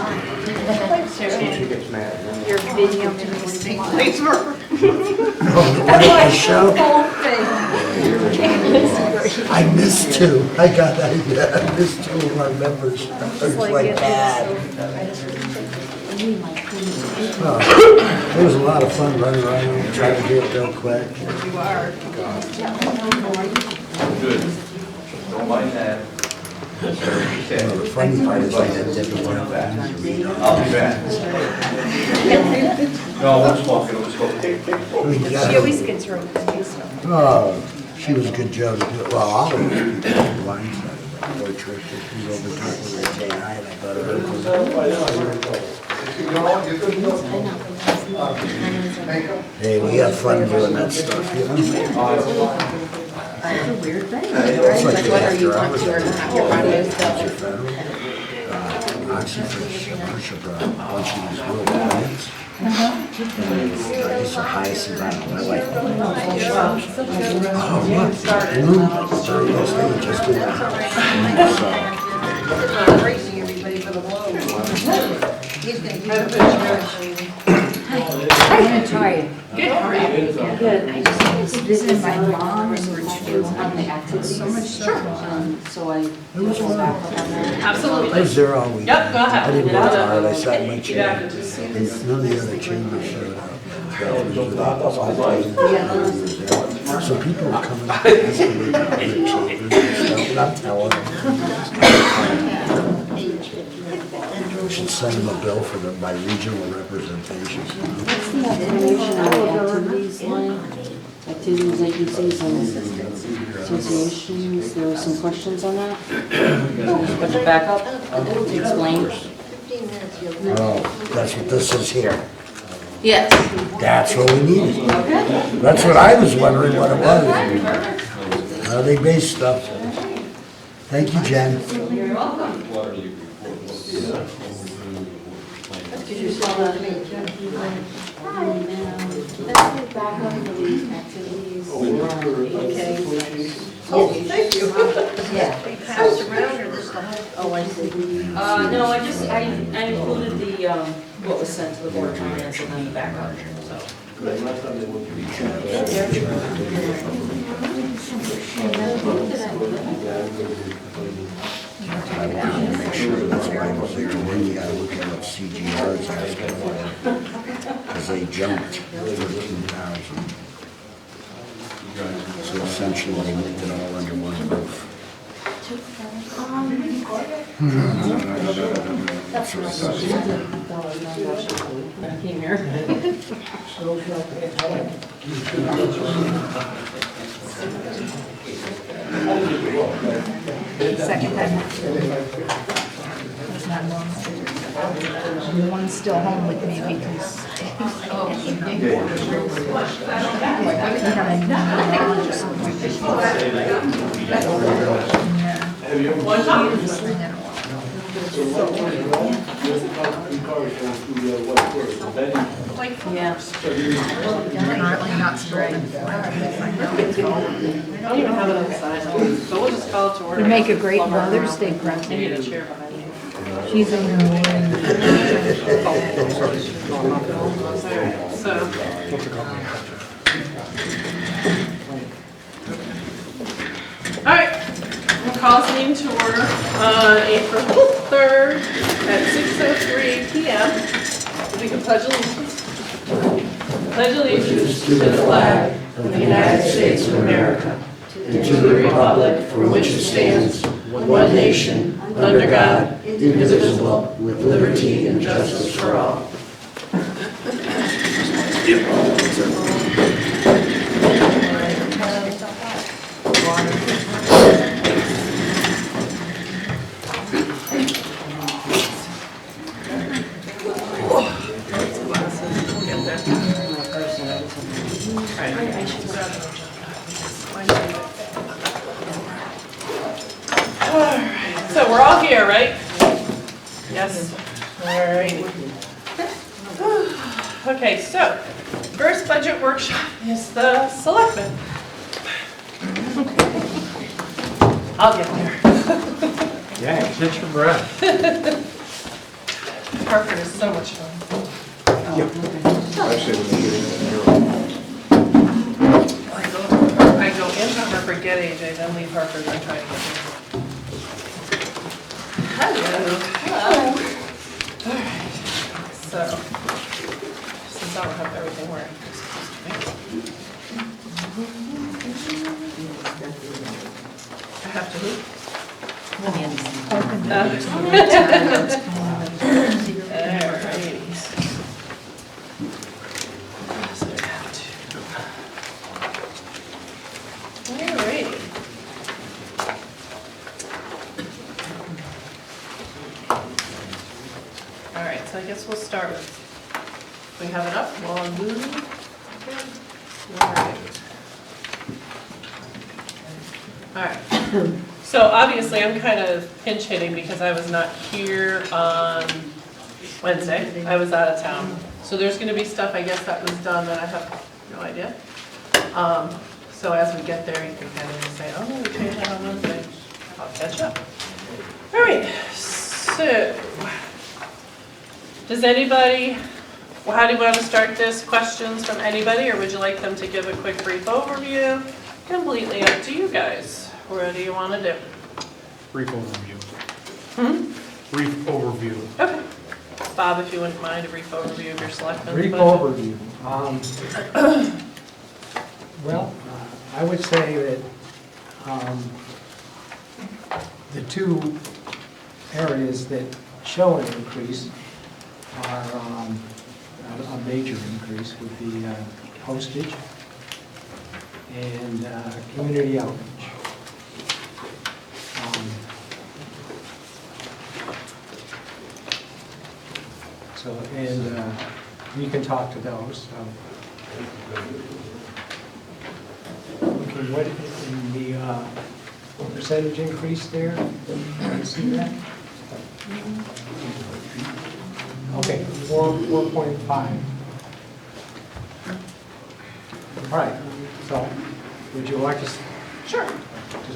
She gets mad. Your video to me. The show? I missed two. I missed two of our members. It was like bad. It was a lot of fun running around, trying to do it real quick. You are. Good. Don't mind that. The funny part is I didn't want that. I'll be back. No, I won't smoke it, I'll smoke it. She always gets her own stuff. Oh, she was a good joke. Well, all of them lines. Poor Tricia, she's over talking to her AI, and I thought it was. Hey, we have fun doing that stuff, you know? It's a weird thing, It's right? like Like whether you after want to or not, your body is still. Oxyfish, Marsha brought, when she was real plants. It's the highest amount, I like it. Oh, look, bloom, very nice thing, just in the house. Crazy everybody for the blow. He's gonna give you I'm gonna try it. Good, how are you? Good. I just visited my mom and we're doing on the activities. So much so. So I. It was fun. Absolutely. I was there all week. Yep, go ahead. I didn't work hard, I sat in my chair, and none of the other chambers showed up. So people were coming up and asking me about their children and stuff, and I'm telling them. We should send them a bill for them by regional representation. What's the explanation on the activities line? Activities, agencies, and associations, there were some questions on that? But the backup, explain. Oh, that's what this is here. Yes. That's what we needed. Okay. That's what I was wondering what it was. How they base stuff. Thank you, Jen. You're welcome. Did you saw that? That's the backup for these activities. Okay. Oh, thank you. Yeah. They passed around or just the whole? Oh, I see. No, I included the, what was sent to the board of finance and then the backup, so. I wanted to make sure that's why I was there, and then you gotta look at what CGR is asking for, because they jumped 13,000. So essentially, they moved it all under one roof. That's what I thought. I came here. Second time. It's not long. One's still home with me because. One time? Yeah. Currently not spraying. I don't even have it outside, so we'll just call it to order. You make a great Mother's Day I need present. a chair behind you. She's in her So. All right, we'll call this meeting to order on April 3rd at 6:03 p.m. We can pledge allegiance. Pledge allegiance to the flag of the United States of America and to the republic for which it stands, one nation, under God, indivisible, with liberty and justice for all. So we're all here, right? Yes. All right. Okay, so first budget workshop is the Selectman. I'll get there. Yeah, catch your breath. Hartford is so much fun. Actually, when they get in there. I go into Hartford, get AJ, then leave Hartford, then try to get here. Hello. Alright, so, since I don't have everything where I'm supposed to be. I have to move. Alright. So I have to. Alrighty. Alright, so I guess we'll start with, we have it up, we'll move. Alright, so obviously I'm kind of pinch hitting because I was not here on Wednesday, I was out of town. So there's gonna be stuff, I guess, that was done that I have no idea. So as we get there, you can kind of say, oh, we changed that on Wednesday, I'll catch up. Alright, so, does anybody, well, how do you want to start this? Questions from anybody, or would you like them to give a quick brief overview? Completely up to you guys. What do you want to do? Brief overview. Brief overview. Okay. Bob, if you wouldn't mind, a brief overview of your selectmen's Brief budget. overview. Well, I would say that the two areas that show an increase are a major increase with the postage and community outreach. So, and you can talk to those. Okay, what in the percentage increase there? Can you see that? Okay, 4.5. All right, so would you like to Sure.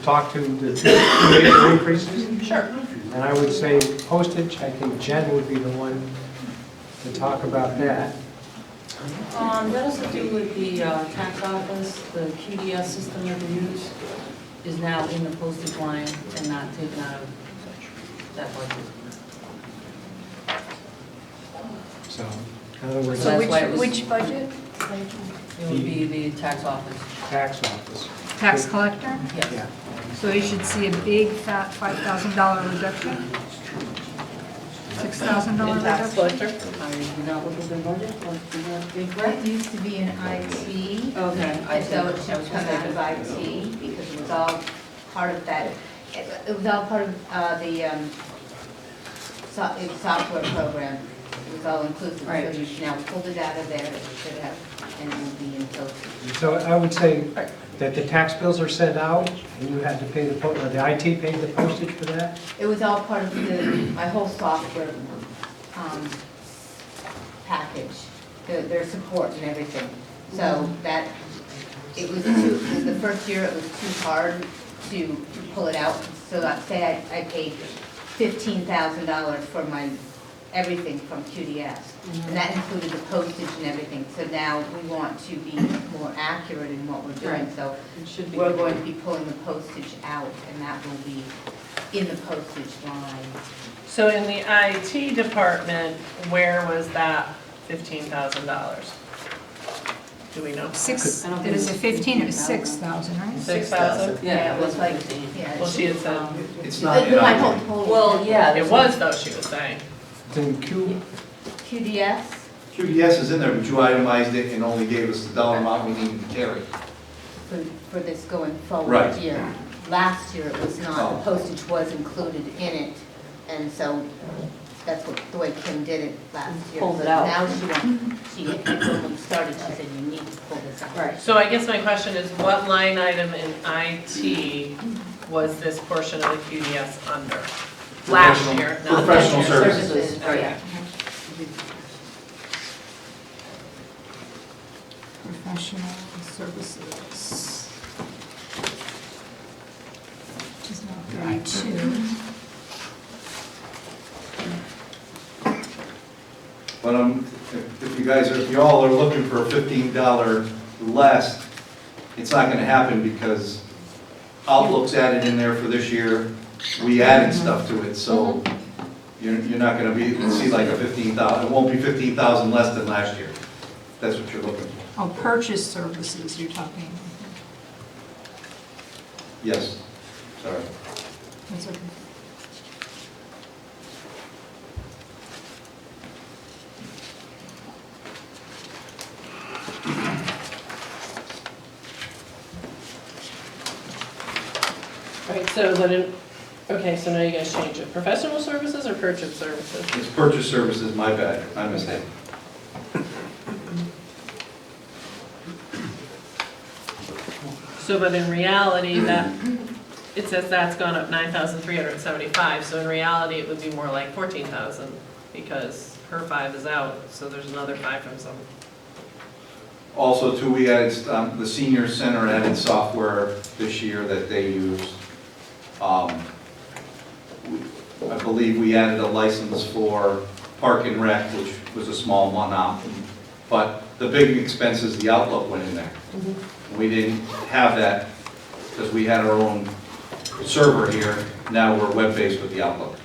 talk to the two major increases? Sure. And I would say postage, I think Jen would be the one to talk about that. That has to do with the tax office, the QDS system that we use is now in the postage line and not taken out of that budget. So, in other words, So that's why it was- Which budget? It would be the tax office. tax office. Tax collector? Yes. Yeah. So you should see a big fat $5,000 reduction? $6,000 In tax reduction? collector. Are you not looking at the budget? Or is that incorrect? It used to be in IT. Okay, I And so it see. should come out of IT because it was all part of that. It was all part of the software program. It was all inclusive. Right. So you've now pulled it out of there, it should have, and it will be in postage. So I would say that the tax bills are sent out and you had to pay the IT paid the postage for that? It was all part of my whole software package, their support and everything. So that, it was the first year it was too hard to pull it out. So I'd say I paid $15,000 for everything from QDS. And that included the postage and everything. So now we want to be more accurate in what we're doing. Right. So It should be. we're going to be pulling the postage out, and that will be in the postage line. So in the IT department, where was that $15,000? Do we know? Six, I don't it was a think 15, it was 6,000. 6,000, right? 6,000? Yeah, it was like, Yeah. Well, she had said, It's not in My IT. whole total. well, yeah. it was though, she was saying. It's in QDS, QDS is in there, but you itemized it and only gave us the dollar amount we needed to carry. for this going forward Right. year. Last year it was not, Oh. the postage was included in it, and so that's the way Kim did it last year. Pulled it So out. Now when we started, she said, you need to pull this out. Right. So I guess my question is, what line item in IT was this portion of the QDS under? Last Professional- year, not this professional year. services. Right. Yeah. Professional services. Which is not 32. But if you guys, if you all are looking for a $15 less, it's not gonna happen because Outlook's added in there for this year. We added stuff to it, so you're not gonna see like a 15,000, it won't be 15,000 less than last year. That's what you're looking for. Oh, purchase services you're talking. Yes, sorry. That's okay. All right, so then, okay, so now you guys change it. Professional services or purchase services? It's purchase services, my bad, my mistake. So, but in reality, that, it says that's gone up 9,375, so in reality, it would be more like 14,000, because her 5 is out, so there's another 5 from some. Also, too, we added, the senior center added software this year that they use. I believe we added a license for Park and Rec, which was a small one-off. But the big expense is the Outlook went in there. We didn't have that because we had our own server here. Now we're web-based with the Outlook.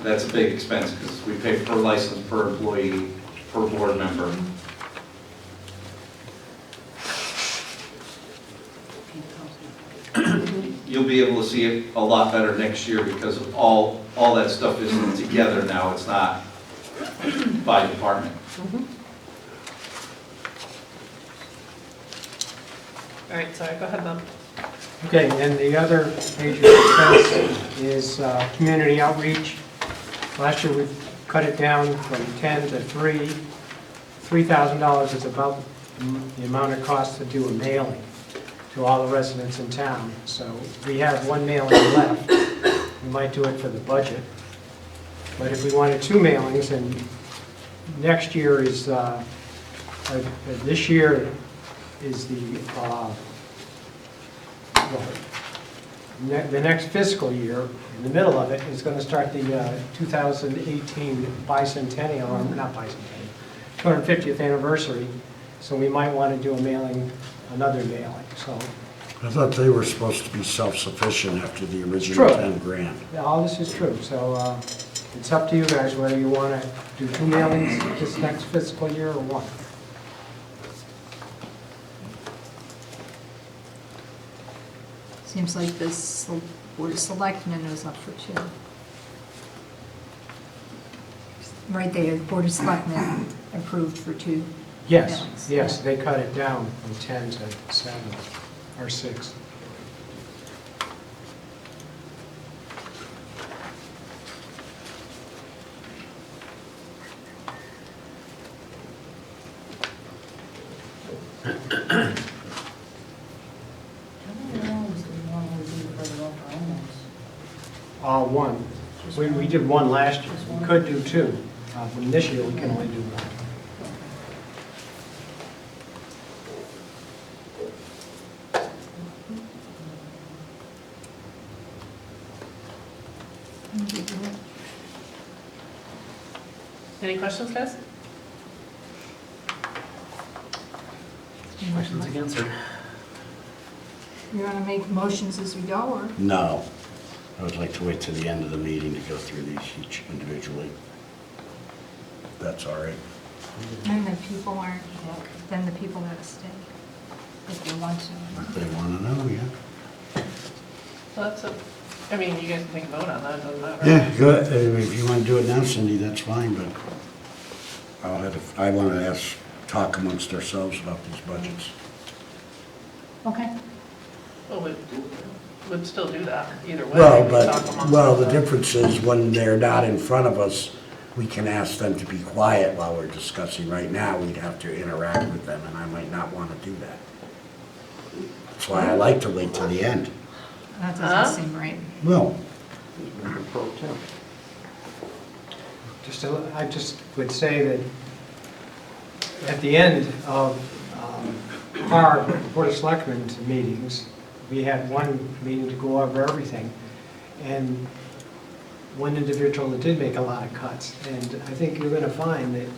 That's a big expense because we pay per license, per employee, per board member. You'll be able to see it a lot better next year because of all that stuff is together now. It's not by department. All right, sorry, go ahead, Bob. Okay, and the other major expense is community outreach. Last year, we cut it down from 10 to 3. $3,000 is about the amount it costs to do a mailing to all the residents in town. So we have one mailing left. We might do it for the budget. But if we wanted 2 mailings, and next year is, this year is the next fiscal year, in the middle of it, is going to start the 2018 bicentennial, or not bicentennial, 250th anniversary. So we might want to do a mailing, another mailing. So I thought they were supposed to be self-sufficient after the original True. 10 grand. all this is true. So it's up to you guys whether you want to do 2 mailings this next fiscal year or 1. Seems like this Board of Selectmen is up for 2. Right there, the Board of Selectmen approved for 2. Yes, mailings. yes, they cut it down from 10 to 7 or 6. One. We did 1 last year. We could do 2. From this year, we can only do 1. Any questions, guys? Questions again, sir? You want to make motions as we go, or? No. I would like to wait till the end of the meeting to go through these each individually. That's all right. And the people aren't, then the people gotta stay, if they want to. If they want to know, yeah. Well, that's I mean, you guys can take a vote on that, it doesn't matter. Yeah, good. If you want to do it now, Cindy, that's fine, but I want to talk amongst ourselves about these budgets. Okay. Well, we'd still do that, either way. Well, We but, talk amongst well, the ourselves. difference is when they're not in front of us, we can ask them to be quiet while we're discussing. Right now, we'd have to interact with them, and I might not want to do that. That's why I like to wait till the end. That Huh? doesn't seem right. Well, I just would say that at the end of our Board of Selectmen meetings, we had one meeting to go over everything. And one individual that did make a lot of cuts. And I think you're gonna find that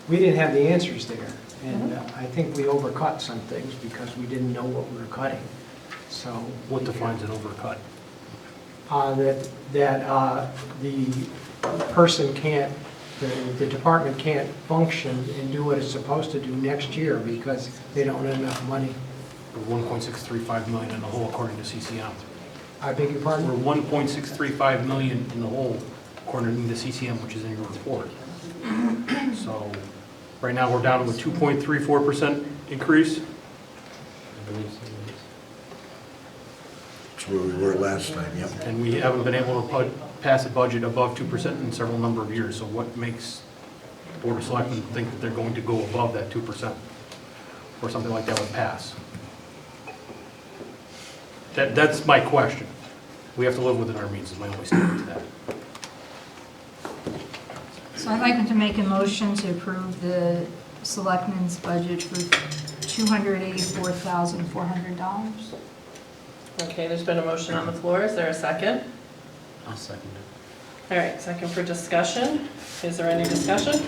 we didn't have the answers there. And I think we overcut some things because we didn't know what we were cutting, so. What defines an overcut? That the person can't, the department can't function and do what it's supposed to do next year because they don't have enough money. We're 1.635 million in the hole according to CCM. I beg your We're pardon? 1.635 million in the hole according to CCM, which is in your report. So, right now, we're down to a 2.34% increase. That's where we were last time, yep. And we haven't been able to pass a budget above 2% in several number of years. So what makes the Board of Selectmen think that they're going to go above that 2%? Or something like that would pass? That's my question. We have to live within our means, is my only statement to that. So I'd like to make a motion to approve the selectmen's budget for $284,400. Okay, there's been a motion on the floor. Is there a second? I'll second it. All right, second for discussion. Is there any discussion?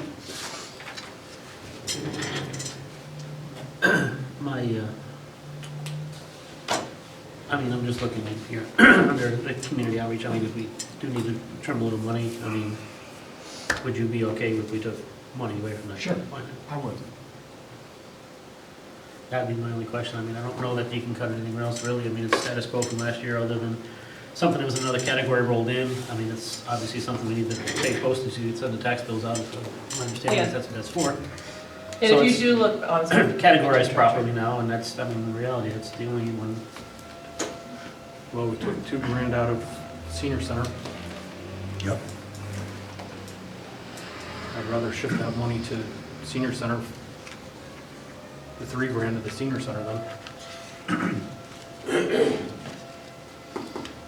I'm just looking at here, under the community outreach, if we do need to trim a little money, would you be okay if we took money away from that? Sure. I would. That'd be my only question. I don't know that you can cut it anywhere else, really. It's status quo from last year, other than something that was another category rolled in. It's obviously something we need to pay postage to, send the tax bills out, so my understanding is that's what that's for. And So if it's you do look, oh, I'm sorry. categorized properly now, and that's, in reality, that's the only one. Well, we took $2,000 out of senior center. Yep. I'd rather shift that money to senior center, the $3,000 to the senior center then.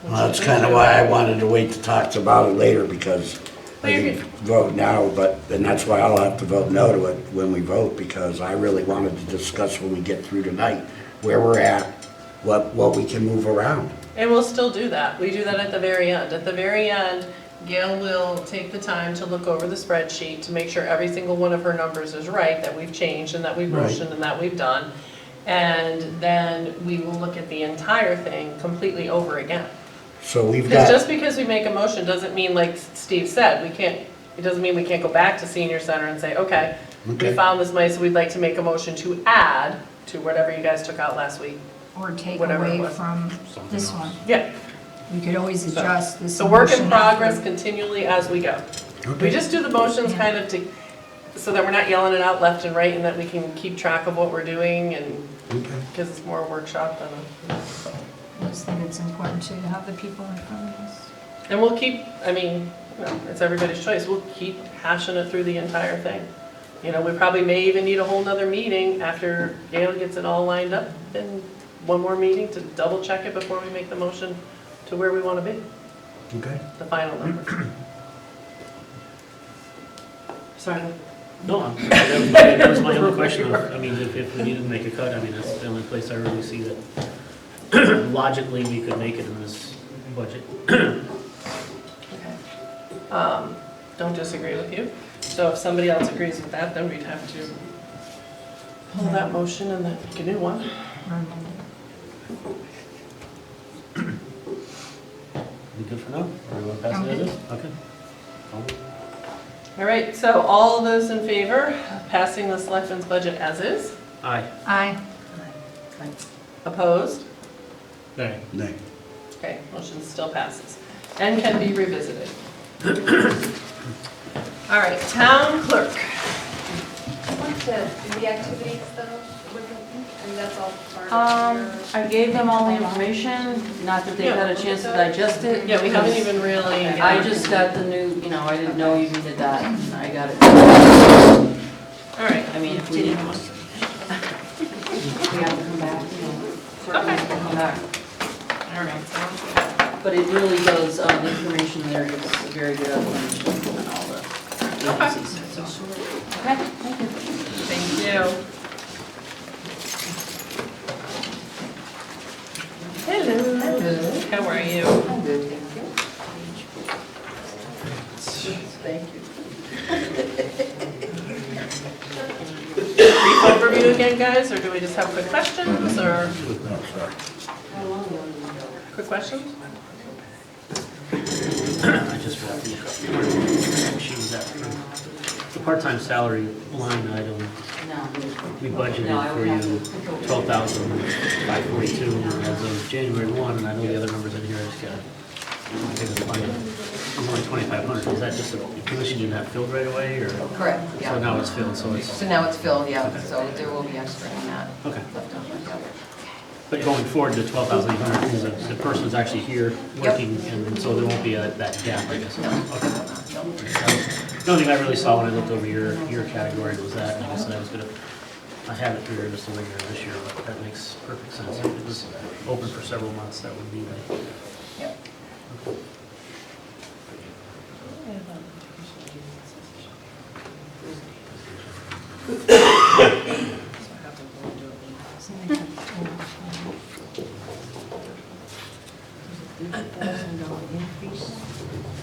Well, that's kind of why I wanted to wait to talk about it later, because I can vote now, and that's why I'll have to vote no to it when we vote, because I really wanted to discuss when we get through tonight, where we're at, what we can move around. And we'll still do that. We do that at the very end. At the very end, Gail will take the time to look over the spreadsheet to make sure every single one of her numbers is right, that we've changed and that we've Right. motioned and that we've done. And then we will look at the entire thing completely over again. So we've Because got, just because we make a motion doesn't mean, like Steve said, it doesn't mean we can't go back to senior center and say, okay, we Okay. found this money, so we'd like to make a motion to add to whatever you guys took out last week. Or take Whatever it away was. from Something this else. one. Yeah, We could always adjust this. so work in motion progress after. continually as we go. We okay, just do the motions kind of so that we're not yelling it out left and right, and that we can keep track of what we're doing, and, okay. because it's more a workshop than I just think it's important to have the people in front of us. and we'll keep, it's everybody's choice, we'll keep hashing it through the entire thing. We probably may even need a whole nother meeting after Gail gets it all lined up, and one more meeting to double check it before we make the motion to where we want to be, Okay. the final number. Sorry. No, that was my only question. If we needed to make a cut, that's the only place I really see that logically we could make it in this budget. Don't disagree with you. So if somebody else agrees with that, then we'd have to pull that motion and then make a new one. We good for now? Or you want to pass it as is? Okay. All right, so all those in favor of passing the selectmen's budget as is? Aye. Aye. Opposed? Nay. Nay. Okay, motion still passes and can be revisited. All right, town clerk. What's the activities though? And that's all part of your... I gave them all the information, not that they've had a chance to digest it. Yeah, we haven't even really. I just got the new, I didn't know you needed that, and I got it. All right. If we need one. We have to come back, certainly Okay. come back. All right, sounds good. But it really does, the information there gives a very good explanation on all the agencies. So, okay, thank you. Thank you. Hello. How are you? I'm good, thank you. again, guys, or do we just have quick questions, or No, sorry. quick questions? I just got the she was at the part-time salary line item. We budgeted for you $12,542 as of January 1, and I know the other numbers in here. I just got to find it. It's only $2,500. Is that just a position you didn't have filled right away, or Correct, so yeah. now it's filled? So it's So now it's filled, yeah, so there will be extra in that. okay. Left over, yeah. But going forward, the 12,800 is the person is actually here working, and so there won't be that gap, I guess. No. Okay. The only thing I really saw when I looked over your category was that, and I guess I was gonna, I have it here just over here this year, but that makes perfect sense. If it was open for several months, that would be like. Yep. Increase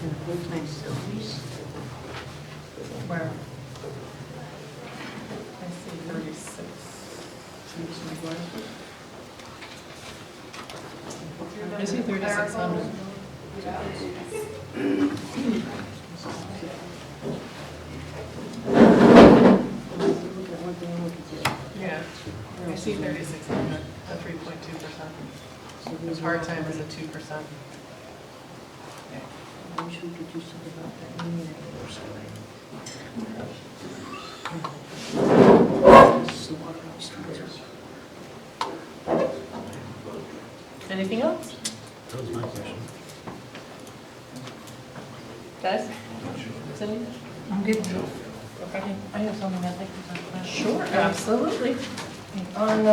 in full-time salaries. Where? I see 36. I see 3,600. Yeah, I see 3,600, a 3.2%. His part-time is a 2%. I wish we could do something about that. Anything else? That was my question. Guys? Cindy? I'm good. Okay. I have something I'd like to talk about. Sure, absolutely. On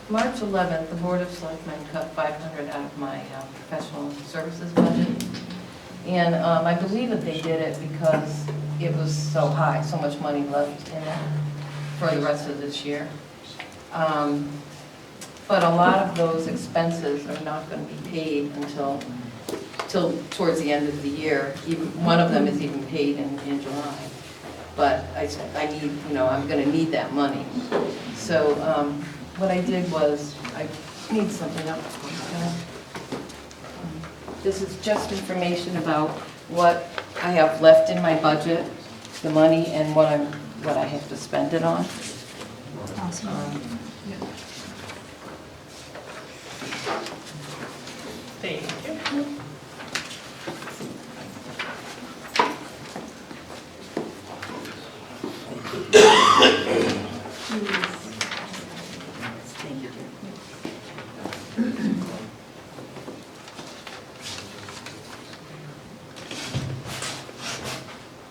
March 11th, the Board of Selectmen cut $500 out of my professional services budget. And I believe that they did it because it was so high, so much money left in it for the rest of this year. But a lot of those expenses are not going to be paid until towards the end of the year. Even one of them is even paid in July. But I need, I'm going to need that money. So what I did was, I need something else. This is just information about what I have left in my budget, the money, and what I have to spend it on. Thank you.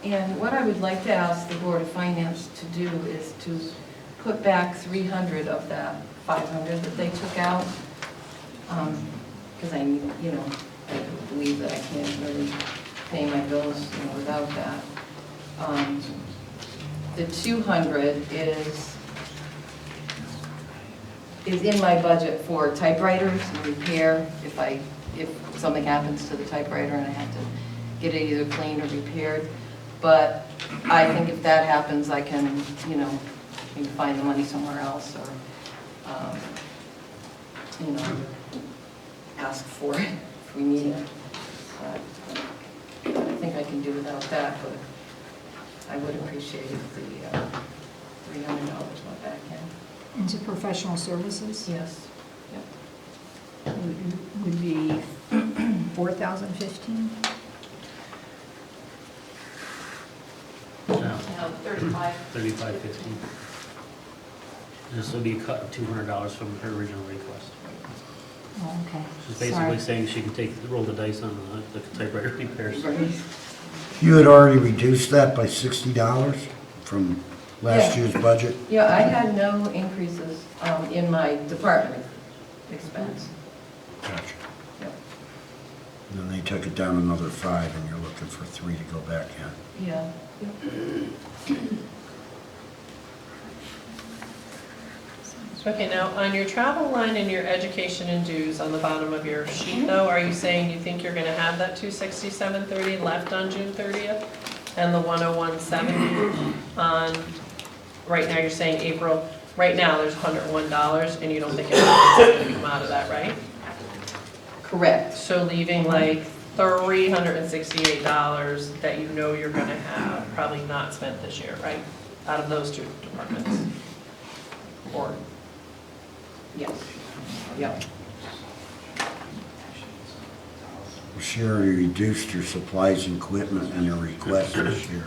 And what I would like to ask the Board of Finance to do is to put back 300 of that 500 that they took out. Because I believe that I can't really pay my bills, without that. The 200 is in my budget for typewriters and repair if something happens to the typewriter and I have to get it either cleaned or repaired. But I think if that happens, I can, maybe find the money somewhere else or, ask for it if we need it. But I think I can do without that, but I would appreciate if the $300 went back in. Into professional services? Yes. Yep. Would be 4,015? No, No, 35. 35.15. This will be a cut of $200 from her original request. Oh, okay. She's basically saying she can roll the dice on the typewriter repairs. You had already reduced that by $60 from last year's budget? Yeah, I had no increases in my department expense. Gotcha. Yep. And then they took it down another 5, and you're looking for 3 to go back in. Yeah. Okay, now, on your travel line and your education and dues on the bottom of your sheet, though, are you saying you think you're gonna have that 267.30 left on June 30th? And the 101.70 on, right now you're saying April right now, there's $101, and you don't think anything's gonna come out of that, right? Correct. So leaving like $368 that you know you're gonna have, probably not spent this year, right? Out of those two departments. Or, Yes. Yep. Sure, you reduced your supplies and equipment and your requests this year.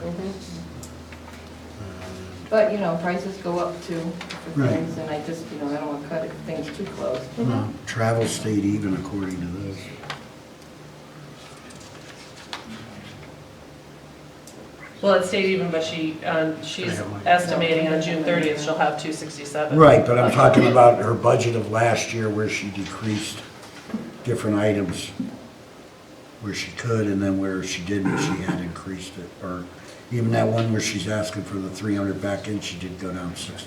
But, you know, prices go up too for Right. things, and I just, you know, I don't want to cut things too close. Travel stayed even according to this. well, it stayed even, but she's estimating on June 30th, she'll have 267. Right, but I'm talking about her budget of last year where she decreased different items where she could, and then where she didn't, she had increased it. Or even that one where she's asking for the 300 back in, she did go down $60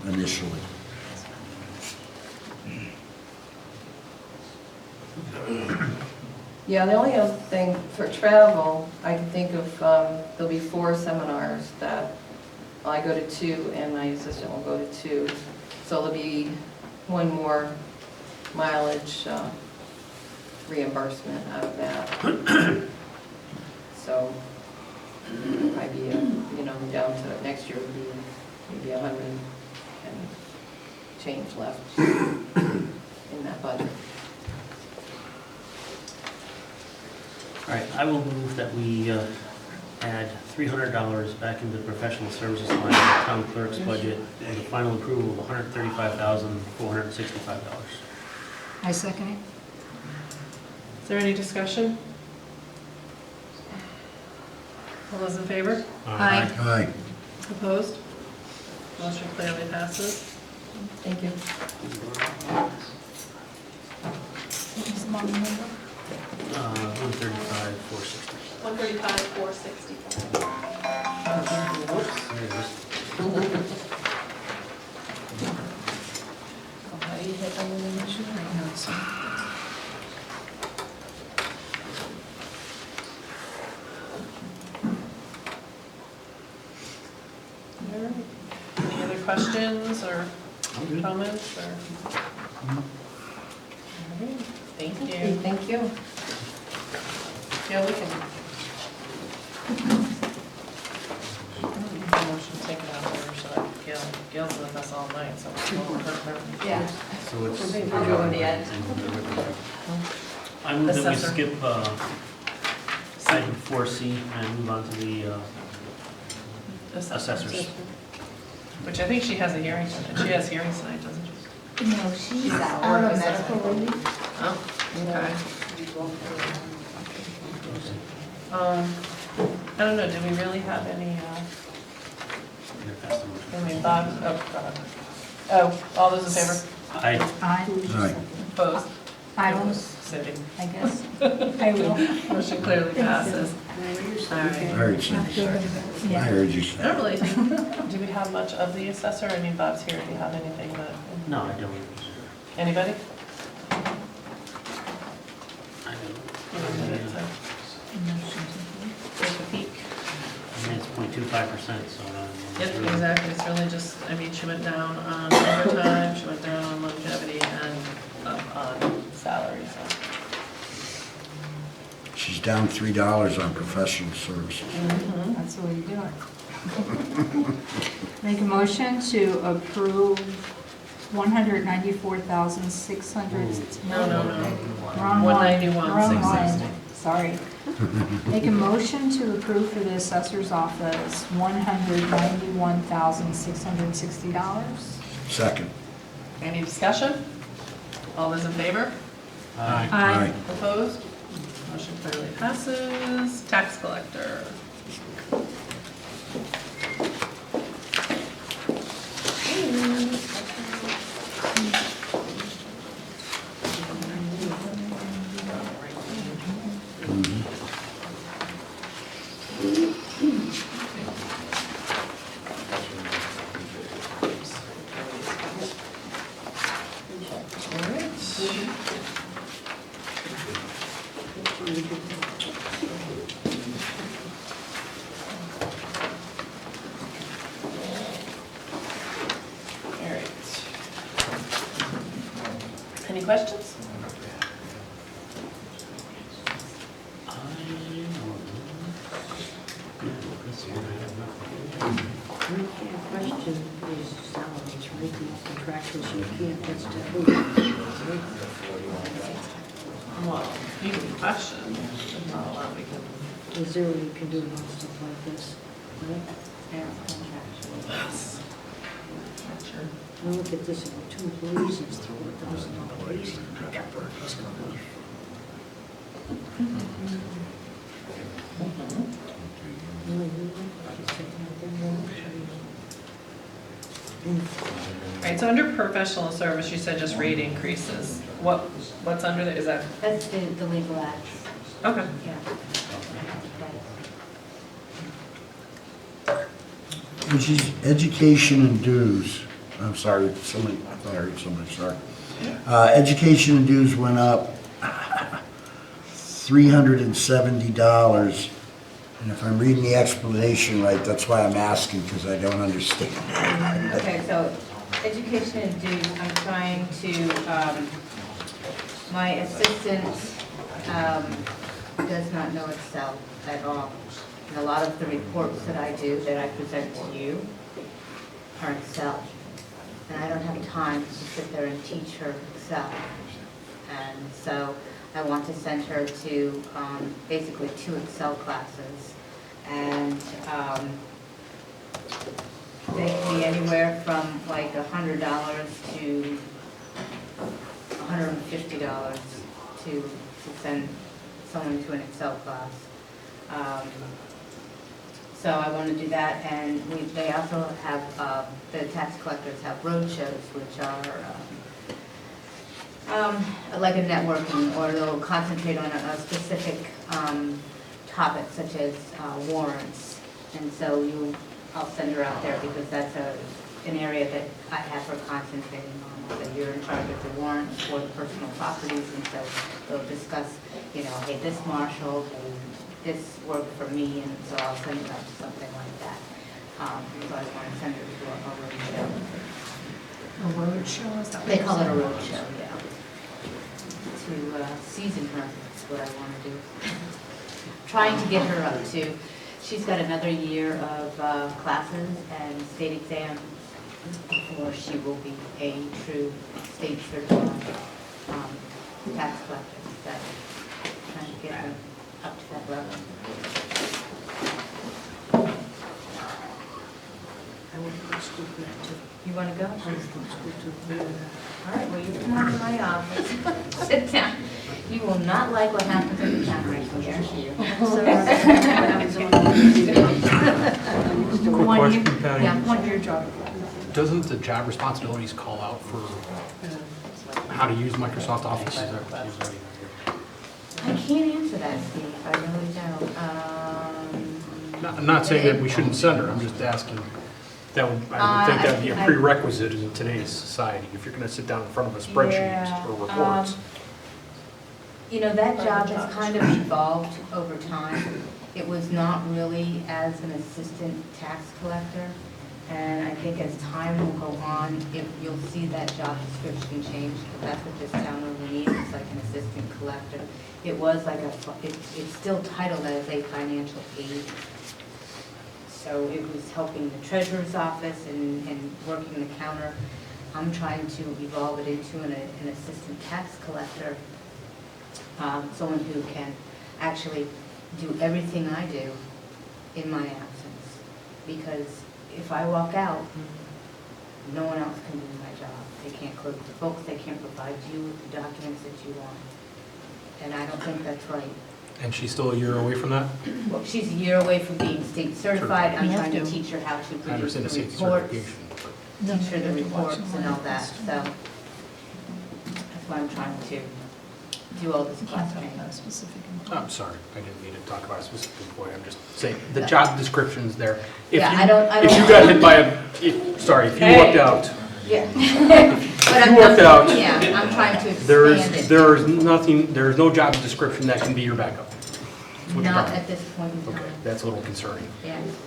initially. Yeah, the only other thing for travel, I can think of, there'll be 4 seminars that I go to 2 and my assistant will go to 2. So there'll be one more mileage reimbursement out of that. So might be, you know, down to next year would be maybe 100 and change left in that budget. All right, I will move that we add $300 back into the professional services line of the town clerk's budget with a final approval of $135,465. I second it. Is there any discussion? All those in favor? Aye. Aye. Opposed? Motion clearly passes. Thank you. What was the long number? 135,460. 135,465. There it is. How do you hit on the motion right now? So All right. Any other questions or comments or? All right, thank okay, you. thank you. Yeah, we can. Motion taken out there so that Gail's with us all night, so we'll her. Yeah. So it's. I'll go in the end. I move that we Assessor. skip item 4C and move on to the assessors. Which I think she has a hearing tonight. She has hearings tonight, doesn't she? No, she's out Work on assessment. medical leave. Oh, okay. I don't know, do we really have any, I mean, Bob, oh, go ahead. Oh, all those in favor? Aye. Aye. Aye. Opposed? I will, Cindy. I guess. I will. Motion clearly passes. All I right. heard you. I Yeah. heard you I say. don't really think, do we have much of the assessor? I mean, Bob's here, do you have anything that, No, I don't. anybody? I don't. Take a peek. I mean, it's 0.25%, so. Yep, exactly, it's really just, I mean, she went down on overtime, she went down on longevity and up on salary, so. She's down $3 on professional services. That's the way you do it. Make a motion to approve 194,600. No. Wrong one. 191, Wrong 660. one. Sorry. Make a motion to approve for the assessor's office $191,660. Second. Any discussion? All those in favor? Aye. Aye. Opposed? Motion clearly passes. Tax collector. questions? Question is salaries, right? The contractors, you can't, that's taboo. Well, you can question, but not allowed to give. Is there a way you can do more stuff like this? Right? Now look at this, about 2 employees, it's $3,000. It's gonna Right, so under professional service, you said just rate increases. What's under there, is that, That's the legal ads, okay. yeah. Which is education and dues. I'm sorry, somebody, I thought I heard somebody, sorry. Education and dues went up $370. And if I'm reading the explanation right, that's why I'm asking, because I don't understand. Okay, so education and dues, I'm trying to, my assistant does not know Excel at all. And a lot of the reports that I do, that I present to you, are Excel. And I don't have time to sit there and teach her Excel. And so I want to send her to basically 2 Excel classes. And they can be anywhere from like $100 to $150 to send someone to an Excel class. So I want to do that, and they also have, the tax collectors have road shows, which are like a networking, or they'll concentrate on a specific topic, such as warrants. And so I'll send her out there because that's an area that I have her concentrating on. So you're in charge of the warrants for the personal properties, and so they'll discuss, you know, hey, this marshal, this worked for me, and so I'll send her out to something like that. So I want to send her to a road show. A road show, is that what They you're call it a saying? road show, yeah. To season her, that's what I want to do. Trying to get her up to, she's got another year of classes and state exam before she will be a true state certified tax collector. So trying to get her up to that level. I went to school for that too. You want to go? I was from school too. All right, well, you come over to my office, sit down. You will not like what happens in the town right here. Quick question, Patty. Yeah, one year job. Doesn't the job responsibilities call out for how to use Microsoft Office? I can't answer that, Steve, I really don't. I'm not saying that we shouldn't send her, I'm just asking. I would think that would be a prerequisite in today's society, if you're gonna sit down in front of a spreadsheet or reports. You know, that job has kind of evolved over time. It was not really as an assistant tax collector. And I think as time will go on, you'll see that job description change. That's what this town really needs, it's like an assistant collector. It was like it's still titled as a financial aid. So it was helping the treasurer's office and working the counter. I'm trying to evolve it into an assistant tax collector. Someone who can actually do everything I do in my absence. Because if I walk out, no one else can do my job. They can't close the books, they can't provide you with the documents that you want. And I don't think that's right. And she's still a year away from that? Well, she's a year away from being state certified. I'm You have trying to to. teach her how to I produce understand the the state reports. certification. Teach her the reports and all that, so that's why I'm trying to do all this class training. I'm sorry, I didn't mean to talk about a specific employee, I'm just saying, the job description's there. If Yeah, you- I don't. If you got hit by if you walked out, Yeah. if you worked out, Yeah, I'm trying to expand it. there's no job description that can be your backup. That's what you're Not talking at this point in about. time. Okay, that's a little concerning.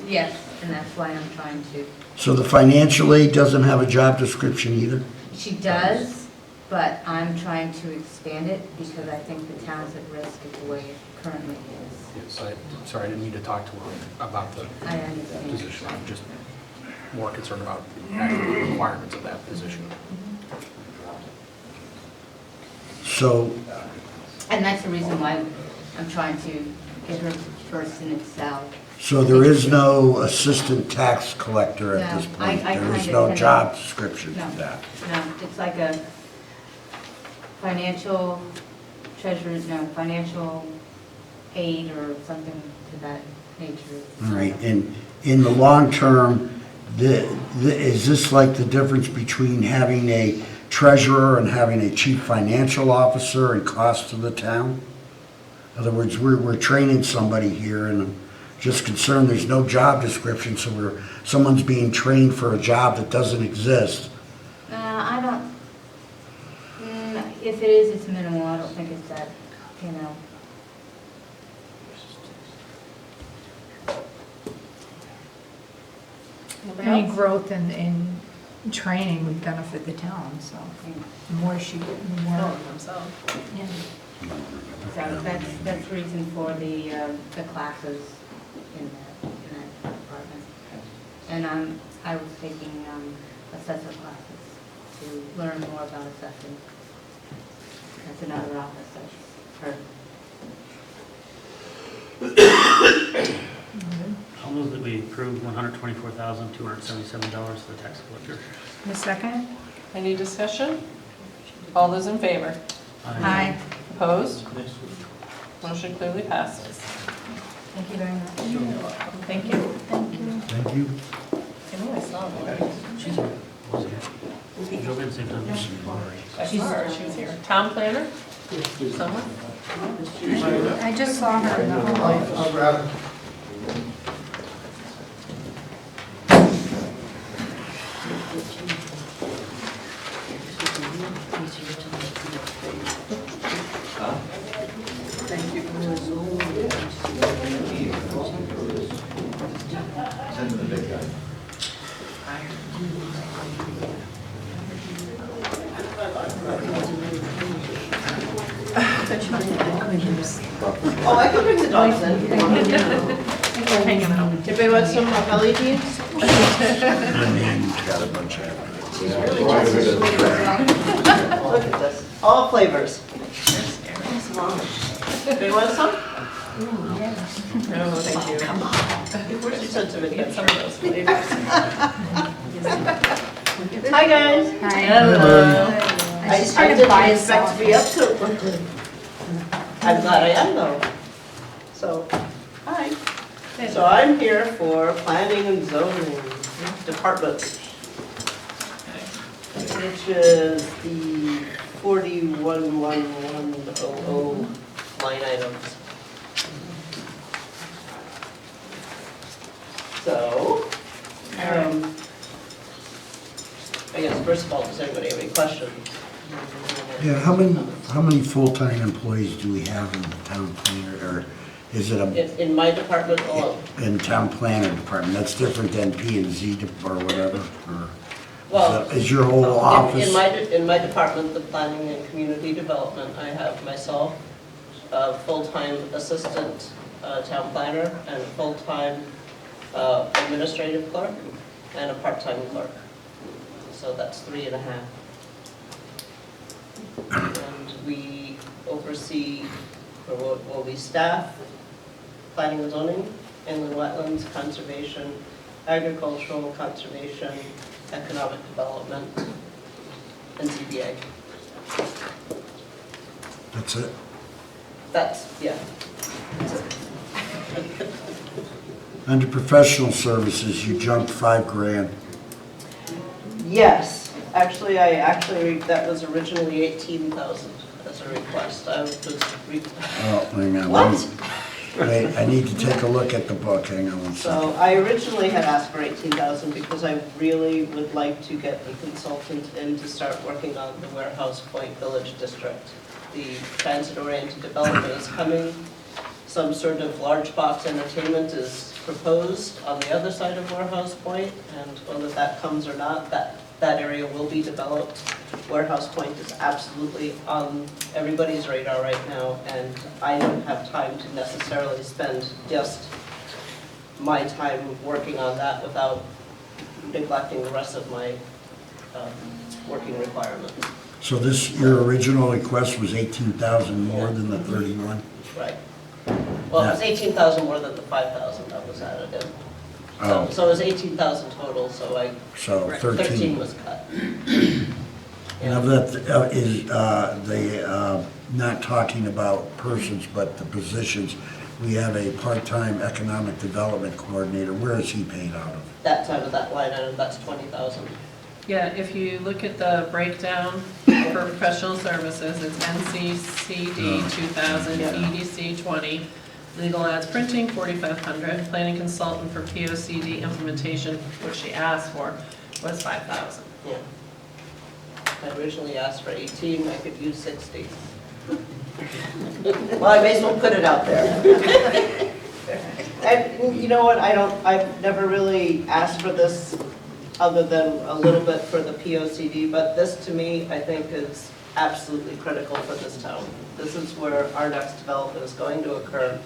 Yes, and that's why I'm trying to. So the financial aid doesn't have a job description either? She does, but I'm trying to expand it because I think the town's at risk of the way it currently is. Yes, sorry, I didn't need to talk to her about the I understand. position. I'm just more concerned about actual requirements of that position. So, And that's the reason why I'm trying to get her versed in Excel. so there is no assistant tax collector at this No, point? I There is kinda no kinda- job description No. for that? No, it's like a financial treasurer, no, financial aid or something to that nature. All right, and in the long term, is this like the difference between having a treasurer and having a chief financial officer and cost to the town? In other words, we're training somebody here, and I'm just concerned there's no job description, so someone's being trained for a job that doesn't exist. I don't, if it is, it's minimal, I don't think it's that, you know. Any growth in training would benefit the town, so the more she, the more. themselves. Yeah. So that's the reason for the classes in that department. And I was taking assessor classes to learn more about assessing. That's another office that's I'll move that we approve $124,277 for the tax collector. The second? Any discussion? All those in favor? Aye. Opposed? Motion clearly passes. Thank you very much. Thank you. Thank you. I know I saw her. She's here. Was here. She's over at the same time. I saw her, she was here. Town planner? Someone? I just saw her in the hallway. Send to the big guy. Oh, I can bring the dogs in. We're hanging out. Anybody want some LEDs? Got a bunch of. Look at this, all flavors. Anybody want some? No, thank you. She said to me, get some of those flavors. Hi, guys. Hi. Hello. I was just trying to didn't buy expect to be up so. I'm glad I am though. So, hi. So I'm here for planning and zoning department, which is the 411100 line items. So, I guess first of all, does anybody have any questions? Yeah, how many full-time employees do we have in the town planner, or is it In my department alone? in town planner department? That's different than P and Z or whatever, or? Well, Is your whole office? In my department, the planning and community development, I have myself, a full-time assistant town planner, and a full-time administrative clerk, and a part-time clerk. So that's 3.5. And we oversee, or we staff, planning and zoning, inland wetlands, conservation, agricultural, conservation, economic development, and ZBA. That's it? That's, yeah. Under professional services, you jumped $5,000. Yes, actually, that was originally 18,000 as a request. I was, Oh, hang on. What? Wait, I need to take a look at the book, hang on one second. So I originally had asked for 18,000 because I really would like to get the consultant in to start working on the Warehouse Point Village District. The transit-oriented development is coming. Some sort of large box entertainment is proposed on the other side of Warehouse Point, and whether that comes or not, that that area will be developed. Warehouse Point is absolutely on everybody's radar right now, and I don't have time to necessarily spend just my time working on that without neglecting the rest of my working requirements. So this, your original request was 18,000 more than the 31? Right. Well, it was 18,000 more than the 5,000 that was added in. Oh. So it was 18,000 total, so So 13 was cut. And of that, is the, not talking about persons, but the positions, we have a part-time economic development coordinator. Where is he paid out of? That side of that line item, that's 20,000. Yeah, if you look at the breakdown for professional services, it's NCCD 2,000, EDC 20, legal ads printing 4,500, planning consultant for POCD implementation, which she asked for, was 5,000. Yeah. I originally asked for 18, I could use 60. Well, I may as well put it out there. And you know what, I've never really asked for this other than a little bit for the POCD, but this to me, I think is absolutely critical for this town. This is where our next development is going to occur.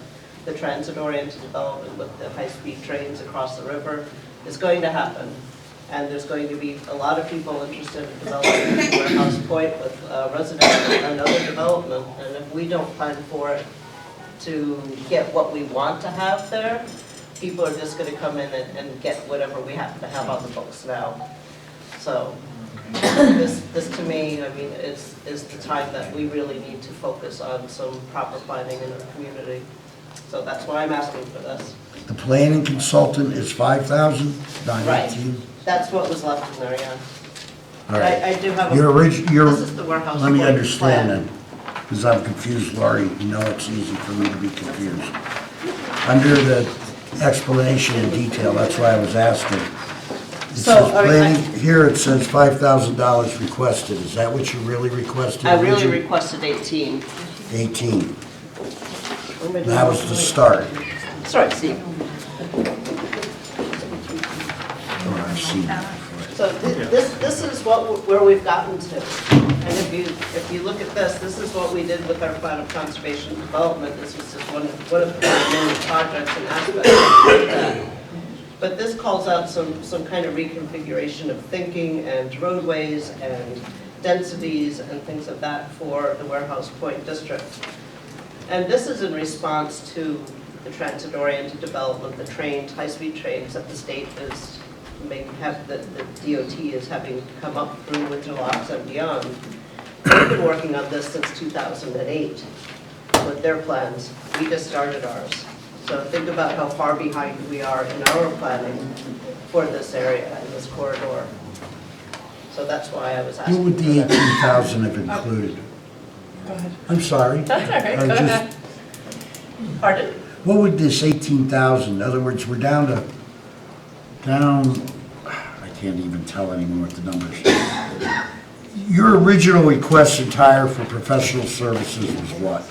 The transit-oriented development with the high-speed trains across the river is going to happen. And there's going to be a lot of people interested in developing Warehouse Point with residential and other development. And if we don't plan for it to get what we want to have there, people are just going to come in and get whatever we happen to have on the books now. So this to me, I mean, is the time that we really need to focus on some proper planning in our community. So that's why I'm asking for this. The planning consultant is 5,000, not Right. 18? That's what was left in there, yeah. All right. I do have a, This is the warehouse. Let me point understand plan. then, because I'm confused, Laurie. You know it's easy for me to be confused. Under the explanation in detail, that's why I was asking. It So, says all right, planning, here it says $5,000 requested. Is that what you really requested? I really originally? requested 18. 18. That was the start. Sorry, Steve. Oh, I see. So this is where we've gotten to. And if you look at this is what we did with our plan of conservation and development. This was just one of the many projects and aspects of that. But this calls out some kind of reconfiguration of thinking and roadways and densities and things of that for the Warehouse Point district. And this is in response to the transit-oriented development, the trains, high-speed trains that the state is the DOT is having come up through Windsor locks and beyond. We've been working on this since 2008 with their plans. We just started ours. So think about how far behind we are in our planning for this area and this corridor. So that's why I was asking. What would the 18,000 have included? Go ahead. I'm sorry. That's all right, I go just- ahead. Pardon? What would this 18,000, in other words, we're down, I can't even tell anymore what the numbers are. Your original request entire for professional services was what?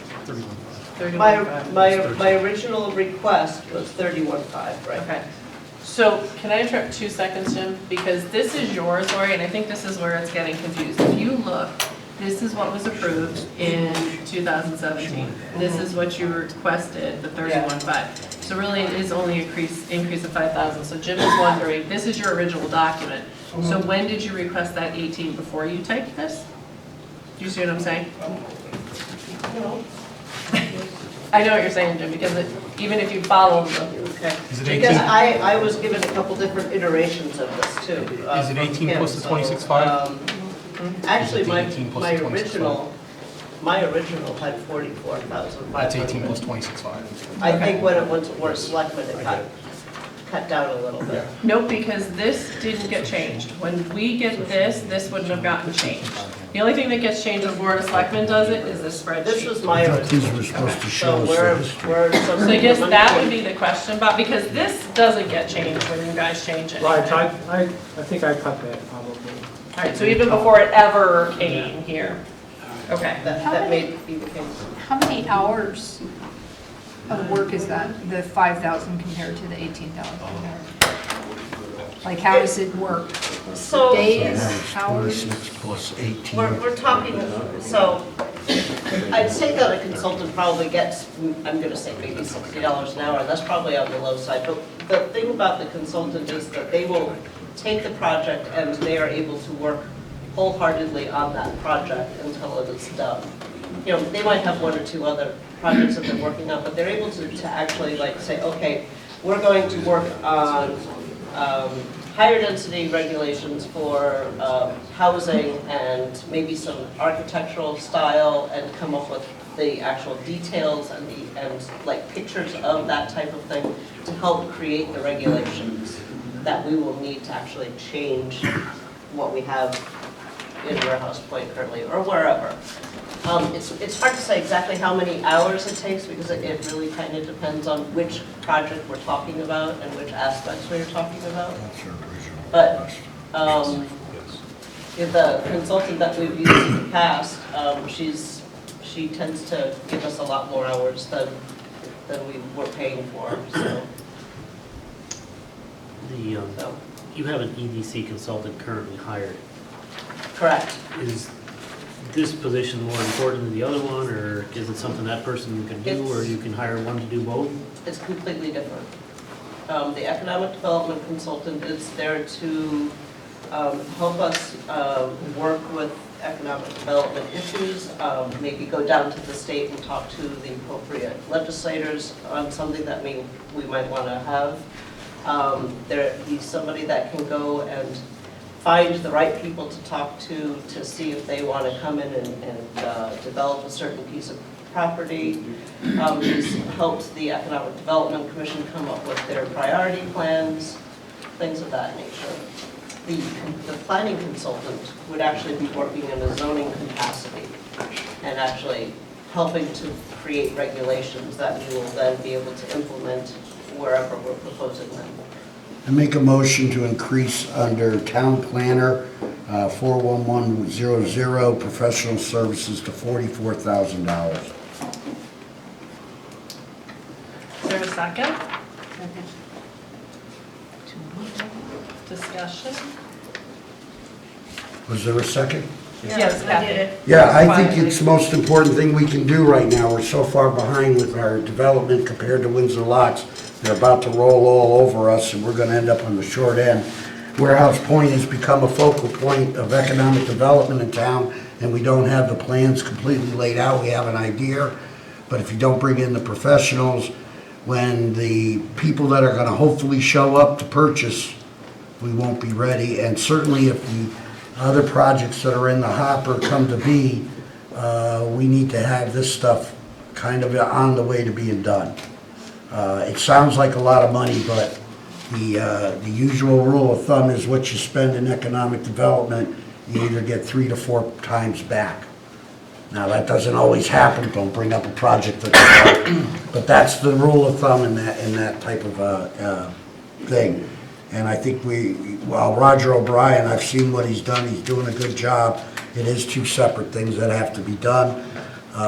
31.5. My original request was 31.5, right? Okay. So can I interrupt 2 seconds, Jim? Because this is yours, Lori, and I think this is where it's getting confused. If you look, this is what was approved in 2017. This is what you requested, the 31.5. So really, it is only an increase of 5,000. So Jim is wondering, this is your original document. So when did you request that 18, before you typed this? Do you see what I'm saying? I know what you're saying, Jim, because even if you follow the, Okay. Is it Because 18? I was given a couple different iterations of this too. Is it 18 from plus the him, 26.5? Actually, Is it 18 plus the 26.5? my original had 44,000. That's 18 plus 26.5. I think when it went to Board of Selectmen, it got cut down a little bit. nope, because this didn't get changed. When we get this, this wouldn't have gotten changed. The only thing that gets changed when Board of Selectmen does it is this spreadsheet. This was my I thought original. these were supposed to So show us we're, the history. we're. So I guess that would be the question, Bob, because this doesn't get changed when you guys change it. Right, I think I cut that probably. All right, so even before it ever came here. Okay. That may be the case. How many hours of work is that, the 5,000 compared to the 18,000? Like, how does it work? So, Days, It's hours? 26 plus 18. we're talking, so I'd say that a consultant probably gets, I'm gonna say maybe $60 an hour, that's probably on the low side. But the thing about the consultant is that they will take the project and they are able to work wholeheartedly on that project until it is done. You know, they might have one or two other projects that they're working on, but they're able to actually like say, okay, we're going to work on higher density regulations for housing and maybe some architectural style and come up with the actual details and like pictures of that type of thing to help create the regulations that we will need to actually change what we have in Warehouse Point currently or wherever. It's hard to say exactly how many hours it takes because it really kind of depends on which project we're talking about and which aspects we're talking about. That's her original But request. the consultant that we've used in the past, she tends to give us a lot more hours than we were paying for, so. So, You have an EDC consultant currently hired. correct. Is this position more important than the other one, or is it something that person can do, or you can hire one to do both? It's completely different. The economic development consultant is there to help us work with economic development issues, maybe go down to the state and talk to the appropriate legislators on something that we might want to have. He's somebody that can go and find the right people to talk to see if they want to come in and develop a certain piece of property. He's helped the Economic Development Commission come up with their priority plans, things of that nature. The planning consultant would actually be working in a zoning capacity and actually helping to create regulations that we will then be able to implement wherever we're proposing them. I make a motion to increase under town planner 41100 professional services to $44,000. Is there a second? Discussion? Was there a second? Yes, Kathy. Yeah, I think it's the most important thing we can do right now. We're so far behind with our development compared to Windsor lots. They're about to roll all over us and we're gonna end up on the short end. Warehouse Point has become a focal point of economic development in town and we don't have the plans completely laid out. We have an idea, but if you don't bring in the professionals, when the people that are gonna hopefully show up to purchase, we won't be ready. And certainly if the other projects that are in the hopper come to be, we need to have this stuff kind of on the way to being done. It sounds like a lot of money, but the usual rule of thumb is what you spend in economic development, you either get 3 to 4 times back. Now, that doesn't always happen, don't bring up a project that, but that's the rule of thumb in that type of thing. And I think Roger O'Brien, I've seen what he's done, he's doing a good job. It is 2 separate things that have to be done.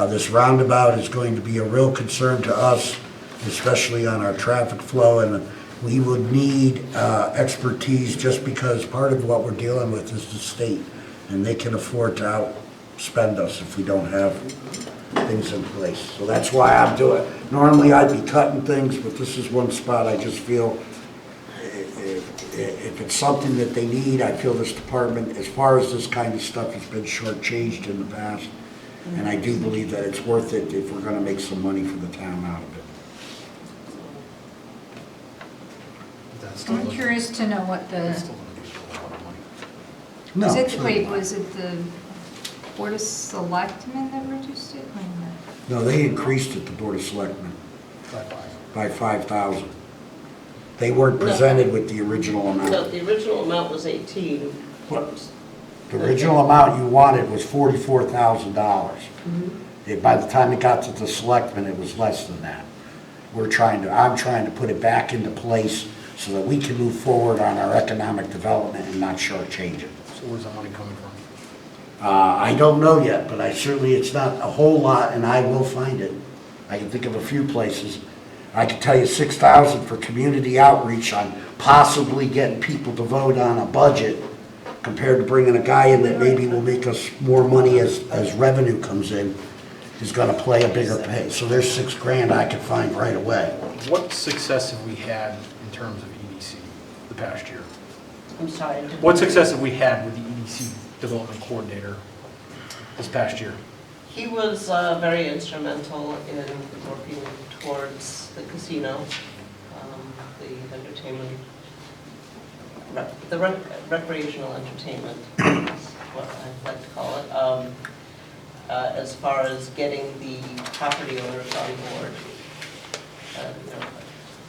This roundabout is going to be a real concern to us, especially on our traffic flow, and we would need expertise just because part of what we're dealing with is the state, and they can afford to outspend us if we don't have things in place. So that's why I'm doing it. Normally I'd be cutting things, but this is one spot I just feel if it's something that they need, I feel this department, as far as this kind of stuff, has been shortchanged in the past. And I do believe that it's worth it if we're gonna make some money for the town out of it. I'm curious to know what the, No, it's not. was it the Board of Selectmen that reduced it? Wait a minute. No, they increased it, the Board of Selectmen, by 5,000. They weren't presented with the original No, amount. the original amount was 18. What? The original amount you wanted was $44,000. By the time it got to the Selectmen, it was less than that. I'm trying to put it back into place so that we can move forward on our economic development and not shortchange it. So where's the money coming from? I don't know yet, but it's not a whole lot, and I will find it. I can think of a few places. I can tell you 6,000 for community outreach on possibly getting people to vote on a budget compared to bringing a guy in that maybe will make us more money as revenue comes in, is gonna play a bigger pay. So there's $6,000 I could find right away. What success have we had in terms of EDC the past year? I'm sorry. What success have we had with the EDC development coordinator this past year? He was very instrumental in working towards the casino, the entertainment, recreational entertainment, is what I'd like to call it, as far as getting the property owners on board,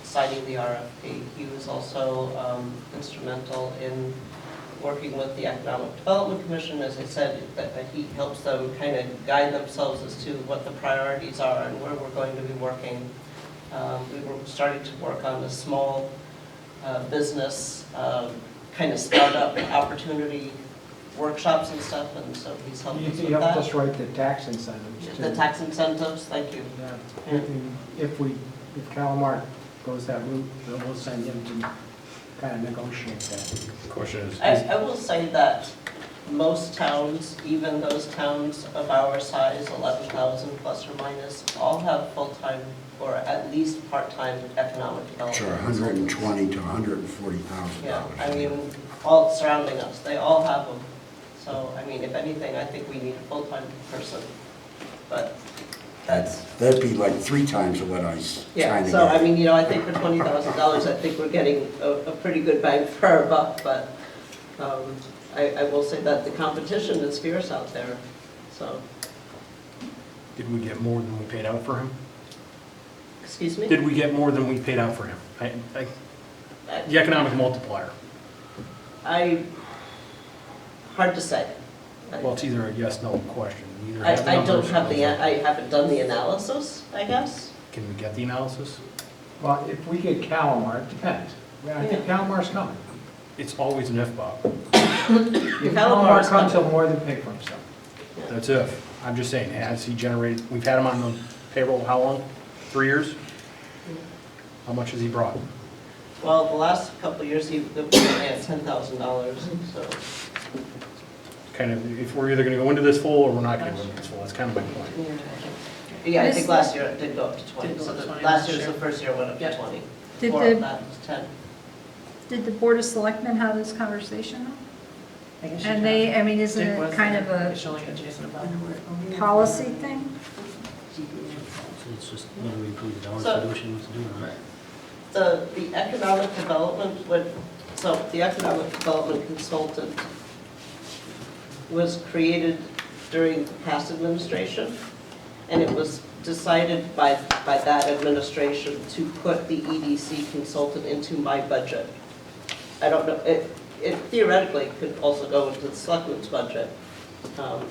signing the RFP. He was also instrumental in working with the Economic Development Commission, as I said, that he helps them kind of guide themselves as to what the priorities are and where we're going to be working. We were starting to work on the small business kind of startup opportunity workshops and stuff, and so he's helped us with He helped us that. write the tax incentives. too. The tax incentives, thank you. Yeah. And if Calamar goes that route, then we'll send him to kind of negotiate that. Question is, I will say that most towns, even those towns of our size, 11,000 plus or minus, all have full-time or at least part-time economic development. Sure, 120 to 140,000 Yeah, dollars. I mean, all surrounding us, they all have them. So, I mean, if anything, I think we need a full-time person, but that's, That'd be like 3 times of what I was yeah, trying to so I get. mean, I think for $20,000, I think we're getting a pretty good bang for our buck, but I will say that the competition is fierce out there, so, did we get more than we paid out for him? excuse me? Did we get more than we paid out for him? The economic multiplier. Hard to say. Well, it's either a yes/no question. We either have the I don't numbers have or- I haven't done the analysis, I guess. Can we get the analysis? Well, if we get Calamar, it depends. I think Calamar's coming. It's always an if, Bob. If Calamar's Calamar comes, coming. he'll more than pay for himself. That's if. I'm just saying, has he generated, we've had him on the payroll how long? 3 years? How much has he brought? Well, the last couple of years, he only had $10,000, so. Kind of, if we're either gonna go into this full or we're not gonna go into this full, that's kind of my point. Yeah, I think last year it did go up to 20, Did go so up to the 20 last last year's the year. first year went up to Yep. 20. Did More the- of that was 10. Did the Board of Selectmen have this conversation? I guess you And can. they, I mean, isn't Dick it was kind there. of It's only got Jason about. a policy thing? So it's just whether we approve the dollars So- to do what she wants to do or not. The economic development the economic development consultant was created during the past administration, and it was decided by that administration to put the EDC consultant into my budget. I don't know, it theoretically could also go into the selectmen's budget.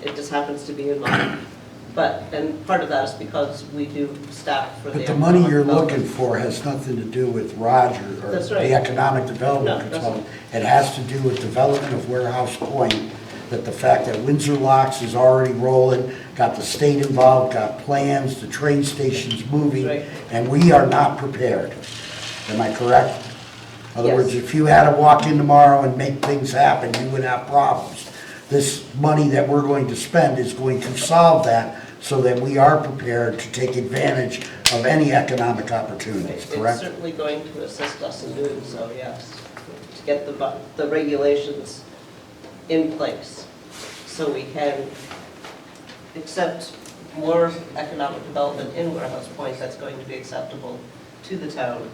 It just happens to be in mine. And part of that is because we do staff for the. But the money you're economic looking development. for has nothing to do with Roger or That's right. the economic development No, it doesn't. consultant. It has to do with development of Warehouse Point, that the fact that Windsor Locks is already rolling, got the state involved, got plans, the train station's moving, That's right. and we are not prepared. Am I correct? In other Yes. words, if you had to walk in tomorrow and make things happen, you would have problems. This money that we're going to spend is going to solve that, so that we are prepared to take advantage of any economic opportunities, It's correct? certainly going to assist us in doing so, yes, to get the regulations in place so we can accept more economic development in Warehouse Point that's going to be acceptable to the town.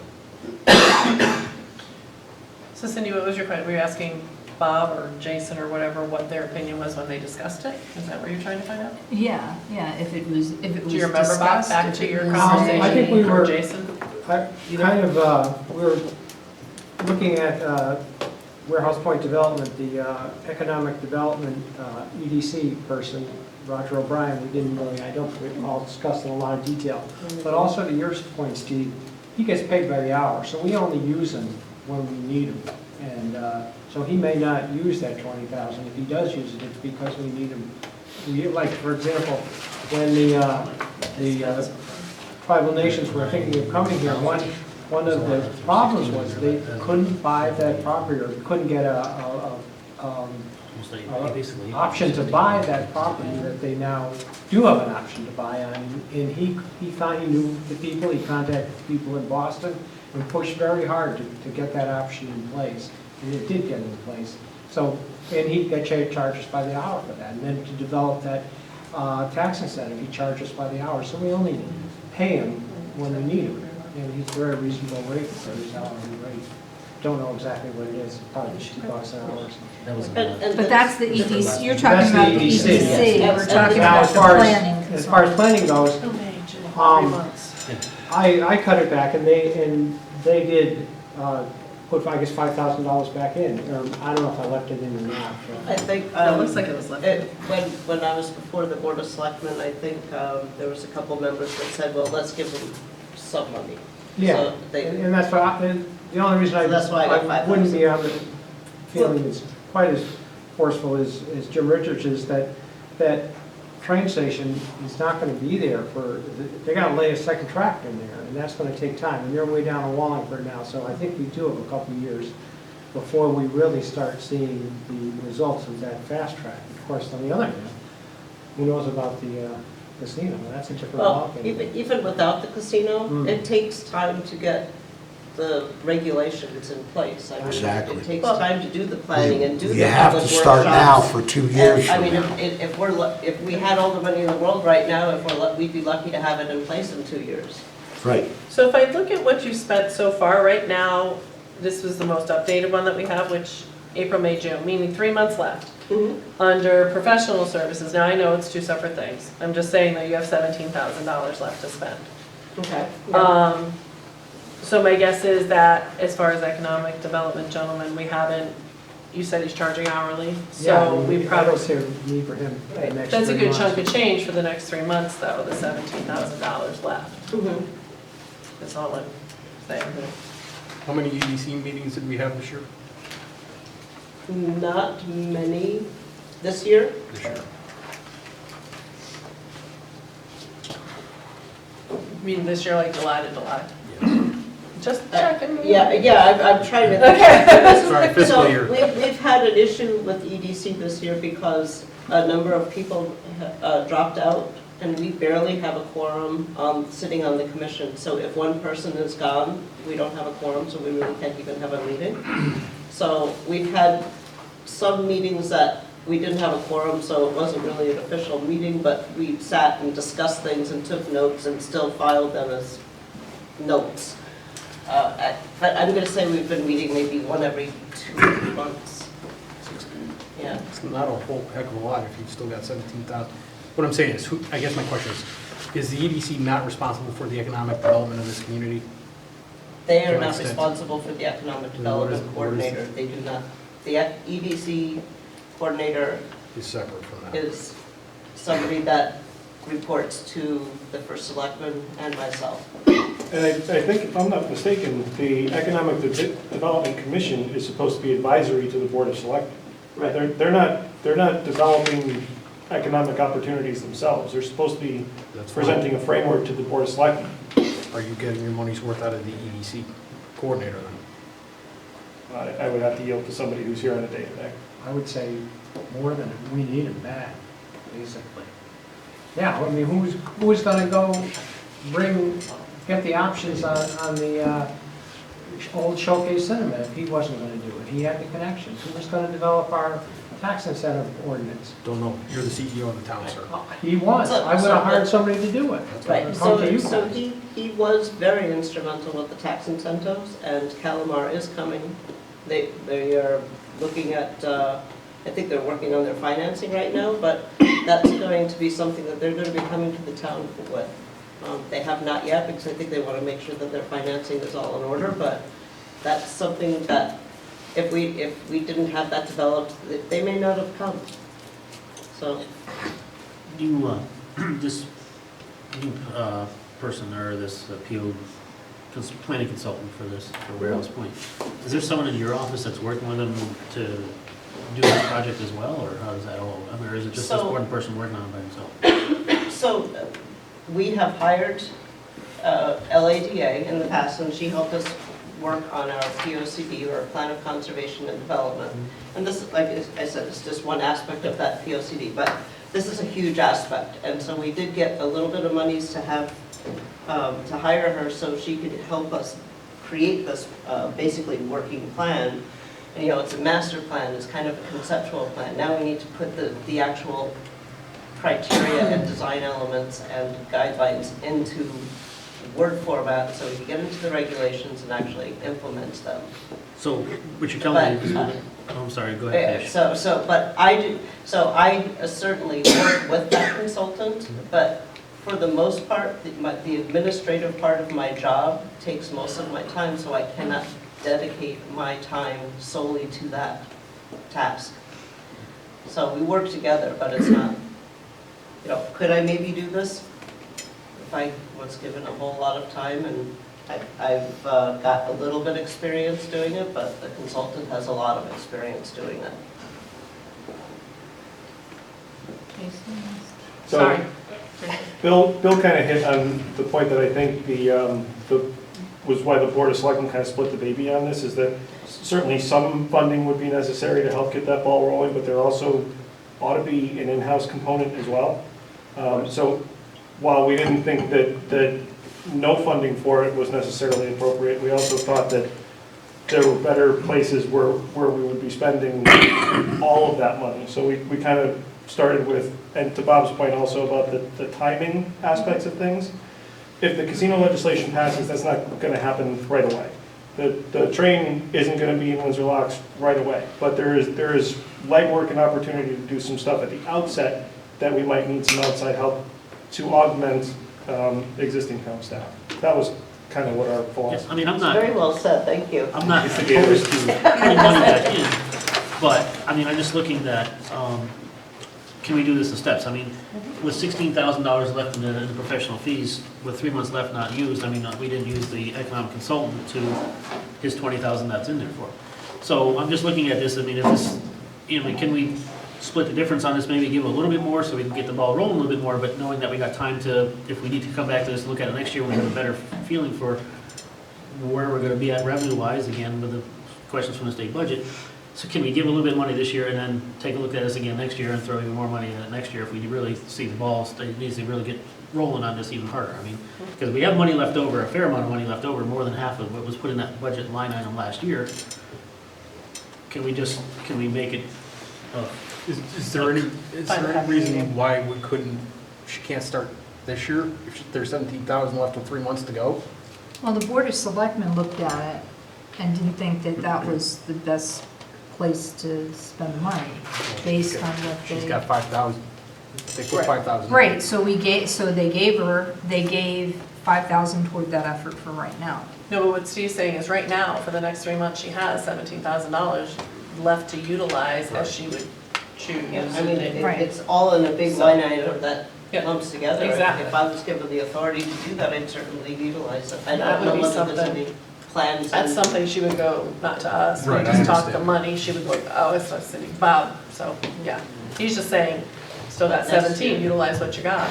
So Cindy, what was your question? Were you asking Bob or Jason or whatever what their opinion was when they discussed it? Is that what you're trying to find out? Yeah, if it was Do you remember, Bob, back to your I think we conversation were- or Jason? We were looking at Warehouse Point Development, the economic development EDC person, Roger O'Brien. We didn't really, I don't recall discussing a lot of detail. But also to your point, Steve, he gets paid by the hour, so we only use him when we need him. And so he may not use that 20,000. If he does use it, it's because we need him. Like, for example, when the tribal nations were thinking of coming here, one of the problems was they couldn't buy that property or couldn't get Almost like basically. option to buy that property that they now do have an option to buy on. And he thought he knew the people, he contacted the people in Boston and pushed very hard to get that option in place. And it did get in place. So, and he got charged us by the hour for that. And then to develop that tax incentive, he charged us by the hour. So we only pay him when we need him. And he's a very reasonable rate for his hourly rate. Don't know exactly what it is, probably $2 an hour. That was, But that's the EDC, you're That's talking the about the EDC, EDC, yes. we're talking Now, about the planning. as far as planning goes, Three months. I cut it back and they did put, I guess, $5,000 back in. I don't know if I left it in or not. I think, It looks like it was left. when I was before the Board of Selectmen, I think there was a couple members that said, well, let's give them some money. Yeah, So they- and that's why, the only reason So that's why I got I wouldn't be feeling as quite as forceful as Jim Richards is that train station is not going to be there for, they got to lay a second track in there, and that's going to take time, and they're way down in Wallingford now, so I think we do have a couple of years before we really start seeing the results of that fast track. Of course, on the other hand, who knows about the casino? That's a different Well, ballgame. even without the casino, Mm. it takes time to get the regulations in place. I mean, Exactly. It takes time to do the planning and do the You have to public start now workshops. for 2 years And, I from mean, now. if we had all the money in the world right now, we'd be lucky to have it in place in 2 years. Right. So if I look at what you spent so far, right now, this was the most updated one that we have, which April, May, June, meaning 3 months left. Under professional services, now I know it's two separate things. I'm just saying that you have $17,000 left to spend. Okay. So my guess is that as far as economic development, gentlemen, we haven't, you said he's charging hourly, so we I probably, don't see a need for him the next 3 months. that's a good chunk of change for the next 3 months though, the $17,000 left. Mhm. That's all I'm saying. How many EDC meetings did we have this year? Not many this year. This year. I mean, this year, like July to July. Just checking. Yeah, I'm trying to. Okay. Sorry, fiscal year. So we've had an issue with EDC this year because a number of people dropped out and we barely have a quorum sitting on the commission. So if one person is gone, we don't have a quorum, so we really can't even have a meeting. So we've had some meetings that we didn't have a quorum, so it wasn't really an official meeting, but we sat and discussed things and took notes and still filed them as notes. But I'm going to say we've been meeting maybe one every 2 months. Yeah. It's not a whole heck of a lot if you've still got 17,000. What I'm saying is, I guess my question is the EDC not responsible for the economic development of this community? They To are an not extent. responsible for the economic Then what is- development what is- coordinator. They do not. The EDC coordinator Is separate from that. is somebody that reports to the first selectman and myself. And I think, if I'm not mistaken, the Economic Development Commission is supposed to be advisory to the Board of Selectmen. Right. They're not developing economic opportunities themselves. They're supposed to be That's fine. presenting a framework to the Board of Selectmen. Are you getting your money's worth out of the EDC coordinator then? I would have to yield to somebody who's here on a day-to-day. I would say more than we need him back, basically. Yeah, I mean, who's gonna go get the options on the old Showcase Cinema if he wasn't gonna do it? He had the connections. Who was gonna develop our tax incentive ordinance? Don't know. You're the CEO of the town, sir. He was. I would have hired somebody to do it. Right, Come to you so guys. he was very instrumental with the tax incentives, and Calamar is coming. They are looking at, I think they're working on their financing right now, but that's going to be something that they're going to be coming to the town with. They have not yet, because I think they want to make sure that their financing is all in order, but that's something that if we didn't have that developed, they may not have come. So, You, this new person or this PO planning consultant for this, for Warehouse Point, is there someone in your office that's working with them to do this project as well, or how does that all, I mean, or is it just this So- one person working on it by himself? so we have hired LADA in the past, and she helped us work on our POCD, or Plan of Conservation and Development. And this, like I said, is just one aspect of that POCD, but this is a huge aspect. And so we did get a little bit of monies to have, to hire her so she could help us create this basically working plan. And, it's a master plan, it's kind of a conceptual plan. Now we need to put the actual criteria and design elements and guidelines into Word format so we can get into the regulations and actually implement them. So what you're telling me is, oh, I'm sorry, go ahead, finish. But I certainly work with that consultant, but for the most part, the administrative part of my job takes most of my time, so I cannot dedicate my time solely to that task. So we work together, but it's not, could I maybe do this if I was given a whole lot of time? And I've got a little bit of experience doing it, but the consultant has a lot of experience doing it. So, Sorry. Bill kind of hit on the point that I think was why the Board of Selectmen kind of split the baby on this, is that certainly some funding would be necessary to help get that ball rolling, but there also ought to be an in-house component as well. So while we didn't think that no funding for it was necessarily appropriate, we also thought that there were better places where we would be spending all of that money. So we kind of started with, and to Bob's point also about the timing aspects of things, if the casino legislation passes, that's not going to happen right away. The train isn't going to be in Windsor Locks right away, but there is legwork and opportunity to do some stuff at the outset that we might need some outside help to augment existing town staff. That was kind of what our philosophy. Yes, I mean, I'm not, Very well said, thank you. I'm not opposed to putting money back in, but, I mean, I'm just looking at, can we do this in steps? I mean, with $16,000 left in the professional fees, with 3 months left not used, I mean, we didn't use the economic consultant to his $20,000 that's in there for. So I'm just looking at this, I mean, if this, can we split the difference on this, maybe give a little bit more so we can get the ball rolling a little bit more, but knowing that we got time to, if we need to come back to this and look at it next year, we have a better feeling for where we're gonna be at revenue-wise, again, with the questions from the state budget. So can we give a little bit of money this year and then take a look at this again next year and throw even more money in it next year if we really see the balls, it needs to really get rolling on this even harder. I mean, because we have money left over, a fair amount of money left over, more than half of what was put in that budget line item last year. Can we make it, Is there any reason why we couldn't, she can't start this year? If there's 17,000 left with 3 months to go? Well, the Board of Selectmen looked at it and didn't think that that was the best place to spend the money, based on what they... She's got 5,000. They put 5,000. Right, so they gave 5,000 toward that effort for right now. No, but what Steve's saying is right now, for the next 3 months, she has $17,000 left to utilize as she would choose. Yeah, I mean, Right. it's all in a big line item that Yeah, lumps together. exactly. If I was given the authority to do that, I'd certainly utilize it. I That don't would know be whether there's something- any plans. That's in- something she would go, not to us, we Right, I just talk the understand. money, she would go, oh, it's not city, Bob, so, yeah. He's just saying, still got 17, utilize what you got.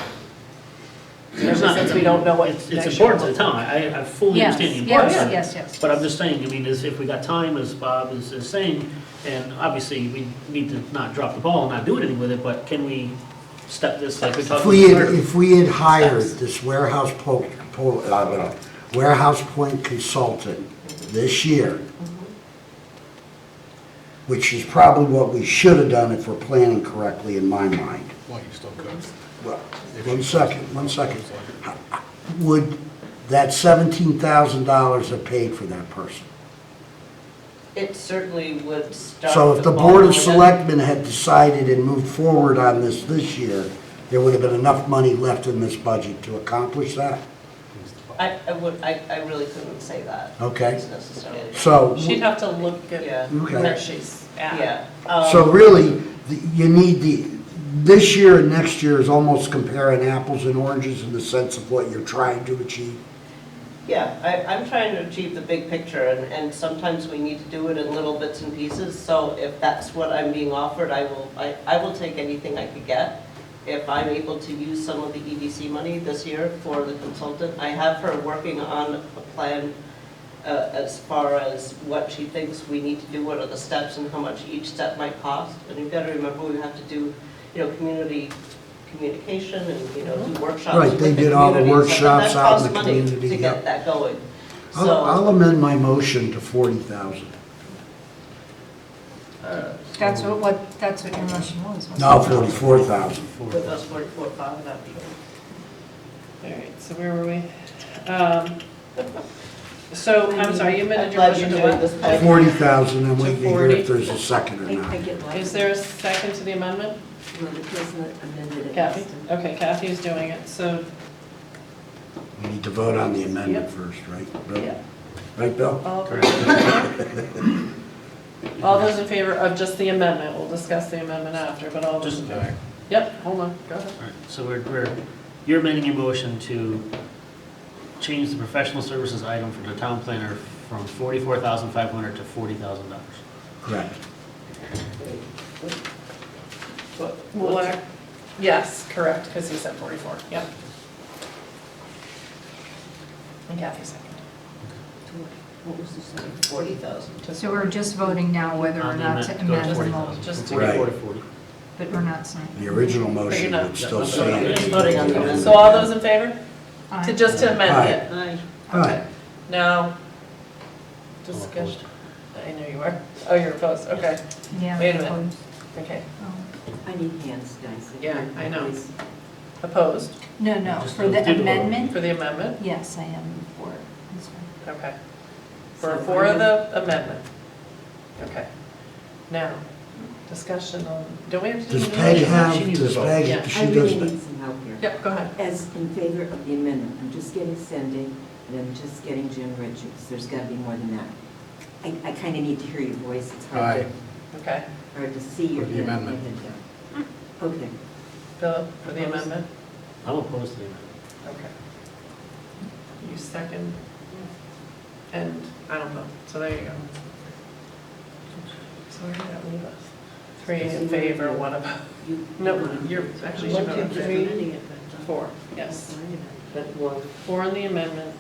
There's not- Since we don't know what it's next important to year the town, I fully Yes, understand the importance of it. yes. But I'm just saying, I mean, if we got time, as Bob is saying, and obviously we need to not drop the ball and not do anything with it, but can we step this like we talked about? If we had hired this warehouse point consultant this year, which is probably what we should have done if we're planning correctly in my mind. Well, you still could. Well, one second. Would that $17,000 have paid for that person? It certainly would start. So if the ball Board of rolling. Selectmen had decided and moved forward on this year, there would have been enough money left in this budget to accomplish that? I really couldn't say that. Okay. Necessarily. So, She'd have to look Yeah. at where she's at. Yeah. so really, you need this year and next year is almost comparing apples and oranges in the sense of what you're trying to achieve. Yeah, I'm trying to achieve the big picture, and sometimes we need to do it in little bits and pieces, so if that's what I'm being offered, I will take anything I could get. if I'm able to use some of the EDC money this year for the consultant. I have her working on a plan as far as what she thinks we need to do, what are the steps and how much each step might cost. And you've got to remember, we have to do, community communication and, do workshops. Right, with they the did all the community. So workshops out in the that costs money community, to yep. get that going. I'll amend my motion to 40,000. That's what your motion was, wasn't it? No, 44,000. With us 44,500, that'd be All right, so where were we? So, I'm sorry, you amended I'm your glad motion you're to doing this. what? 40,000, I'm waiting to hear 40. if there's a second or not. Is there a second to the amendment? Well, the president amended it. Kathy? Okay, Kathy's doing it, so, We need to vote on the amendment Yep. first, right? Bill? yeah. Right, Bill? All those in favor of just the amendment, we'll discuss the amendment after, but all those in favor? Yep, hold on, go ahead. All right, so you're amending your motion to change the professional services item for the town planner from $44,500 to $40,000. Correct. Yes, correct, because he said 44, yep. And Kathy seconded. What was the second? 40,000. So we're just voting now whether or On the not to amendment, amend the 40,000. motion, Just to, 44 to 40. but we're not saying. The original motion not- would still Yeah, stand. We're just voting on the amendment. so all those in favor? Aye. To just to amend it? Aye. Okay. Now, discussion. I know you are. Oh, you're opposed, okay. Yeah. Wait a minute. opposed. Okay. Oh. I need hands, guys. Yeah, I know. Please. Opposed No, no, Just for the do the vote. amendment, for the amendment? yes, I am for it. This one. Okay. So For I'm the amendment. Okay. Now, discussion on, don't we have to do? Does the Peg motion? have, She needs a does vote. Peg, Yeah. she I does really the, need some help here. Yep, go ahead. As in favor of the amendment, I'm just getting Cindy, and I'm just getting Jim Richards. There's got to be more than that. I kind of need to hear your voice. It's Aye. Okay. hard to see your For the hand. amendment. Okay. Philip, for the amendment? I'm opposed to the amendment. Okay. You second? And I don't know, so there you go. So where did that leave us? 3 in favor, 1 opposed. No, you're, actually, you're not in favor. 4, yes. But one. 4 in the amendment,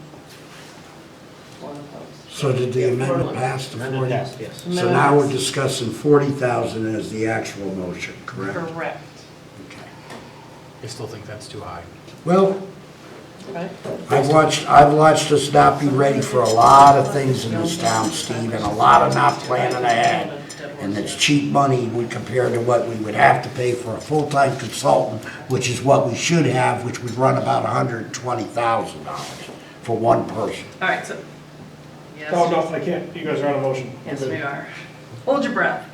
1 opposed. so did the amendment pass to Amendment 40? passed, yes. So now we're discussing 40,000 as the actual motion, correct? Correct. Okay. I still think that's too high. Well, Okay. I've watched us not be ready for a lot of things in this town, Steve, and a lot of not planning ahead. And it's cheap money when compared to what we would have to pay for a full-time consultant, which is what we should have, which would run about $120,000 for one person. All right, so, yes. No, no, I can't. You guys are on a motion. Yes, we are. Hold your breath.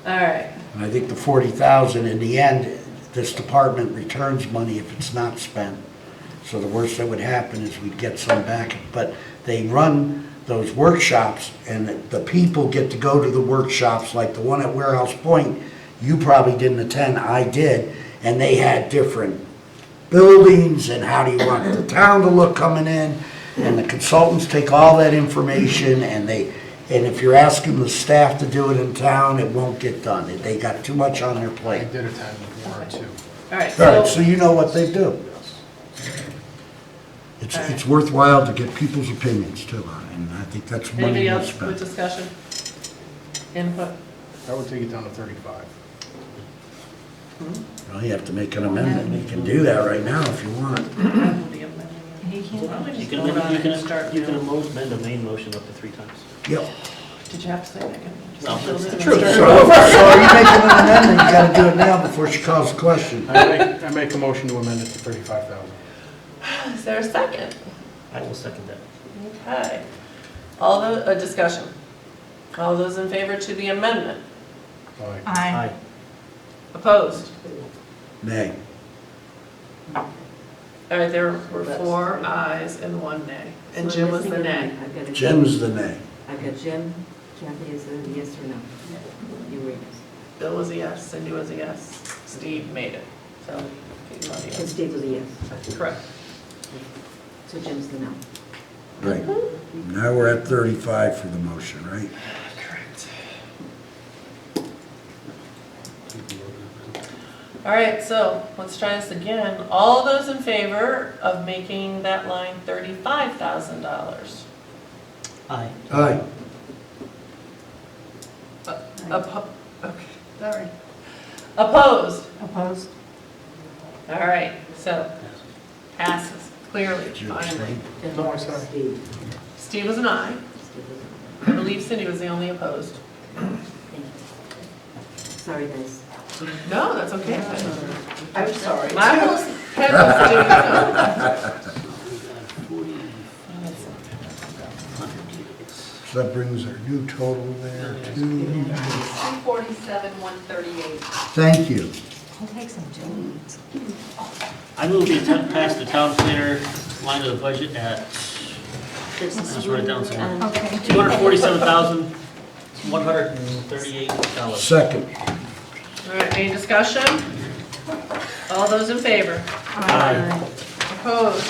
All right, And I think the 40,000, in the end, this department returns money if it's not spent. So the worst that would happen is we'd get some back. But they run those workshops, and the people get to go to the workshops, like the one at Warehouse Point. You probably didn't attend, I did, and they had different buildings and how do you want the town to look coming in. And the consultants take all that information, and if you're asking the staff to do it in town, it won't get done. They got too much on their I plate. did attend one or two. all right, All right, so, so you know what they do. It's worthwhile to get people's opinions too on it, and I think that's money anybody well else with spent. discussion? Input? I would take it down to 35. Well, you have to make an amendment. You can do that right now if you want. He can't. Why don't we You just can vote on amend, it and start you can now? amend a main motion up to 3 times. Yep. Did you have to say that again? No, that's the So are you making an amendment? You gotta do it now before she calls the question. I make a motion to amend it to 35,000. Is there a second? I will second that. Okay. All the, discussion. All those in favor to the amendment? Aye. Aye. Opposed? Nay. All right, there were 4 ayes and 1 nay. And Jim was the nay. Jim's the nay. I've got Jim, Kathy, is it a yes or no? You were yes. Bill was a yes, Cindy was a yes, Steve made it, so he's on the And yes. Steve was a yes. Correct. So Jim's the no. Right. Now we're at 35 for the motion, right? Correct. All right, so let's try this again. All those in favor of making that line $35,000? Aye. Aye. Okay, sorry. Opposed? Opposed? All right, so passes clearly, finally. No, I sorry. Steve was an aye. I believe Cindy was the only opposed. Sorry, guys. No, that's okay. I'm sorry. I was, Ken was doing so. So that brings our new total there to, 347, 138. thank you. I'll take some Jones. I move we pass the town planner line of the budget at, let's write it down somewhere. Okay. $247,138. Second. All right, any discussion? All those in favor? Aye. Opposed?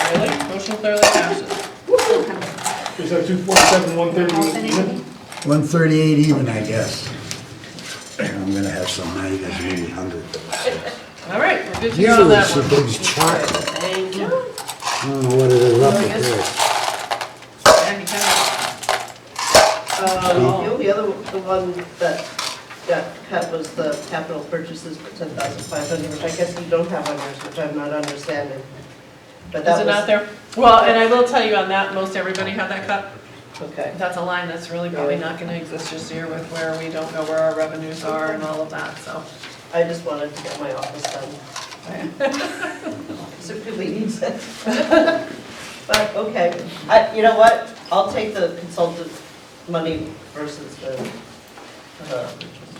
Really? Motion clearly passes. Is that 247, 138 even? 138 even, I guess. I'm gonna have some night as maybe 100. All right, we're good to go on Usually that it's a one. big chart. Thank you. I don't know what it is up I guess- there. Yeah, you can. The only other, the one that got cut was the capital purchases for 10,500, which I guess you don't have on yours, which I'm not understanding. But Is that it was, not there? Well, and I will tell you on that, most everybody had that cut. okay. That's a line that's really probably not gonna exist this year with where we don't know where our revenues are and all of that, so. I just wanted to get my office done. So it really needs it. But, okay, you know what? I'll take the consultant money versus the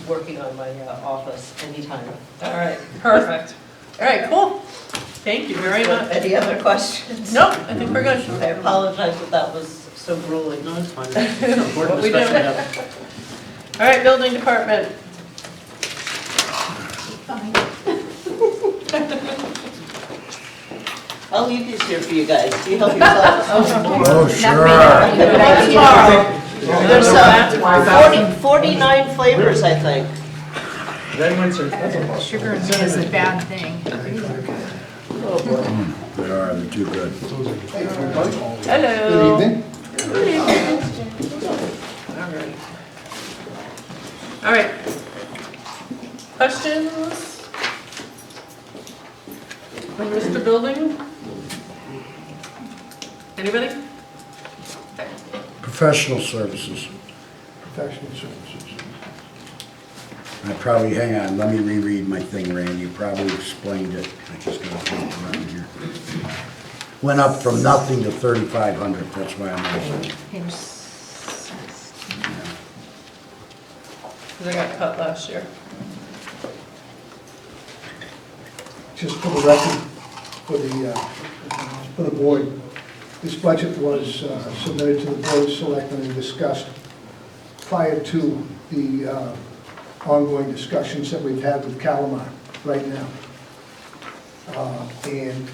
working on my office anytime. All right, perfect. All right, cool. Thank you very much. Any other questions? Nope, I think we're good. I apologize that that was so grueling. No, it's fine. It's an important What we do. discussion to have. All right, building department. I'll leave these here for you guys. You help yourselves. Oh, sure. Tomorrow. There's 49 flavors, I think. Sugar and tea is a bad thing. They are, they're too good. Hello. Good evening. All right. Questions? On Mr. Building? Anybody? Professional services. Professional services. I probably, hang on, let me reread my thing, Randy. You probably explained it. I just gotta flip it around here. Went up from nothing to 3,500, that's why I'm asking. Page 16. Because I got cut last year. Just for the record, for the board, this budget was submitted to the Board of Selectmen and discussed prior to the ongoing discussions that we've had with Calamar right now. And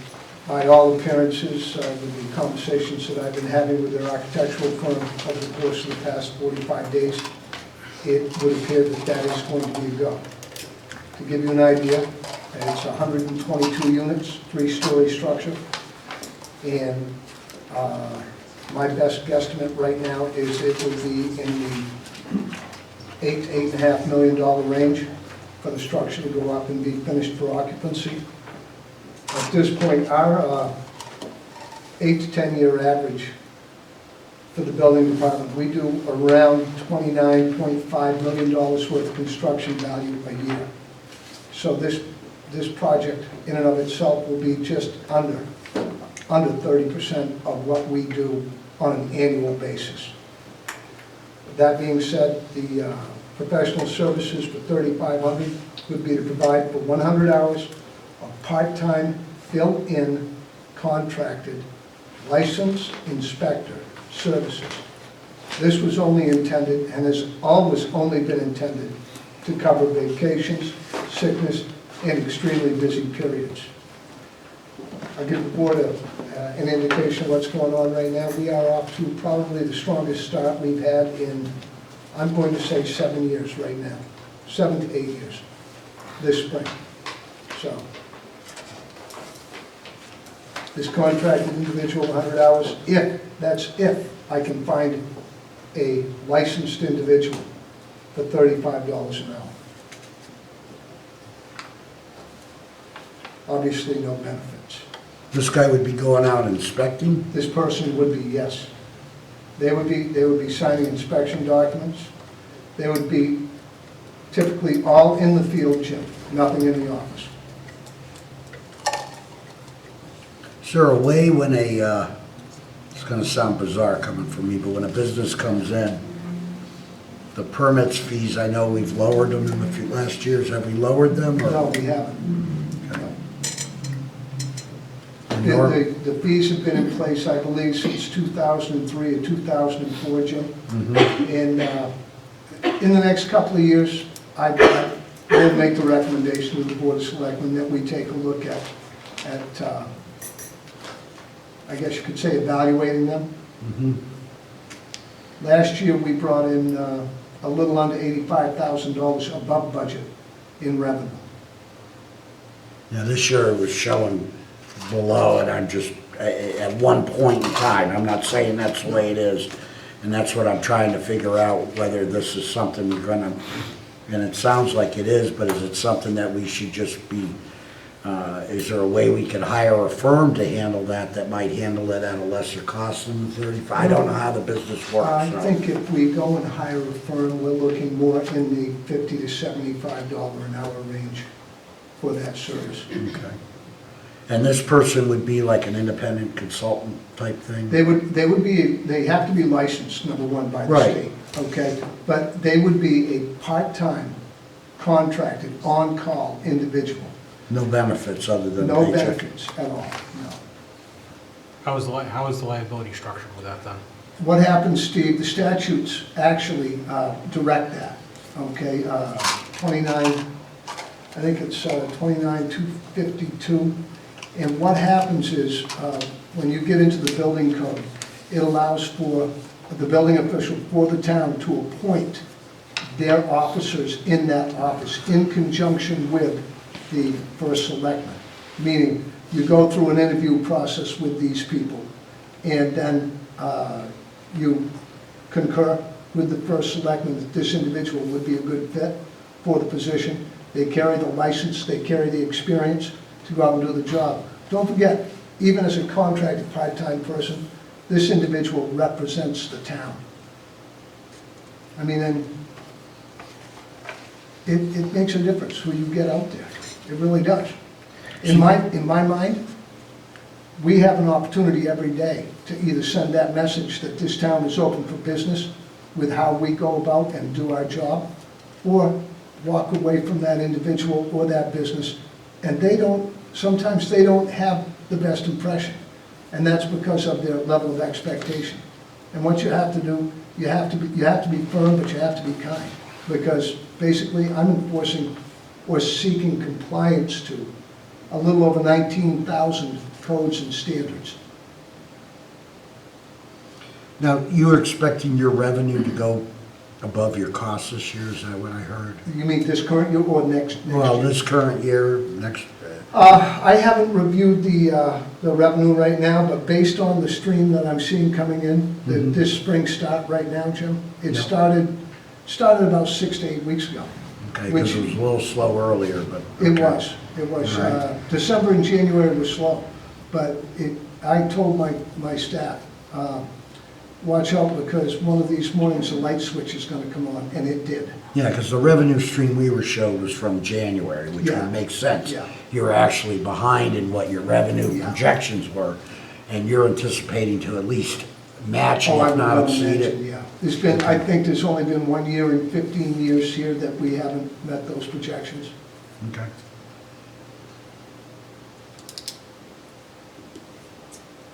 by all appearances, with the conversations that I've been having with their architectural firm over the course of the past 45 days, it would appear that that is going to be a go. To give you an idea, it's 122 units, 3-story structure, and my best guesstimate right now is it will be in the $8 to $8.5 million range for the structure to go up and be finished for occupancy. At this point, our 8 to 10 year average for the building department, we do around $29.5 million worth of construction value a year. So this project in and of itself will be just under 30% of what we do on an annual basis. That being said, the professional services for $3,500 would be to provide for 100 hours of part-time, fill-in, contracted, licensed inspector services. This was only intended, and has always only been intended, to cover vacations, sickness, and extremely busy periods. I'll give the board an indication of what's going on right now. We are off to probably the strongest start we've had in, I'm going to say 7 years right now, 7 to 8 years. this spring. So, this contracted individual, 100 hours, if I can find a licensed individual for $35 an hour. Obviously, no benefits. This guy would be going out inspecting? This person would be, yes. They would be signing inspection documents. They would be typically all in the field, Jim, nothing in the office. Is there a way when it's gonna sound bizarre coming from me, but when a business comes in, the permits fees, I know we've lowered them in the last years, have we lowered them? Or? No, we haven't. Okay. The fees have been in place, I believe, since 2003 or 2004, Jim. Mhm. And in the next couple of years, I will make the recommendation to the Board of Selectmen that we take a look at I guess you could say evaluating them. Mhm. Last year, we brought in a little under $85,000 above budget in revenue. Yeah, this year it was showing below, and I'm just, at one point in time, I'm not saying that's the way it is, and that's what I'm trying to figure out, whether this is something we're gonna, and it sounds like it is, but is it something that we should just be, is there a way we could hire a firm to handle that might handle it at a lesser cost than the 35? I don't know how the business works. I so. think if we go and hire a firm, we're looking more in the $50 to $75 an hour range for that service. Okay. And this person would be like an independent consultant type thing? They have to be licensed, number one, by the Right. state, okay? But they would be a part-time, contracted, on-call individual. No benefits other than No paycheck? benefits at all, no. How is the liability structured with that then? What happens, Steve, the statutes actually direct that, okay? 29, I think it's 29-252. And what happens is, when you get into the building code, it allows for the building official for the town to appoint their officers in that office in conjunction with the first selectman. Meaning, you go through an interview process with these people, and then you concur with the first selectman that this individual would be a good fit for the position. They carry the license, they carry the experience to go out and do the job. Don't forget, even as a contracted part-time person, this individual represents the town. I mean, and it makes a difference who you get out there. It really does. In my mind, we have an opportunity every day to either send that message that this town is open for business with how we go about and do our job, or walk away from that individual or that business, and sometimes they don't have the best impression, and that's because of their level of expectation. And what you have to do, you have to be firm, but you have to be kind, because basically I'm enforcing or seeking compliance to a little over 19,000 codes and standards. Now, you're expecting your revenue to go above your costs this year, is that what I heard? You mean this current year or next Well, year? this current year, next, I haven't reviewed the revenue right now, but based on the stream that I'm seeing coming in, this spring start right now, Jim, it Yeah. started about 6 to 8 weeks ago. okay, because it was a little slow earlier, but. It okay. was. Right. December and January was slow, but I told my staff, watch out, because one of these mornings a light switch is gonna come on, and it did. Yeah, because the revenue stream we were showed was from January, which Yeah. would make sense. Yeah. You're actually behind in what your revenue Yeah. projections were, and you're anticipating to at least match Oh, it, I if would not well exceed imagine, it. yeah. I think there's only been 1 year in 15 years here that we haven't met those projections. Okay.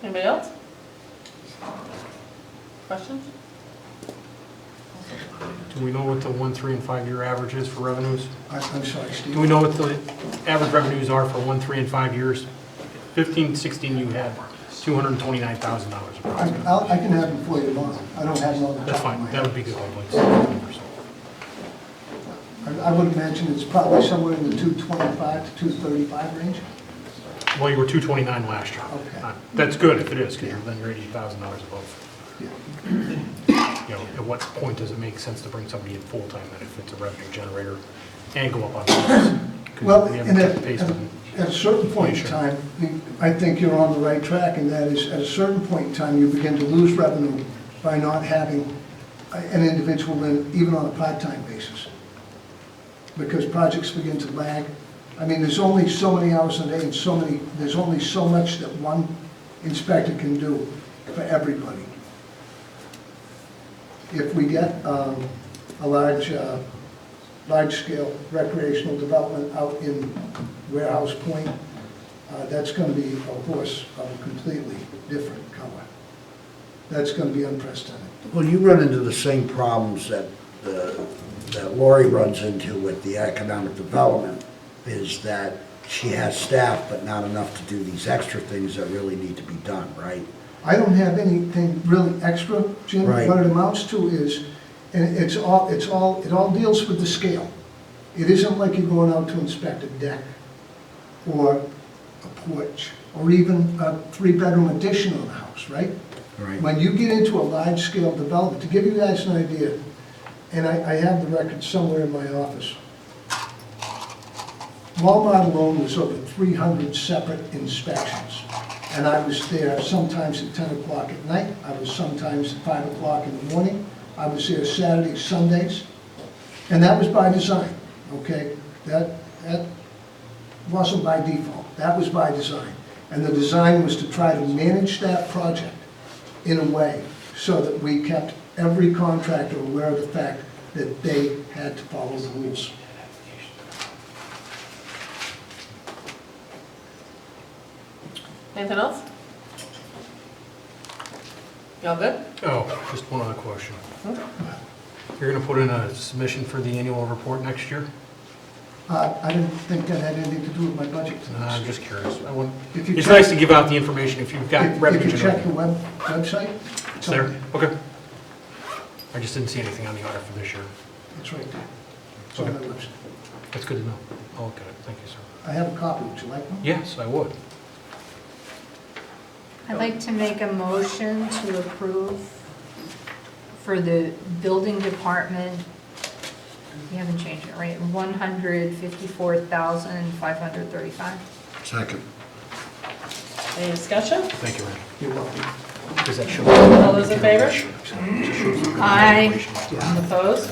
Anybody else? Questions? Do we know what the 1, 3, and 5-year average is for revenues? I'm sorry, Steve. Do we know what the average revenues are for 1, 3, and 5 years? 15, 16, you had $229,000 approximately. I can have them for you tomorrow. I don't have them on the That's top of my fine, that head. would be good, I'd like to see the numbers. I I would imagine it's probably somewhere in the 225 to 235 range. Well, you were 229 last year. Okay. That's good if it is, because then you're $80,000 above. Yeah. You know, at what point does it make sense to bring somebody in full-time then if it's a revenue generator and go up on wages? 'Cause Well, we haven't and kept the pace with it. at a certain point in Sure. time, I think you're on the right track, and that is, at a certain point in time, you begin to lose revenue by not having an individual in, even on a part-time basis. Because projects begin to lag. I mean, there's only so many hours a day and there's only so much that one inspector can do for everybody. If we get a large-scale recreational development out in Warehouse Point, that's going to be a horse of a completely different color. That's going to be unprecedented. Well, you run into the same problems that Lori runs into with the economic development, is that she has staff, but not enough to do these extra things that really need to be done, right? I don't have anything really extra, Jim. Right. What it amounts to is, and it all deals with the scale. It isn't like you're going out to inspect a deck or a porch or even a 3-bedroom addition on a house, right? Right. When you get into a large-scale development, to give you guys an idea, and I have the record somewhere in my office, Walmart alone was over 300 separate inspections. And I was there sometimes at 10 o'clock at night, I was sometimes at 5 o'clock in the morning, I was there Saturdays, Sundays, and that was by design, okay? That wasn't by default, that was by design. And the design was to try to manage that project in a way so that we kept every contractor aware of the fact that they had to follow the rules. Anything else? Y'all good? Oh, just one other question. You're going to put in a submission for the annual report next year? I didn't think that had anything to do with my budget. I'm just curious. If you It's check- nice to give out the information if you've got revenue If you check the generating. website, It's there? Okay. I just didn't see anything on the audit for this year. it's right there. It's on my website. That's good to know. I'll look at it. Thank you, sir. I have a copy, would you like one? Yes, I would. I'd like to make a motion to approve for the building department, we haven't changed it, right? 154,535. Second. Any discussion? Thank you, Randy. You're welcome. Does that show? All those in favor? Aye. Opposed?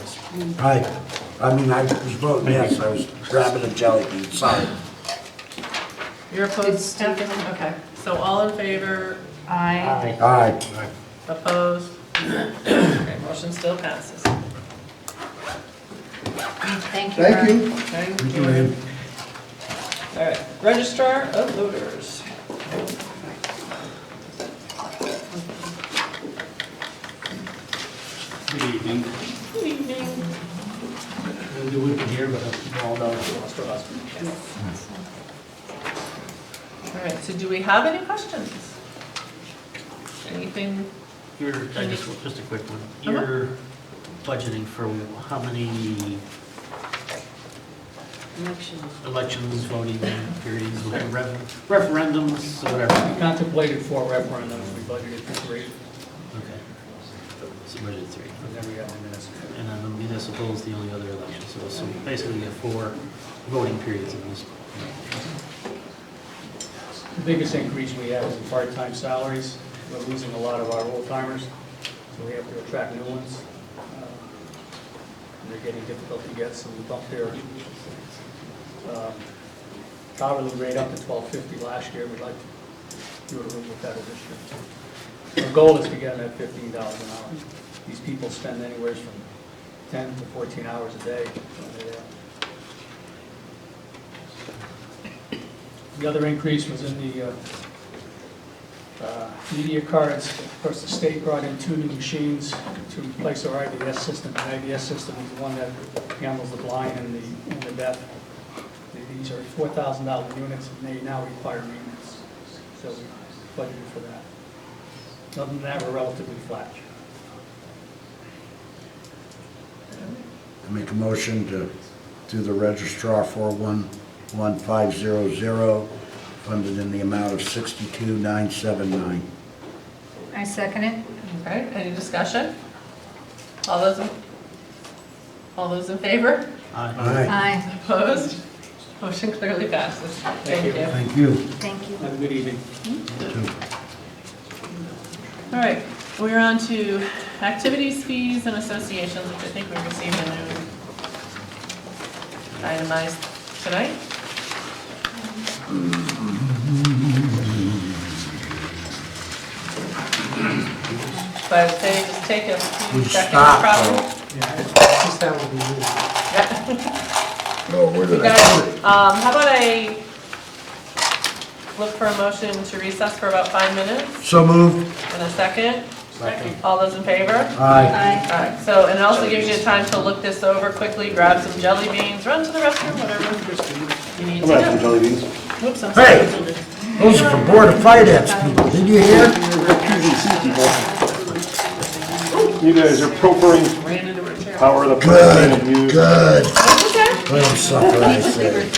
I mean, I was voting yes, I was grabbing a jelly bean, sorry. You're opposed, Catherine? Okay, so all in favor, Aye. Aye. opposed? Okay, motion still passes. Thank you. Thank you. Thank Thank you, you. ma'am. All right, registrar of voters. Good evening. Good evening. We wouldn't here, but all know it's for us. All right, so do we have any questions? Anything? Just a quick one. Uh-huh. You're budgeting for how many elections, voting periods, whatever, referendums, whatever? We contemplated 4 referendums, we budgeted for 3, Okay. So budget 3. and then we have the municipal. And then the municipal is the only other election. So basically you have 4 voting periods in this. The biggest increase we have is in part-time salaries. We're losing a lot of our old-timers, so we have to attract new ones. And they're getting difficult to get, so we bumped their hourly rate up to $12.50 last year. We'd like to do it a little bit better this year. Our goal is to get them at $15 an hour. These people spend anywhere from 10 to 14 hours a day when they're there. The other increase was in the media cards. Of course, the state brought in 2 new machines to replace our IBS system. The IBS system is the one that handles the blind and the deaf. These are $4,000 units, and they now require maintenance. So we budgeted for that. Other than that, we're relatively flat. I make a motion to through the registrar 411500, funded in the amount of 62,979. I second it. Okay, any discussion? All those in favor? Aye. Aye. Opposed? Motion clearly passes. Thank you. Thank you. Thank you. Have a good evening. All right, we're on to activities, fees, and associations, which I think we received a new itemized tonight. But I'd say just take a few We seconds stopped, probably. Just that would be good. Oh, where You did guys, I put it? how about I look for a motion to recess for about 5 minutes So moved. and a second? All those in favor? Aye. All right, so, and it also gives you time to look this over quickly, grab some jelly beans, run to the restroom, whatever you need to I'm some do. jelly beans. Whoops, I'm sorry. Hey, those are for Board of Finance people, did you hear? You guys are pilfering Ran into her chair. power of the purse and Good, abuse. good. That's okay. Let them suffer, I say.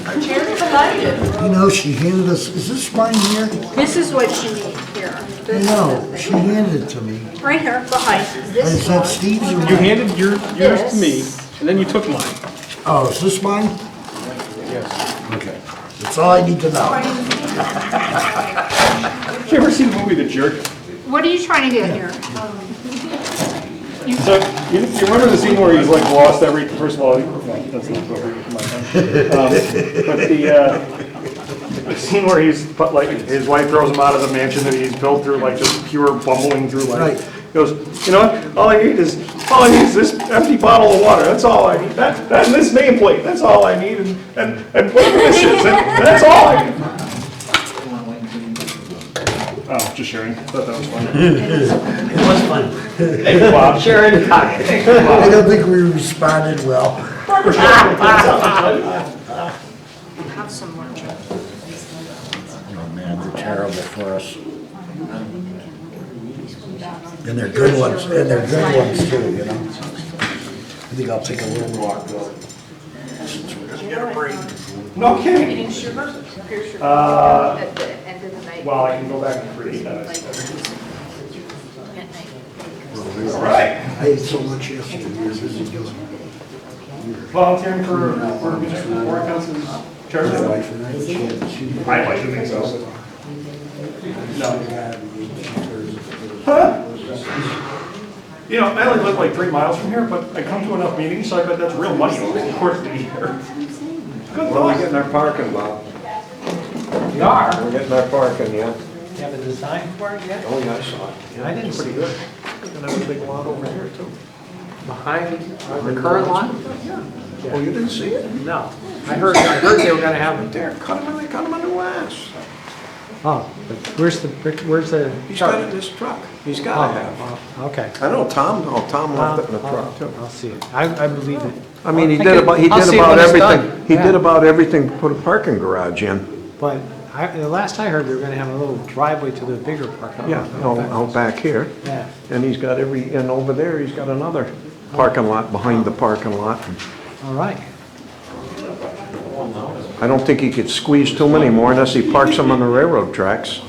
Our chair is delighted. You know, she handed us, is this mine here? This is what you need here. I know, she handed it to me. Right here, behind. Is that Steve's or You mine? handed yours to me, and then you took mine. Oh, is this mine? Yes. Okay, that's all I need to know. Did you ever see the movie The Jerk? What are you trying to get here? So, you remember the scene where he's like lost every, first of all, that's not appropriate for my time. But the scene where he's, but like, his wife throws him out of the mansion that he's built through, like, just pure bumbling through Right. life. He goes, you know what, all I need is this empty bottle of water, that's all I need. That and this nameplate, that's all I need, and whatever this is, and that's all I need. Oh, just sharing, thought that was fun. It was fun. Thank you, Bob. Sharon, I don't think we responded well. Have some more. Oh, man, they're terrible for us. And they're good ones, too, you know? I think I'll take a little walk, though. Since we're gonna get a break. No kidding. Eating sugar? At the end of the night. Well, I can go back and read that. At night. All right. I ate so much yesterday, we were busy doing. Volunteering for municipal board council My chairman? wife and I, she I'd like to think so. Huh? You know, I only live like 3 miles from here, but I come to enough meetings, so I bet that's real money over the course of the year. Good Well, we're thought. getting our parking, Bob. We are. We're getting our parking, yeah. You have a design for it yet? Oh, yeah, I saw it. Yeah, I didn't pretty see good. And have a big lot over here, too. Behind the current lot? Oh, you didn't see it? No. I heard they were gonna have it. There, cut him in the glass. Oh, but where's the? He's got it in his truck. He's gotta have it. Oh, okay. I know, Tom left it in the truck, too. I'll see it. I believe it. I mean, he I'll did about see it when it's everything. done. He Yeah. did about everything to put a parking garage in. But the last I heard, they were gonna have a little driveway to the bigger parking lot. Yeah, out back here. Yeah, And he's got and over there, he's got another parking lot behind the parking lot. all right. I don't think he could squeeze too many more unless he parks them on the railroad tracks.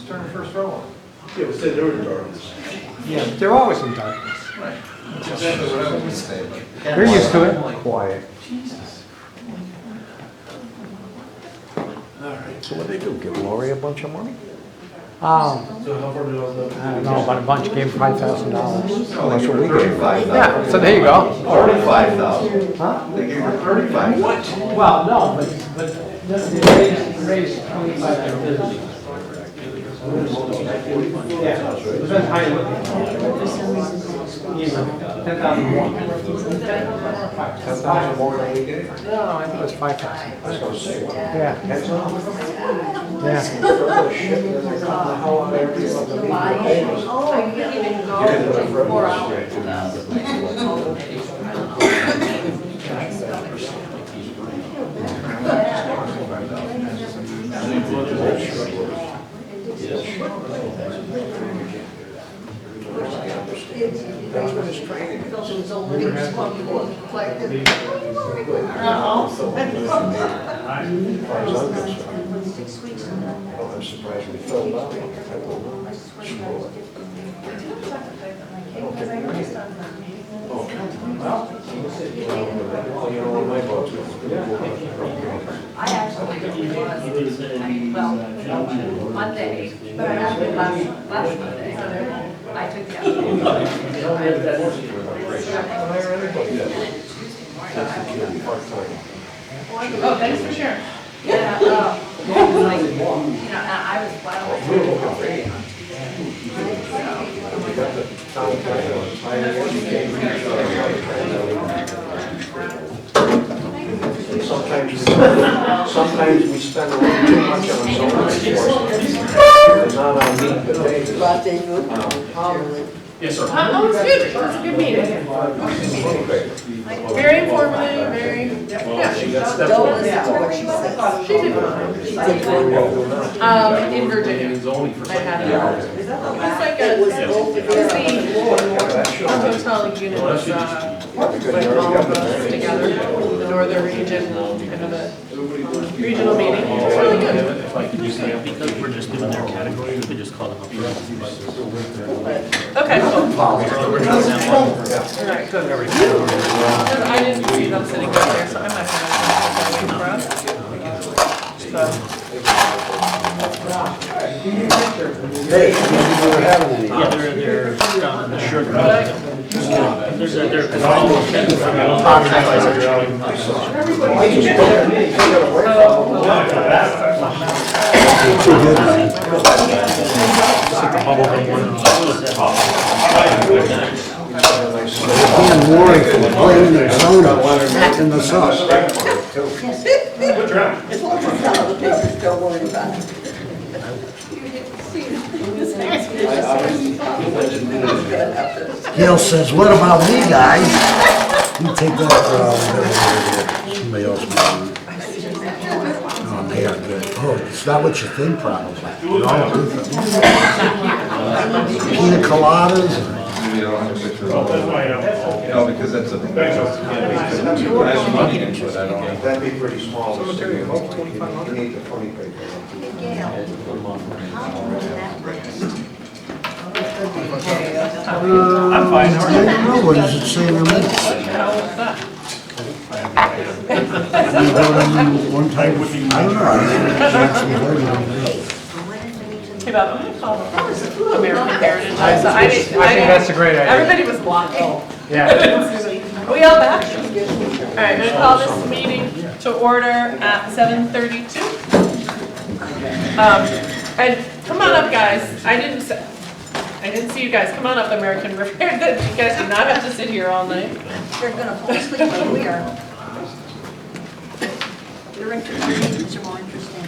Turn the first row on. Yeah, but they were in darkness. Yeah, they're always in darkness. They're used to it. Quiet. So what they do, give Lori a bunch of money? I don't know, about a bunch gave $5,000. Oh, that's what we gave. Yeah, so there you go. 35,000. Huh? They gave her 35. Well, no, but they raised 25. Yeah, depends how you look at it. You know, 10,000 more. 10,000 more than we gave? No, I think it was 5,000. I was gonna say, what? Yeah. Yeah. Oh, you didn't even go like 4 hours. I'm surprised we fell down. I actually was, well, Monday, but after last Monday, I took the Oh, thanks for sharing. Yeah, like, you know, I was glad. Sometimes we spend a little too much on zoning enforcement, and not on meat and potatoes. Yes, sir. Oh, it's good. It was a good meeting. Very informative, very, yeah. Don't listen to what she says. She did fine. In Virginia. I had it. It's like a, our hotel unit was, like all of us together, the northern region, kind of a regional meeting. It was really good. If I could just say, because we're just doing their category, we could just call them up. Okay, cool. All right, good. I didn't see them sitting back there, so I'm not gonna wait for us. Hey, we were having any. Yeah, they're down in the sugar. They're all Too good, man. Ian Warren complaining that Zona acting us up. As long as some of the papers don't worry about it. Gail says, what about me, guys? You take that, somebody else. Oh, they are good. Oh, it's not what you think, probably. No, pina coladas. No, because that's a. That'd be pretty small. You need the funny paper. I'm fine. I don't know, what does it say in the minutes? One time, I don't know. Hey, Bob, I'm gonna call them American Heritage. So I think that's a great idea. Everybody was blocking. Yeah. Are we all back? All right, I'm gonna call this meeting to order at 7:32. And come on up, guys. I didn't see you guys. Come on up, American River. You guys do not have to sit here all night. They're gonna fall asleep like we are. Your meetings are more interesting.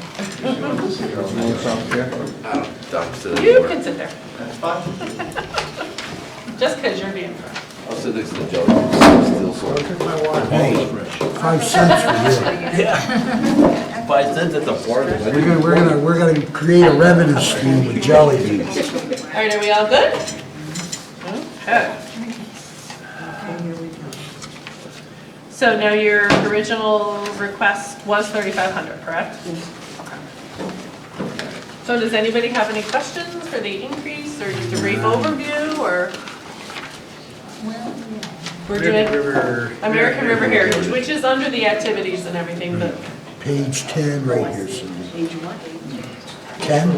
You can sit there. Just because you're being friendly. I'll sit next to Joe. Still sore. Hey, 5 cents for you. 5 cents at the park. We're gonna create a revenue stream with jelly beans. All right, are we all good? Okay. So now your original request was 3,500, correct? Okay. So does anybody have any questions for the increase or just a brief overview or? We're doing American River Heritage, which is under the activities and everything, but. Page 10 right here. Page what? 10?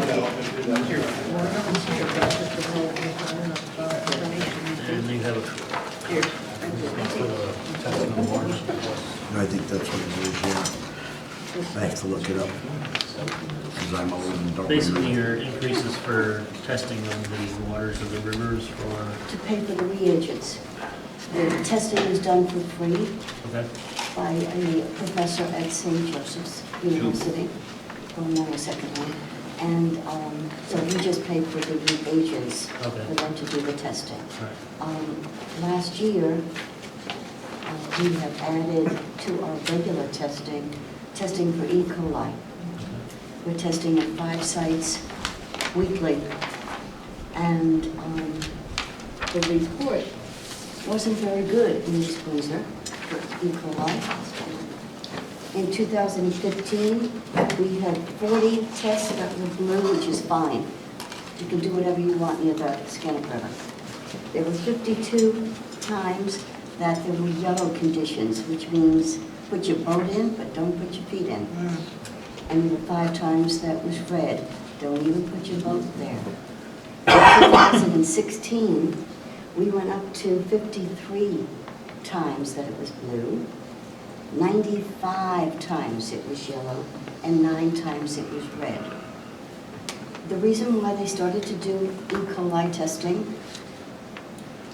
And they have I think that's what it is, yeah. I have to look it up. Because I'm old and don't basically remember. your increases for testing on the waters of the rivers for, To pay for the reagents. The testing is done for free okay? by a professor at St. Joseph's University, going on the second one. And so we just pay for the reagents for them to do the testing. Last year, we have added to our regular testing for E. coli. We're testing at 5 sites weekly. And the report wasn't very good in East Windsor for E. coli. In 2015, we had 40 tests that were blue, which is fine. You can do whatever you want near the Scannick River. There were 52 times that there were yellow conditions, which means put your boat in, but don't put your feet in. And there were 5 times that was red. Don't even put your boat there. In 2016, we went up to 53 times that it was blue, 95 times it was yellow, and 9 times it was red. The reason why they started to do E. coli testing,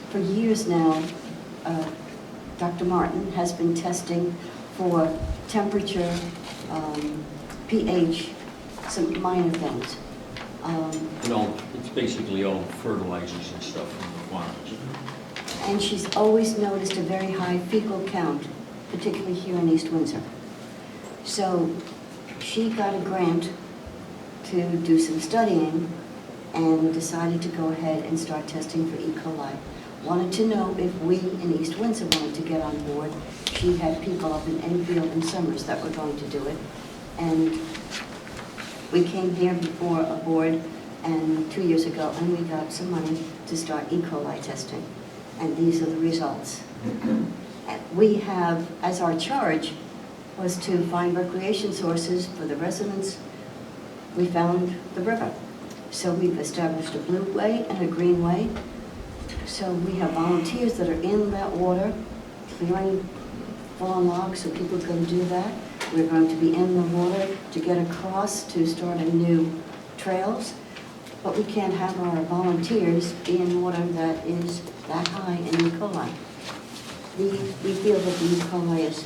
for years now, Dr. Martin has been testing for temperature, pH, some minor things. It's basically all fertilizers and stuff from the farms. And she's always noticed a very high fecal count, particularly here in East Windsor. So she got a grant to do some studying and decided to go ahead and start testing for E. coli. Wanted to know if we in East Windsor wanted to get on board. She had people up in Enfield and Summers that were going to do it. And we came here before a board and 2 years ago, and we got some money to start E. coli testing. And these are the results. We have, as our charge, was to find recreation sources for the residents. We found the river. So we've established a blue way and a green way. So we have volunteers that are in that water, clearing fallen logs so people can do that. We're going to be in the water to get across to start a new trails. But we can't have our volunteers be in water that is that high in E. coli. We feel that the E. coli is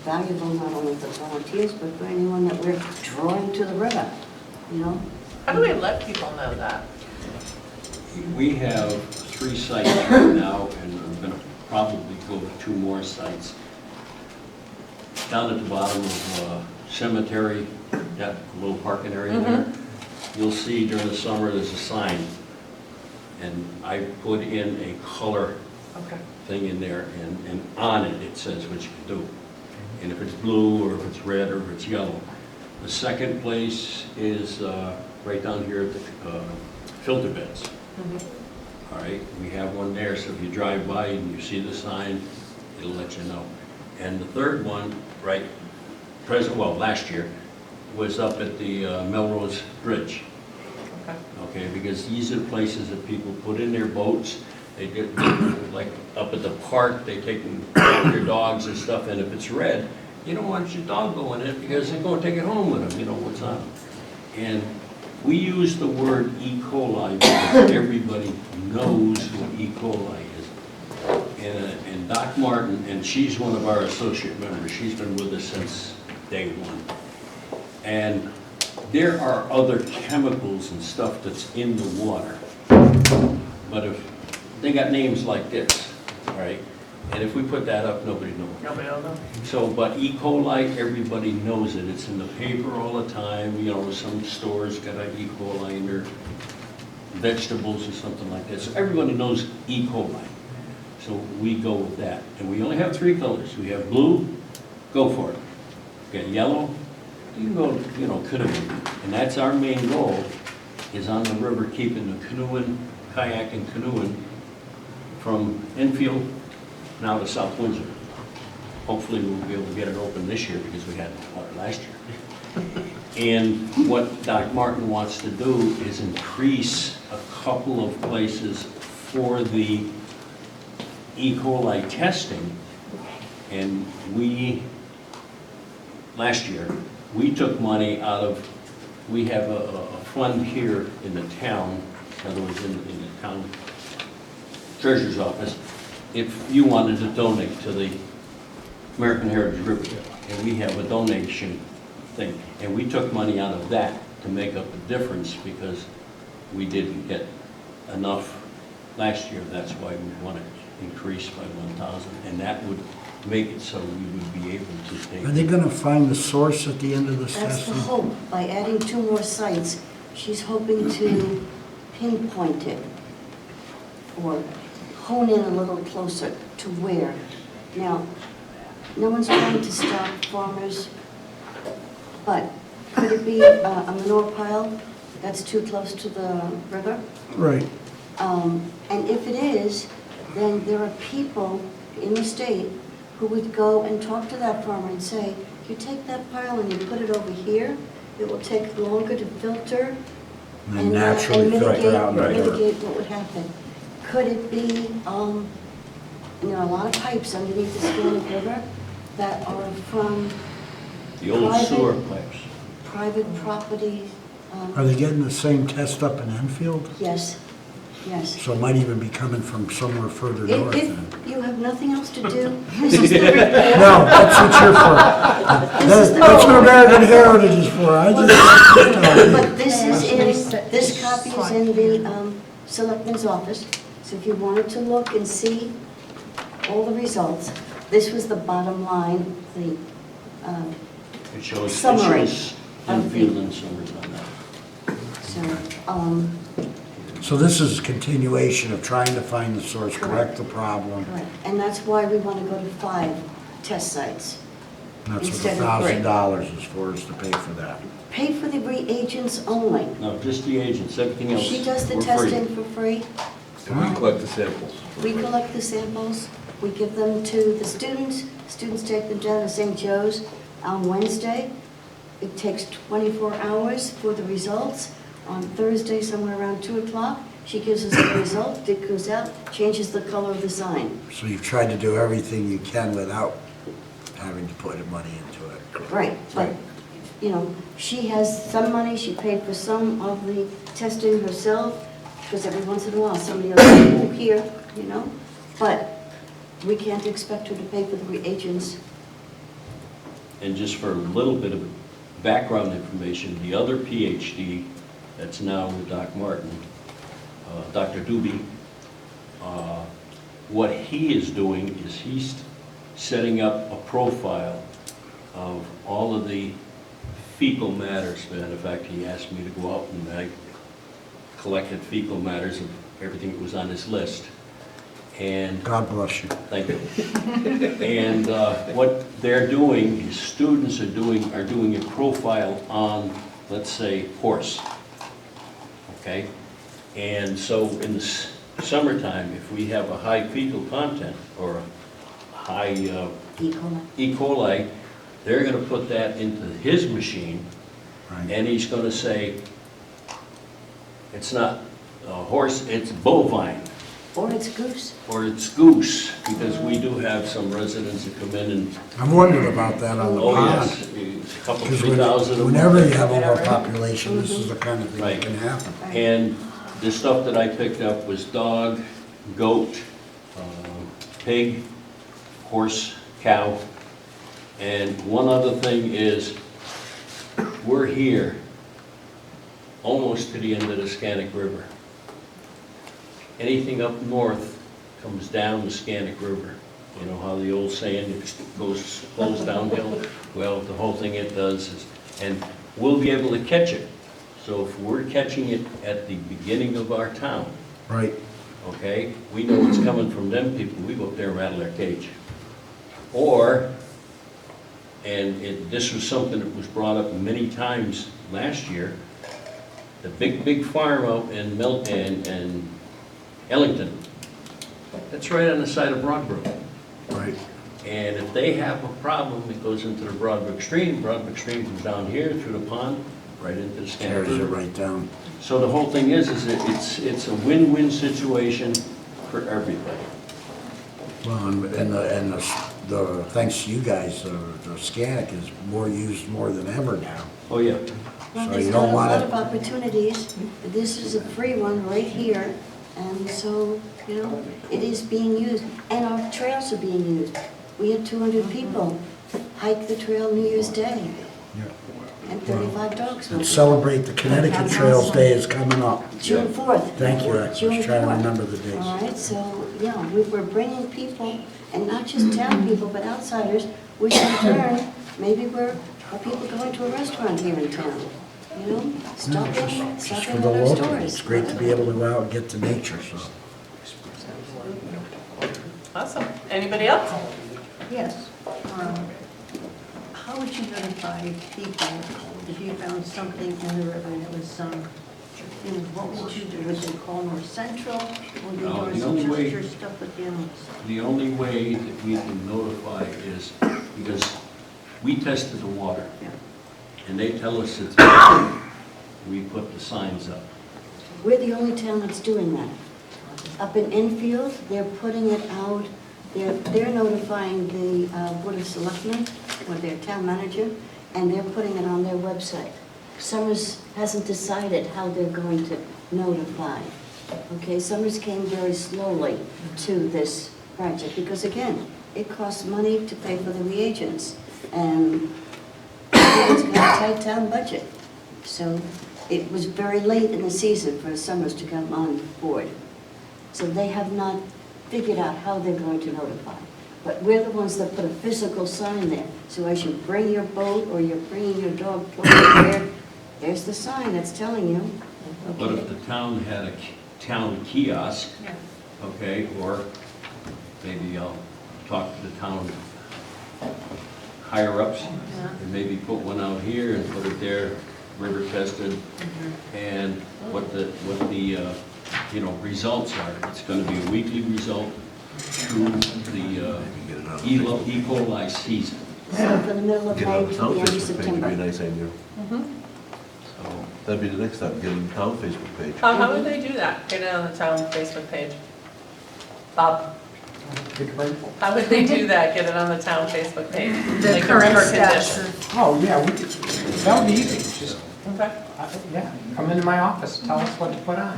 valuable not only for volunteers, but for anyone that we're drawing to the river, you know? How do we let people know that? We have 3 sites right now, and we're going to probably go to 2 more sites. Down at the bottom of Cemetery, that little parking area there, you'll see during the summer there's a sign. And I put in a color thing in there, and on it, it says what you can do. And if it's blue, or if it's red, or if it's yellow. The second place is right down here at the filter beds. All right, we have one there, so if you drive by and you see the sign, it'll let you know. And the third one, last year, was up at the Melrose Bridge. Okay, because these are places that people put in their boats. They get, like up at the park, they take their dogs and stuff, and if it's red, you don't want your dog going in it because they're going to take it home with them, you know what's on them. And we use the word E. coli because everybody knows what E. coli is. And Doc Martin, and she's one of our associate members, she's been with us since day one. And there are other chemicals and stuff that's in the water. But if they got names like this, right? And if we put that up, nobody knows. Nobody will know. So, but E. coli, everybody knows it. It's in the paper all the time. You know, some stores got an E. coli in their vegetables or something like that. So everybody knows E. coli. So we go with that. And we only have 3 colors. We have blue, go for it. We got yellow, you can go, you know, canoeing. And that's our main goal, is on the river keeping the canoeing, kayaking, canoeing from Enfield now to South Windsor. Hopefully we'll be able to get it open this year because we had water last year. And what Doc Martin wants to do is increase a couple of places for the E. coli testing. And last year, we took money out of, we have a fund here in the town, in other words, in the town treasurer's office, if you wanted to donate to the American Heritage River, and we have a donation thing, and we took money out of that to make up the difference because we didn't get enough last year. That's why we want to increase by 1,000, and that would make it so we would be able to take. Are they gonna find the source at the end of this That's the testing? hope. By adding 2 more sites, she's hoping to pinpoint it. Or hone in a little closer to where. Now, no one's trying to stop farmers, but could it be a manure pile that's too close to the river? Right. And if it is, then there are people in the state who would go and talk to that farmer and say, you take that pile and you put it over here, it will take longer to filter And and naturally filter out. mitigate what would happen. Could it be, there are a lot of pipes underneath the Scannick River that are from The old Private- sewer pipes. private property. Are they getting the same test up in Enfield? Yes, yes. So it might even be coming from somewhere further north If then. you have nothing else to do, this is the report. No, that's what you're for. That's what American Heritage is for. I just. But this is this copy is in the Selectman's office, so if you wanted to look and see all the results, this was the bottom line, the It shows summary. Enfield and Summers on that. So, So this is a continuation of trying to find the source, correct the problem. correct. And that's why we want to go to 5 test sites. And that's what Instead of three. $1,000 is for, is to pay for that. Pay for the reagents only. No, just the agents, everything else. She does the we're free. testing for free. And we collect the samples. We collect the samples, we give them to the students, students take them down to St. Joe's on Wednesday. It takes 24 hours for the results. On Thursday, somewhere around 2 o'clock, she gives us the result, it goes out, changes the color of the sign. So you've tried to do everything you can without having to put money into it. Right, but, you know, she has some money, she paid for some of the testing herself, because every once in a while, somebody else will here, you know? But we can't expect her to pay for the reagents. And just for a little bit of background information, the other PhD that's now with Doc Martin, Dr. Doobie, what he is doing is he's setting up a profile of all of the fecal matters. Matter of fact, he asked me to go out and I collected fecal matters of everything that was on his list. And God bless you. thank you. And what they're doing, his students are doing a profile on, let's say, horse. Okay? And so in the summertime, if we have a high fecal content or a high E. coli, they're going to put that into his machine, and he's going to say, it's not horse, it's bovine. Or it's goose. Or it's goose, because we do have some residents that come in and... I'm wondering about that on the Oh, pond. yes, a couple, Because 3,000 of them. whenever you have overpopulation, this is the kind of thing that can happen. And the stuff that I picked up was dog, goat, pig, horse, cow. And one other thing is, we're here almost to the end of the Scannick River. Anything up north comes down the Scannick River. You know how the old saying, it flows downhill? Well, the whole thing it does is, and we'll be able to catch it. So if we're catching it at the beginning of our town, Right. okay, we know it's coming from them people, we go up there and rattle their cage. Or, and this was something that was brought up many times last year, the big farm out in and Ellington, that's right on the side of Broadbrook. Right. And if they have a problem, it goes into the Broadbrook Stream comes down here through the pond, right into the Scannick Tears it River. right down. So the whole thing is that it's a win-win situation for everybody. Well, and the thanks to you guys, the Scannick is used more than ever now. Oh, yeah. Well, So there's you not don't a lot want of opportunities. This is a free one right here. And so, you know, it is being used. And our trails are being used. We had 200 people hike the trail New Year's Day. And 35 dogs. And celebrate the Connecticut Trails Day is coming up. June 4th. Thank you, I was June trying to 4th. remember the dates. All right, so, yeah, we're bringing people, and not just town people, but outsiders, which in turn, maybe are people going to a restaurant here in town, you know? Stop in Just for at the our locals, stores. it's great to be able to go out and get to nature, so. Awesome. Anybody else? Yes. How would you notify people if you found something in the river that was, what would you do? Would they call North Central? Or would No, you the only just way- your stuff with the animals? The only way that we can notify is because we tested the water. Yeah. And they tell us it's bad. We put the signs up. We're the only town that's doing that. Up in Enfield, they're putting it out, they're notifying the Board of Selectmen or their town manager, and they're putting it on their website. Summers hasn't decided how they're going to notify. Okay, Summers came very slowly to this project, because again, it costs money to pay for the reagents, and it's got a tight town budget. So it was very late in the season for Summers to come on board. So they have not figured out how they're going to notify. But we're the ones that put a physical sign there. So as you bring your boat or you're bringing your dog there, there's the sign that's telling you. But Okay. if the town had a town kiosk, okay, or maybe I'll talk to the town higher-ups, and maybe put one out here and put it there, river tested, and what the results are. It's going to be a weekly result through the E. coli season. So from the middle of Get May on the to town the end of Facebook page would September. be nice, I knew. So that'd be the next step, get on the town Facebook page. How would they do that? Get it on the town Facebook page. Bob, how would they do that? Get it on the town Facebook page? The Like current river status condition. of, Oh, yeah, that would be easy, just, Okay. yeah, come into my office, tell us what to put on.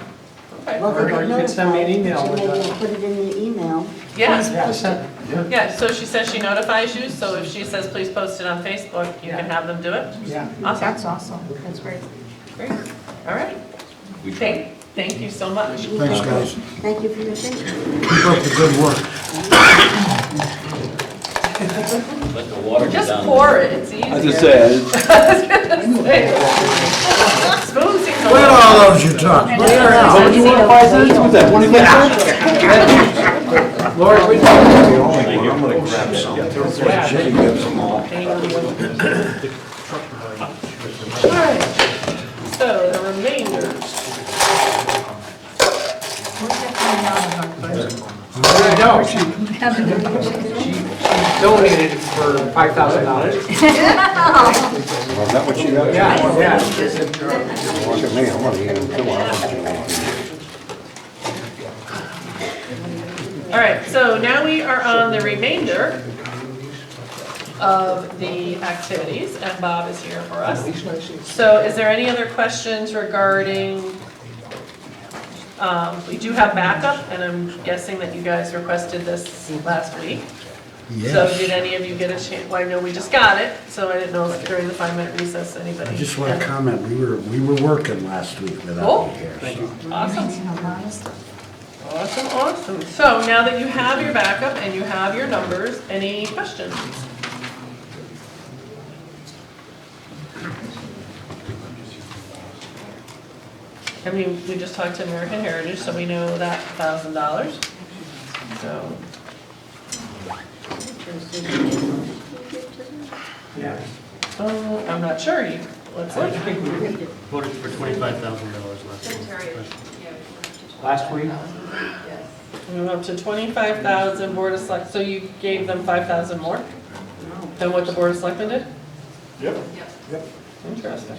Okay. Well, they Or could you could send me an email notify, with but you the- maybe put it in the email. Yeah. Yeah, send, Yeah, so she says she notifies you, so if she says, please post it on Facebook, you can have them do it? yeah. Awesome. that's awesome, that's great. Great. All right. We try. Thank you so much. Thanks, guys. Thank you for your attention. Keep up the good work. Let the water go down. Just pour it, it's easier. I was just saying, Spoon seems a Look at little- all those you took. Look at that. how much you want to buy this? What's that, 25 cents? Lori, we I'm gonna grab some. Jay gets them all. All right. So the remainder. No, she donated for $5,000. Is that what you got? Yeah. Look at me, I'm gonna eat them too. All right, so now we are on the remainder of the activities, and Bob is here for us. So is there any other questions regarding, we do have backup, and I'm guessing that you guys requested this last week. So did any of you get a chance, well, I know we just got it, so I didn't know if during the 5-minute recess, anybody. I just want to comment, we were working last week Cool. without you here. Thank so. you. Awesome. So now that you have your backup and you have your numbers, any questions? I mean, we just talked to American Heritage, so we know that $1,000. So, Yeah. I'm not sure, let's I look. think we voted for $25,000 Last last week. week? We went up to 25,000 Board of Select, so you gave them 5,000 more than what the Board of Selectmen did? Yep. Interesting.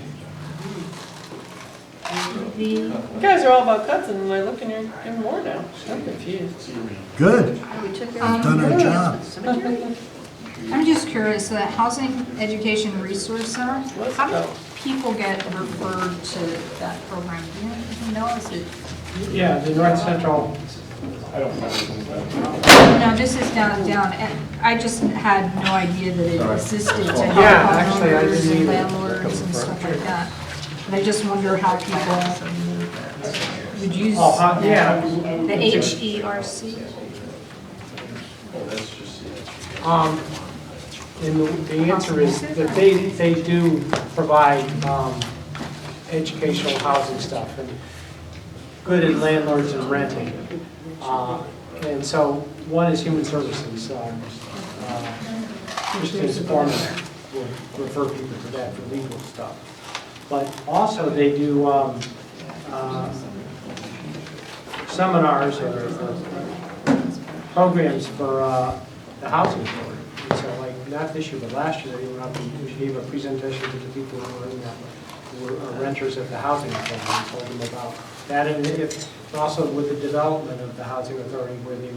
You guys are all about cuts, and I look and you're giving more now. I'm confused. Good, We took we've done our job. I'm just curious, the Housing Education Resource Center, how do people get referred to that program? Do you know, is it? Yeah, the North Central, I don't know. No, this is down, and I just had no idea that it existed to help Yeah, actually, I homeowners didn't and either. landlords and stuff like that. And I just wonder how people would use yeah. the HERC. And the answer is that they do provide educational housing stuff, and good in landlords and renting. And so, one is human services, just to inform them, we'll refer people to that for legal stuff. But also, they do seminars or programs for the housing authority. And so, like, not this year, but last year, they went up and gave a presentation to the people who were in that, who were renters at the housing authority, and told them about that. And if also with the development of the housing authority, where they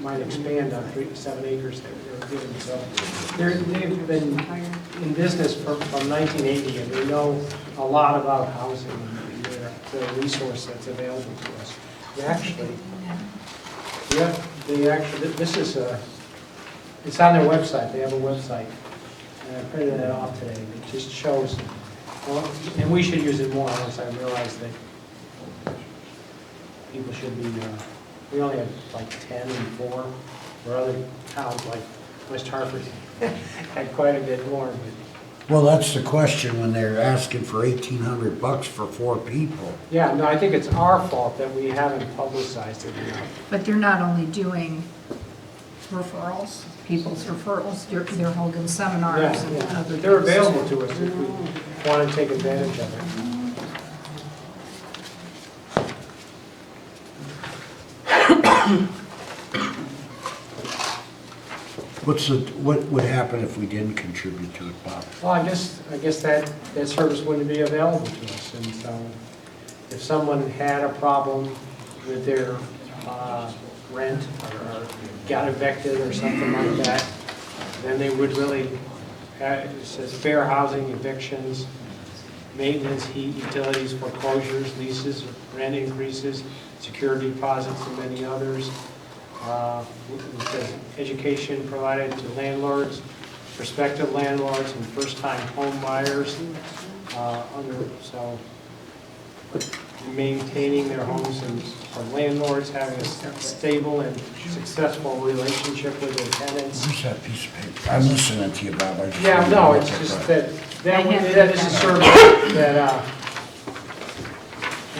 might expand on 7 acres that they were given. So they've been in business from 1980, and they know a lot about housing and the resource that's available to us. They actually, this is it's on their website. They have a website, and I printed that off today. It just shows, well, and we should use it more once I realize that people should be, we only have like 10 and 4, where other towns like West Hartford had quite a bit more. Well, that's the question when they're asking for $1,800 for 4 people. Yeah, no, I think it's our fault that we haven't publicized it enough. But they're not only doing referrals, people's referrals, they're holding seminars and Yeah, other. they're available to us if we want to take advantage of it. What would happen if we didn't contribute to it, Bob? Well, I guess that service wouldn't be available to us, and so if someone had a problem with their rent or got evicted or something like that, then they would really, it says fair housing, evictions, maintenance, heat, utilities, foreclosures, leases, rent increases, security deposits, and many others. It says education provided to landlords, prospective landlords, and first-time home buyers. So maintaining their homes and for landlords, having a stable and successful relationship with their tenants. Where's that piece of paper? I'm listening to you, Bob. I just Yeah, no, wanted it's to just look that is a service that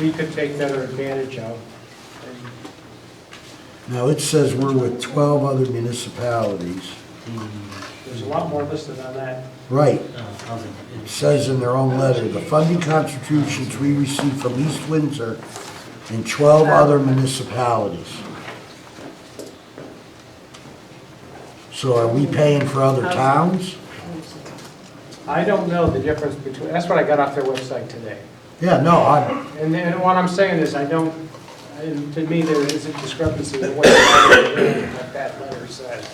we could take better advantage of. Now, it says we're with 12 other municipalities. There's a lot more listed on that. Right. It says in their own letter, the funding contributions we receive from East Windsor and 12 other municipalities. So are we paying for other towns? I don't know the difference between, that's what I got off their website today. Yeah, no, And what I'm saying is and to me, there is a discrepancy in what that letter says.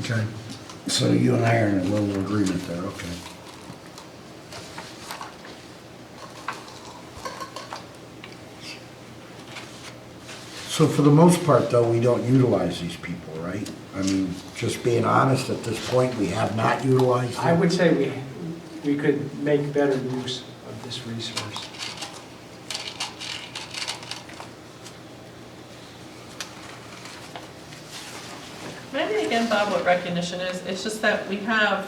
Okay. So you and I are in a little agreement there, okay. So for the most part, though, we don't utilize these people, right? I mean, just being honest, at this point, we have not utilized them. I would say we could make better use of this resource. Maybe again, Bob, what recognition is, it's just that we had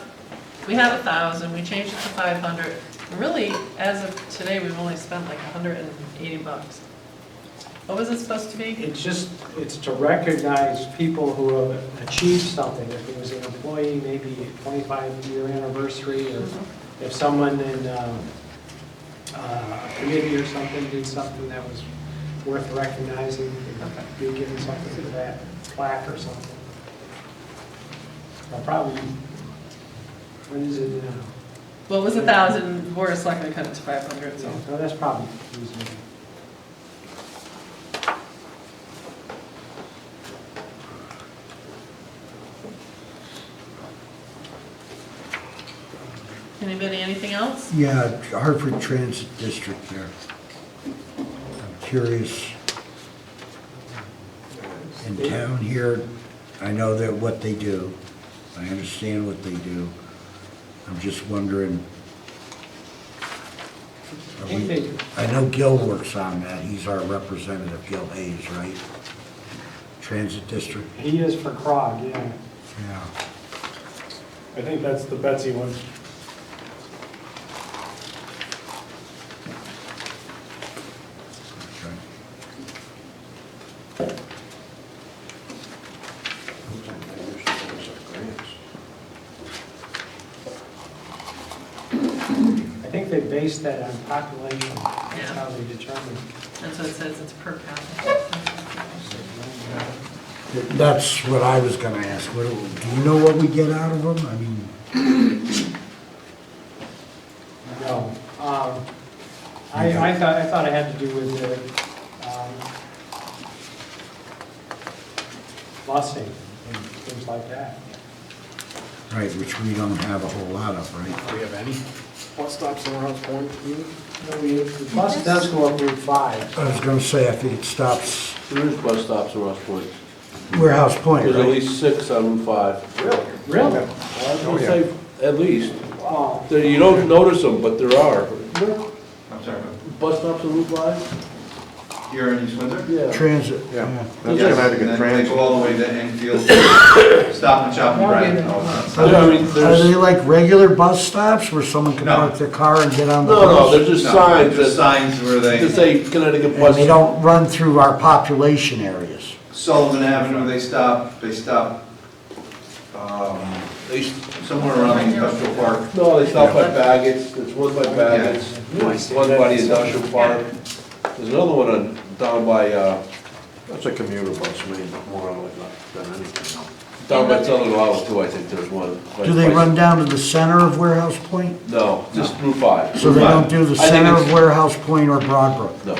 1,000, we changed it to 500. Really, as of today, we've only spent like $180. What was it supposed to be? It's to recognize people who have achieved something. If it was an employee, maybe a 25-year anniversary, or if someone in a committee or something did something that was worth recognizing, be given something for that, plaque or something. I'll probably, when is it now? Well, it was 1,000, Board of Selectmen cut it to 500, so. No, that's probably reasonable. Anybody, anything else? Yeah, Hartford Transit District there. I'm curious. In town here, I know that what they do. I understand what they do. I'm just wondering. I know Gil works on that. He's our representative, Gil Hayes, right? Transit District. He is for CROG, yeah. Yeah. I think that's the Betsy one. base that on population. That's how they determine. And so it says it's per capita. That's what I was gonna ask. Do you know what we get out of them? I mean, No. I thought it had to do with the busing and things like that. right, which we don't have a whole lot of, right? Do we have any bus stops in Rouse Point? The bus does go up Route 5. I was gonna say, I think it stops There is bus stops in Ross Point. Warehouse Point, There's at right? least 6 on Route 5. Really? I was gonna say, at least. Oh. You don't notice them, but there are. I'm sorry, Bus stops on Route 5? here in East Windsor? Yeah. Transit. Yeah. Yes, and then they go all the way to Enfield, Stop and Shop and Bread. No, it's not. Yeah, I mean, Are there's, they like regular bus stops where someone can No. park their car and get on the no, bus? they're just No, signs just that signs where they, say Connecticut And bus. they don't run through our population areas? Sullivan Avenue, they stop, They- somewhere around the industrial park. No, they stop by Baggett's, there's one by Baggett's, one by the industrial park. There's another one down by, That's a commuter bus, maybe, more than anything. down by Southern Auto too, I think there's one. Do they run down to the center of Warehouse Point? No, just Route 5. So they don't do the I think center it's- of Warehouse Point or Broadbrook? No.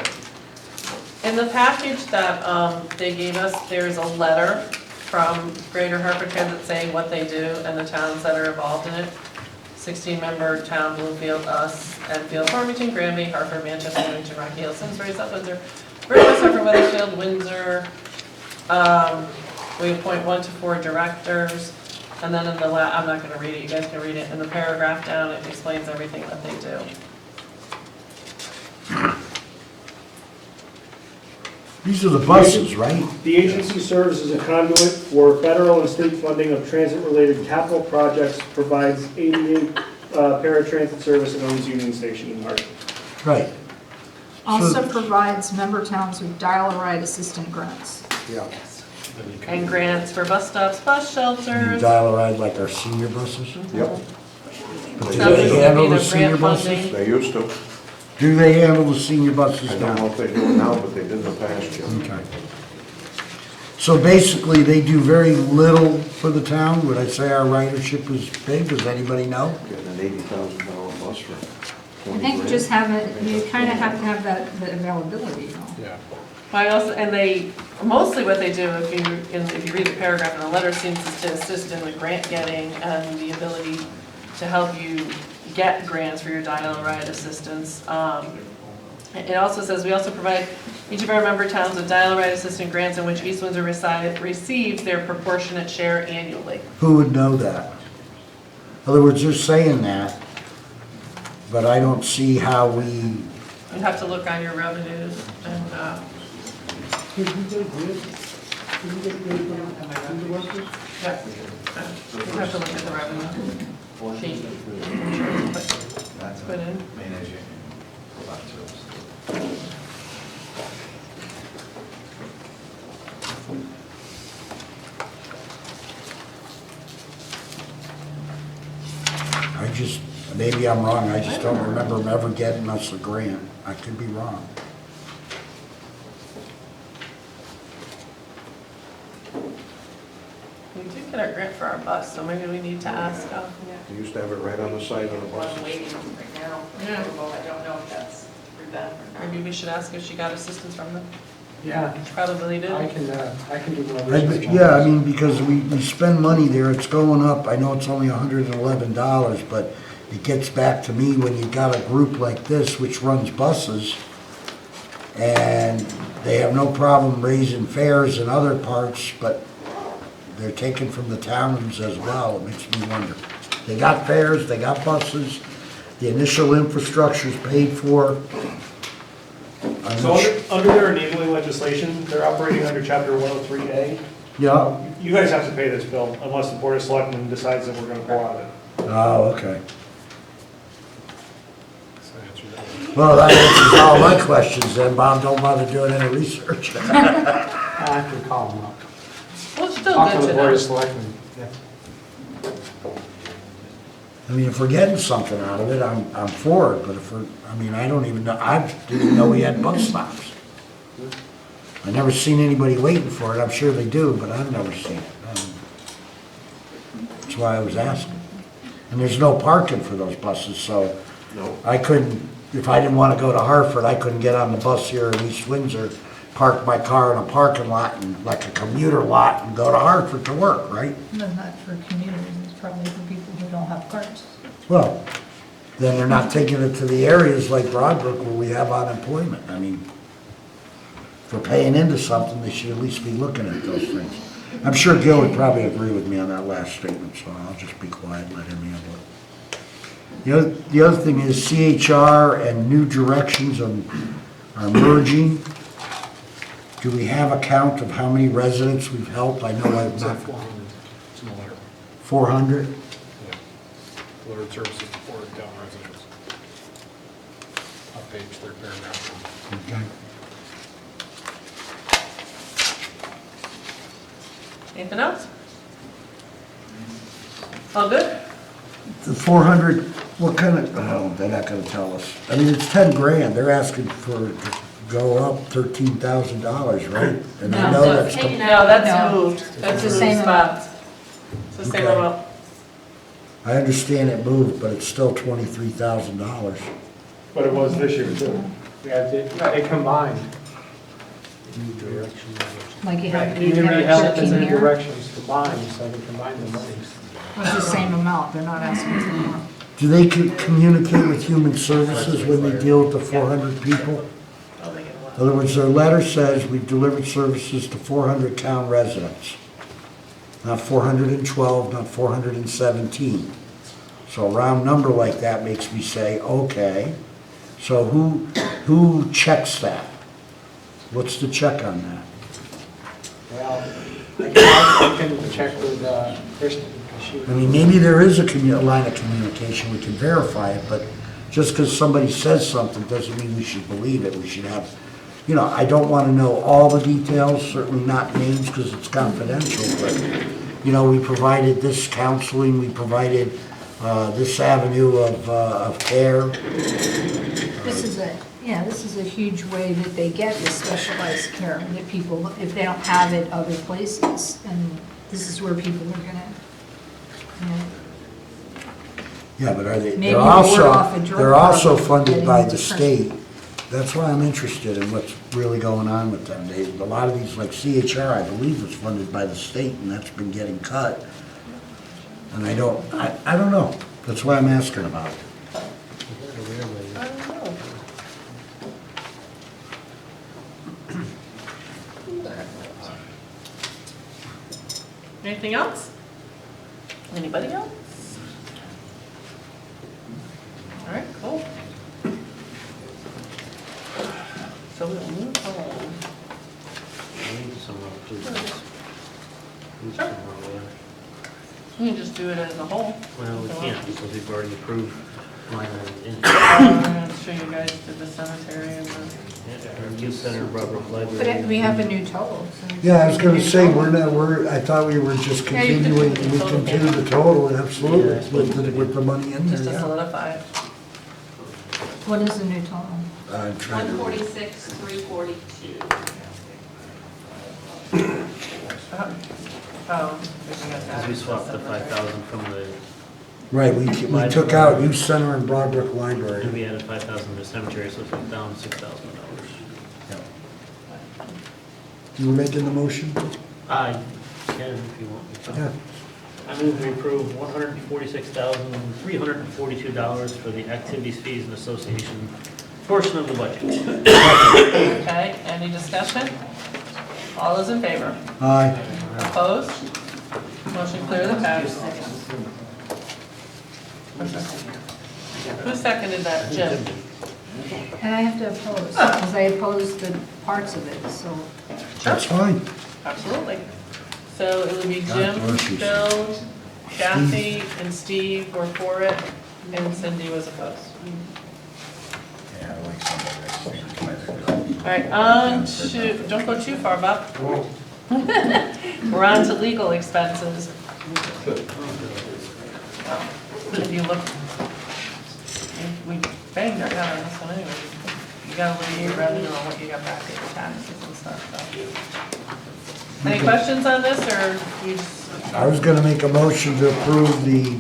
In the package that they gave us, there's a letter from Greater Hartford Transit saying what they do and the towns that are involved in it. 16-member town, Bloomfield, us, Enfield, Farmington, Granby, Hartford, Manchester, Newington, Rocky Hill, Simsbury, South Windsor, Riverwest, Hartford, Weathersfield, Windsor. We appoint 1 to 4 directors, and then in the I'm not gonna read it, you guys can read it. In the paragraph down, it explains everything that they do. These are the buses, right? The agency serves as a conduit for federal and state funding of transit-related capital projects, provides ADA paratransit service, and owns Union Station in Hartford. Right. Also provides member towns with dial-a-ride assistant grants. Yeah. And grants for bus stops, bus You shelters. dial a ride like our senior buses? Yep, But do Some they is handle either the senior grant buses? funding. they used to. Do they handle the senior buses I don't know now? if they do it now, but they did in the past, Jim. Okay. So basically, they do very little for the town? Would I say our ridership is big? Does anybody know? Getting an $80,000 bus for I 20 think grand. just have it, you kind of have to have that availability, you know. Yeah. I also, and they, mostly what they do, if you read the paragraph in the letter, seems to assist in the grant getting and the ability to help you get grants for your dial-a-ride assistance. It also says, we also provide each of our member towns with dial-a-ride assistant grants in which East Windsor receives their proportionate share annually. Who would know that? In other words, they're saying that, but I don't see how we, You'd have to look on your revenues and, yeah. You have to look at the revenue sheet. That's Put in. main issue. Go back to it. I just, maybe I'm wrong, I just don't remember them ever getting us a grant. I could be wrong. We did get our grant for our bus, so maybe we need to ask. They used to have it right on the side of the bus. Waiting right now for Yeah. approval. I don't know if that's through them or not. Maybe we should ask if she got assistance from them. Yeah, She probably did. I can do more research on Yeah, I this. mean, because we spend money there, it's going up. I know it's only $111, but it gets back to me when you got a group like this which runs buses, and they have no problem raising fares in other parts, but they're taken from the towns as well. It makes me wonder. They got fares, they got buses, the initial infrastructure's paid for. I'm So not su- under their enabling legislation, they're operating under Chapter 103A. Yeah, You guys have to pay this bill unless the Board of Selectmen decides that we're gonna pull out of it. oh, okay. So answer that. Well, that answers all my questions then, Bob. Don't bother doing any research. I can call them up. Well, it's still Talk good to to the Board know. of Selectmen. Yeah. I mean, if we're getting something out of it, I'm for it, but if we're, I mean, I don't even know, I didn't know we had bus stops. I never seen anybody waiting for it, I'm sure they do, but I've never seen it. That's why I was asking. And there's no parking for those buses, so I couldn't, if I didn't want to go to Hartford, I couldn't get on the bus here in East Windsor, park my car in a parking lot, and like a commuter lot, and go to Hartford to work, right? No, not for commuters, it's probably for people who don't have cars. Well, then they're not taking it to the areas like Broadbrook where we have unemployment. I mean, if we're paying into something, they should at least be looking at those things. I'm sure Gil would probably agree with me on that last statement, so I'll just be quiet and let him handle it. The other thing is CHR and New Directions are merging. Do we have a count of how many residents we've helped? I know I've not. 400. It's in the letter. 400? Yeah. Delivered services to 400 town residents. Up page, third paragraph. Okay. Anything else? All good? The 400, what kind of, oh, they're not gonna tell us. I mean, it's 10 grand, they're asking for, to go up $13,000, right? And I know that's. No, that's No. moved. That's It's the the same same spots. It's the same Okay. amount. I understand it moved, but it's still $23,000. But it was this year too. Yeah, they combined. Like you have, you Community have health and 13 New here. Directions combined, so they combined the monies. It's the same amount, they're not asking for more. Do they communicate with Human Services when they deal with the 400 people? In other words, their letter says we've delivered services to 400 town residents. Not 412, not 417. So a round number like that makes me say, okay, so who checks that? What's the check on that? Well, I can check with Kristen. I mean, maybe there is a line of communication, we can verify it, but just because somebody says something doesn't mean we should believe it. We should have, you know, I don't want to know all the details, certainly not names because it's confidential, but, you know, we provided this counseling, we provided this avenue of care. This is a huge way that they get this specialized care, that people, if they don't have it other places, and this is where people are gonna, you know. Yeah, but are they, Maybe they're ward off a also, drug they're also problem, funded by getting the depression. state. That's why I'm interested in what's really going on with them. A lot of these, like CHR, I believe was funded by the state, and that's been getting cut. And I don't know. That's why I'm asking about it. Anything else? Anybody else? All right, cool. So we'll move on. Sure. You can just do it as a whole. Well, we can't because we've already approved line item. I'm going to show you guys to the cemetery and the. Youth Center, Broadbrook But Library. we have a new total. so- Yeah, I was gonna say, I thought we were just Yeah, you could continuing, do the we total. continue the total, and absolutely, Yeah. with the money in Just to there, solidify it. What is the new total? yeah. I'm trying to. 146,342. Oh. Because we swapped the 5,000 from the, Right, we took out Youth Center and Broadbrook and Library. we added 5,000 to the cemetery, so it's down $6,000. You were making the motion? I can if you want me to. Yeah. I move we approve $146,342 for the activities, fees, and association portion of the budget. Okay, any discussion? All those in favor? Aye. Opposed? Motion clear the pass. Who seconded that? Jim? And I have to oppose, because I opposed the parts of it, so. That's fine. Absolutely. So it would be God Jim, bless you. Bill, Kathy, and Steve were for it, and Cindy was opposed. Yeah, I like somebody All right, on to, don't go too far, Bob. We're on to legal expenses. If you look, we banged our gun on this one anyway. You gotta look at your revenue and what you got back at your taxes and stuff, so. Any questions on this, or you just? I was gonna make a motion to approve the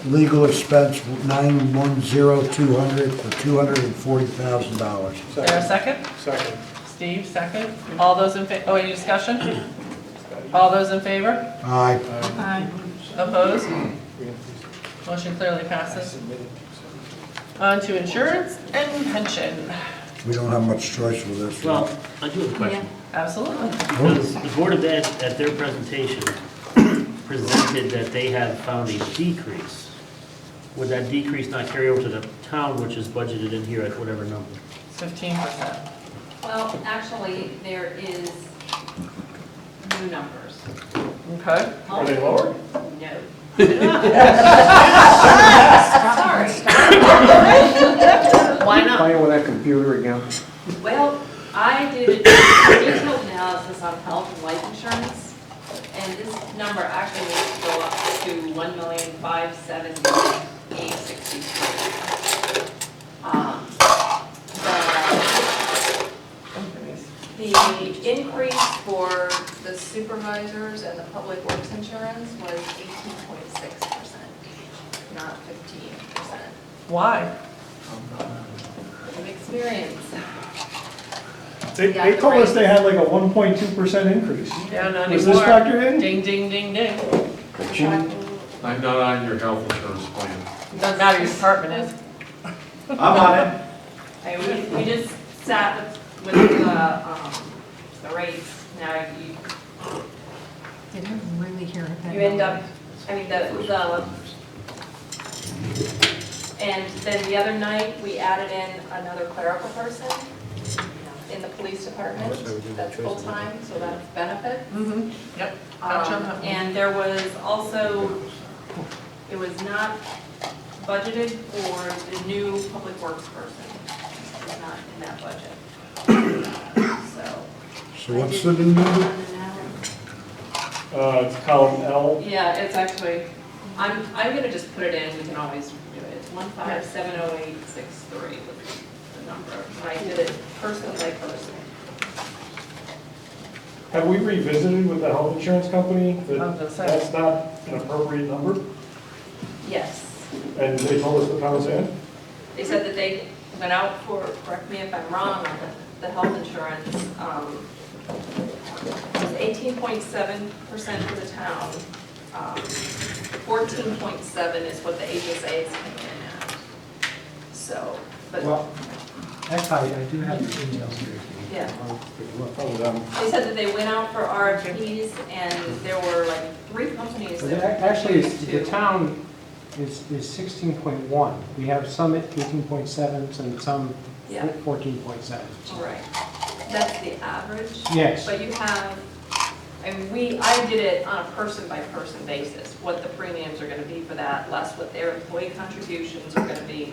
legal expense 910200 for $240,000. Is there a second? Second. Steve, second. All those in oh, any discussion? All those in favor? Aye. Aye. Opposed? Motion clearly passes. On to insurance and pension. We don't have much choice with this. Well, I do have a question. Absolutely. Because the Board of Ed, at their presentation, presented that they have found a decrease. Would that decrease not carry over to the town, which is budgeted in here at whatever number? 15%. Well, actually, there is new numbers. Okay. Are they lower? No. Sorry. Why not? Playing with that computer again? Well, I did a detailed analysis on health and life insurance, and this number actually needs to go up to $1,570,863. The increase for the supervisors and the public works insurance was 18.6%, not 15%. Why? From experience. They told us they had like a 1.2% increase. Yeah, not Was this anymore. factored in? Ding, ding, ding, ding. I'm not on your health insurance plan. Doesn't matter, your department is. I'm on it. Hey, we just sat with the rates. Now Did I really hear that? you end up, I mean, and then the other night, we added in another clerical person in the police department. That's full-time, so that's benefit. Mm-hmm, yep. And there was also, it was not budgeted for the new public works person. It's not in that budget. So what's the new number? It's column L. Yeah, it's actually, I'm gonna just put it in, we can always do it. It's 1570863 was the number. And I did it person by person. Have we revisited with the health insurance company that I was gonna say. that's not an appropriate number? Yes. And they told us the pound's in? They said that they went out for, correct me if I'm wrong, on the health insurance, it was 18.7% for the town. 14.7 is what the HSAs came in at. So, but, Well, actually, I do have the emails here. yeah. Probably them. They said that they went out for RFPs and there were like 3 companies But that. actually, chose the to- town is 16.1. We have some at 18.7s and some Yeah. 14.7. Right. That's the average. Yes. But you have, and I did it on a person-by-person basis, what the premiums are gonna be for that, less what their employee contributions are gonna be.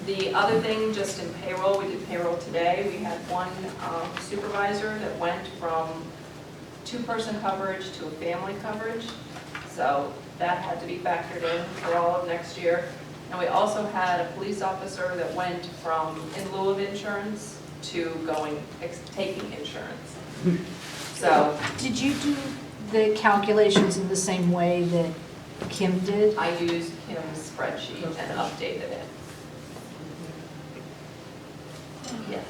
The other thing, just in payroll, we did payroll today, we had one supervisor that went from 2-person coverage to a family coverage. So that had to be factored in for all of next year. And we also had a police officer that went from in lieu of insurance to taking insurance. So Did you do the calculations in the same way that Kim did? I used Kim's spreadsheet and updated it. Yes.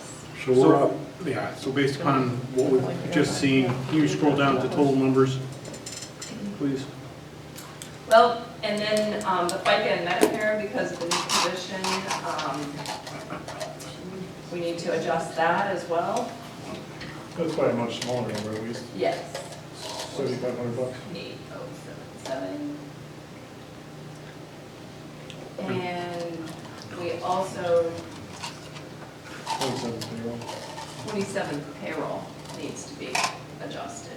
So we're up. Yeah, so based upon what we've just seen, can you scroll down to total numbers, please? Well, and then the FICA and Medicare, because of the new position, we need to adjust that as well. That's probably a much smaller number at least, Yes. $7,500. 8077. And we also, 27 payroll. 27th payroll needs to be adjusted.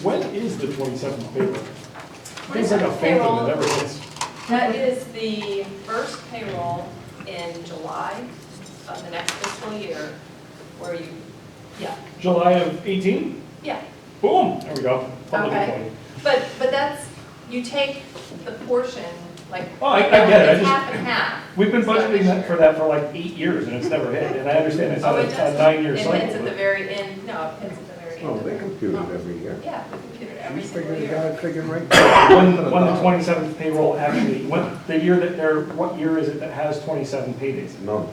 When is the 27th payroll? Seems like a phantom Payroll. that never hits. That is the first payroll in July of the next fiscal year, where you, yeah, July of 18? yeah. Boom, there we go. Public Okay. employee. But that's, You take the portion, like, Oh, I get it, I it's just- half and half. We've been It's not budgeting this that year. for that for like 8 years, and it's never hit, and I understand it's Oh, it a does. 9-year It hits cycle. at the but- very end, no, it hits at the very end. Oh, they compute it every year. Yeah, we compute it every You single figured it year. out, figured right. When the 27th payroll actually, the year that they're, what year is it that has 27 paydays? No.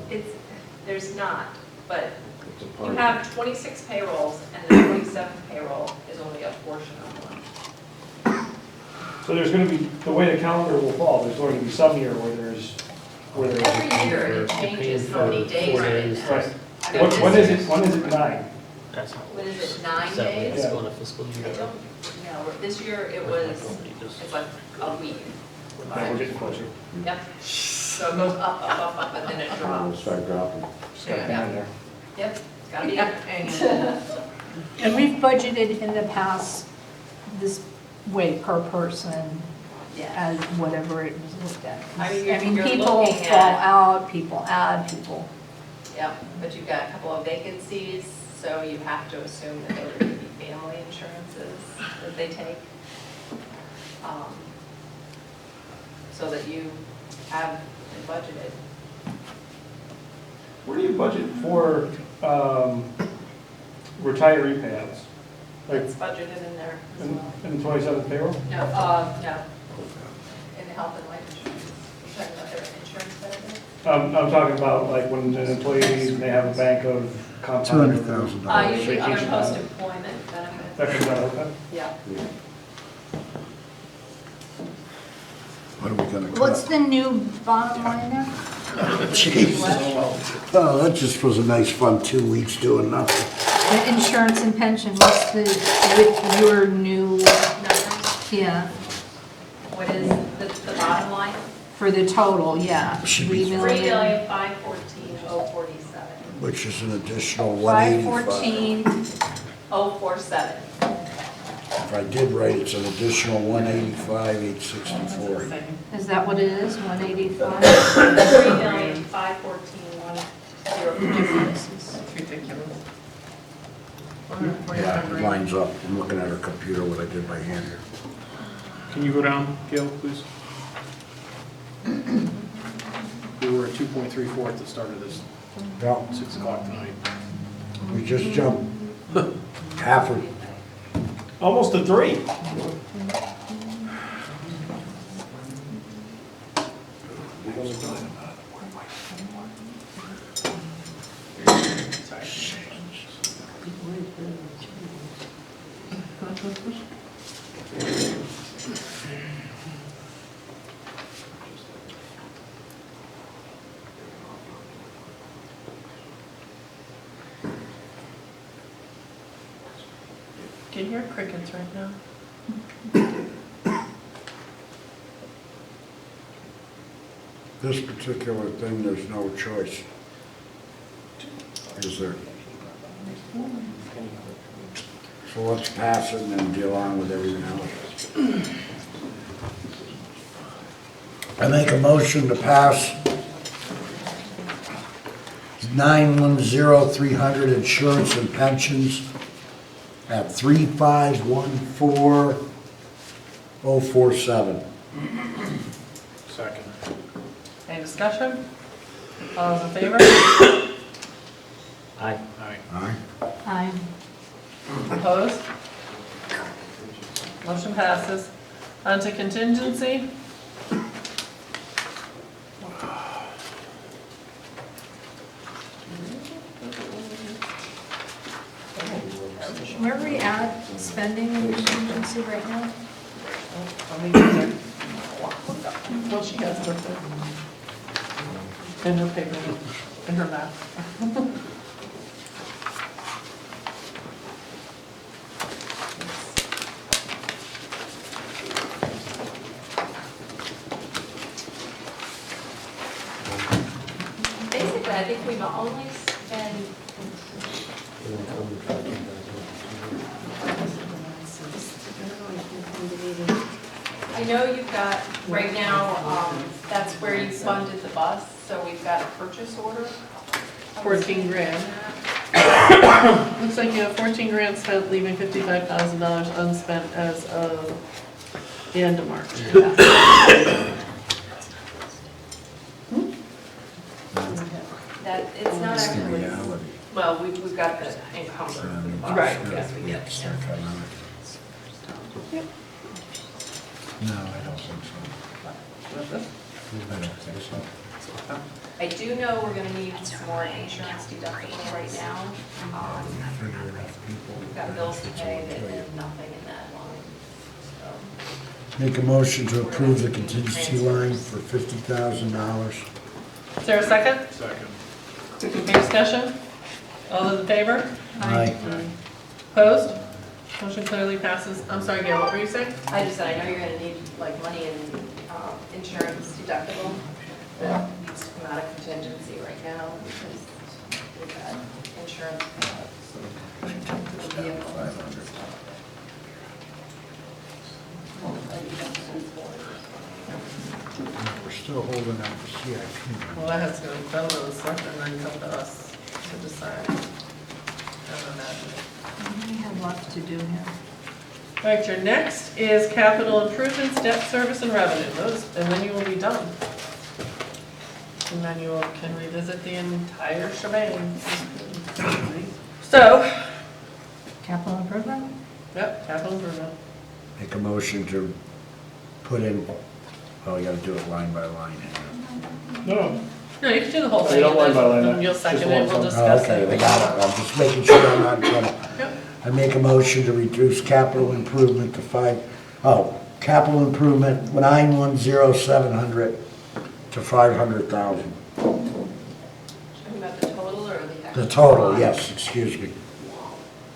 There's not, but It's a you part. have 26 payrolls, and the 27th payroll is only a portion of one. So there's going to be, the way the calendar will fall, there's going to be some year where there's. Every year it changes how many days are in there. Right. I mean, When this- is it 9? That's What is it, 9 7 days? days going to fiscal I year. don't know, this year it was, it's like a week. Okay, we're getting closer. Yep, so it goes up, and then it It'll drops. start dropping. Start down there. Yep, it's gotta be up. And we've budgeted in the past this way per person Yeah. as whatever it was looked at. I mean, you're people looking fall at- out, people add, people. Yep, but you've got a couple of vacancies, so you have to assume that those are gonna be family insurances that they take. So that you have it budgeted. Where do you budget for retiree payouts? Like It's budgeted in there as well. in the 27th payroll? No, no. In the health and life insurance. You're talking about their insurance benefits? I'm talking about like when an employee may have a bank of compounded. $200,000. Usually other vacation post-employment benefits. That comes out of that? Yeah. What are we gonna What's cut? the new bottom line there? Jeez. Oh, that just was a nice fun 2 weeks doing nothing. The insurance and pension, what's the, with your new, Numbers. yeah, What is the bottom line? for the total, yeah. Should be 3,514,047. Which is an additional 185. 514,047. If I did right, it's an additional 185,864. Is that what it is, 185? 3,514,107. It's ridiculous. Yeah, it lines up. I'm looking at her computer, what I did by hand here. Can you go down, Gail, please? We were at 2.34 at the start of this, Yeah, 6 o'clock tonight. we just jumped half of, Almost a 3. Can you hear crickets right now? this particular thing, there's no choice. Is there? So let's pass it and then deal on with everything else. I make a motion to pass 910-300 insurance and pensions at 3514047. Second. Any discussion? All those in favor? Aye. Aye. Aye. I Opposed? Motion passes. On to contingency. Where are we at spending in contingency right now? Well, she has it up there. In her paper, in her map. Basically, I think we've only spent, I know you've got, right now, that's where you funded the bus, so we've got a purchase order. 14 grand. Looks like you have 14 grand spent, leaving $55,000 unspent as of The end of March. That, it's not It's the actually, reality. well, we've got the encumbered. Right, Yes, we get, Start yeah. coming out. Yep. No, I don't think so. I don't think so. I do know we're gonna need some more insurance deductible right now. We've got bills to pay that have nothing in that line, so. Make a motion to approve the contingency line for $50,000. Is there a second? Second. Any discussion? All those in favor? Aye. Opposed? Motion clearly passes. I'm sorry, Gail, what were you saying? I just said, I know you're gonna need like money in insurance deductible. That needs to come out of contingency right now because we've got insurance. We're still holding out the CIP. Well, that has to go in front of the selectmen and then come to us to decide. I would imagine. We have lots to do here. All right, your next is capital improvements, debt service and revenue. Those, and then you will be done. And then you can revisit the entire shebang. So, Capital improvement? yep, capital improvement. Make a motion to put in, oh, you gotta do it line by line. No, No, you can do the whole You thing. don't mind by line, Then you'll just second one it, we'll sentence. discuss Okay, it. we got it. I'm just making sure I'm not in trouble. Yep. I make a motion to reduce capital improvement to capital improvement 910,700 to 500,000. Talking about the total or the? The total, yes, excuse me.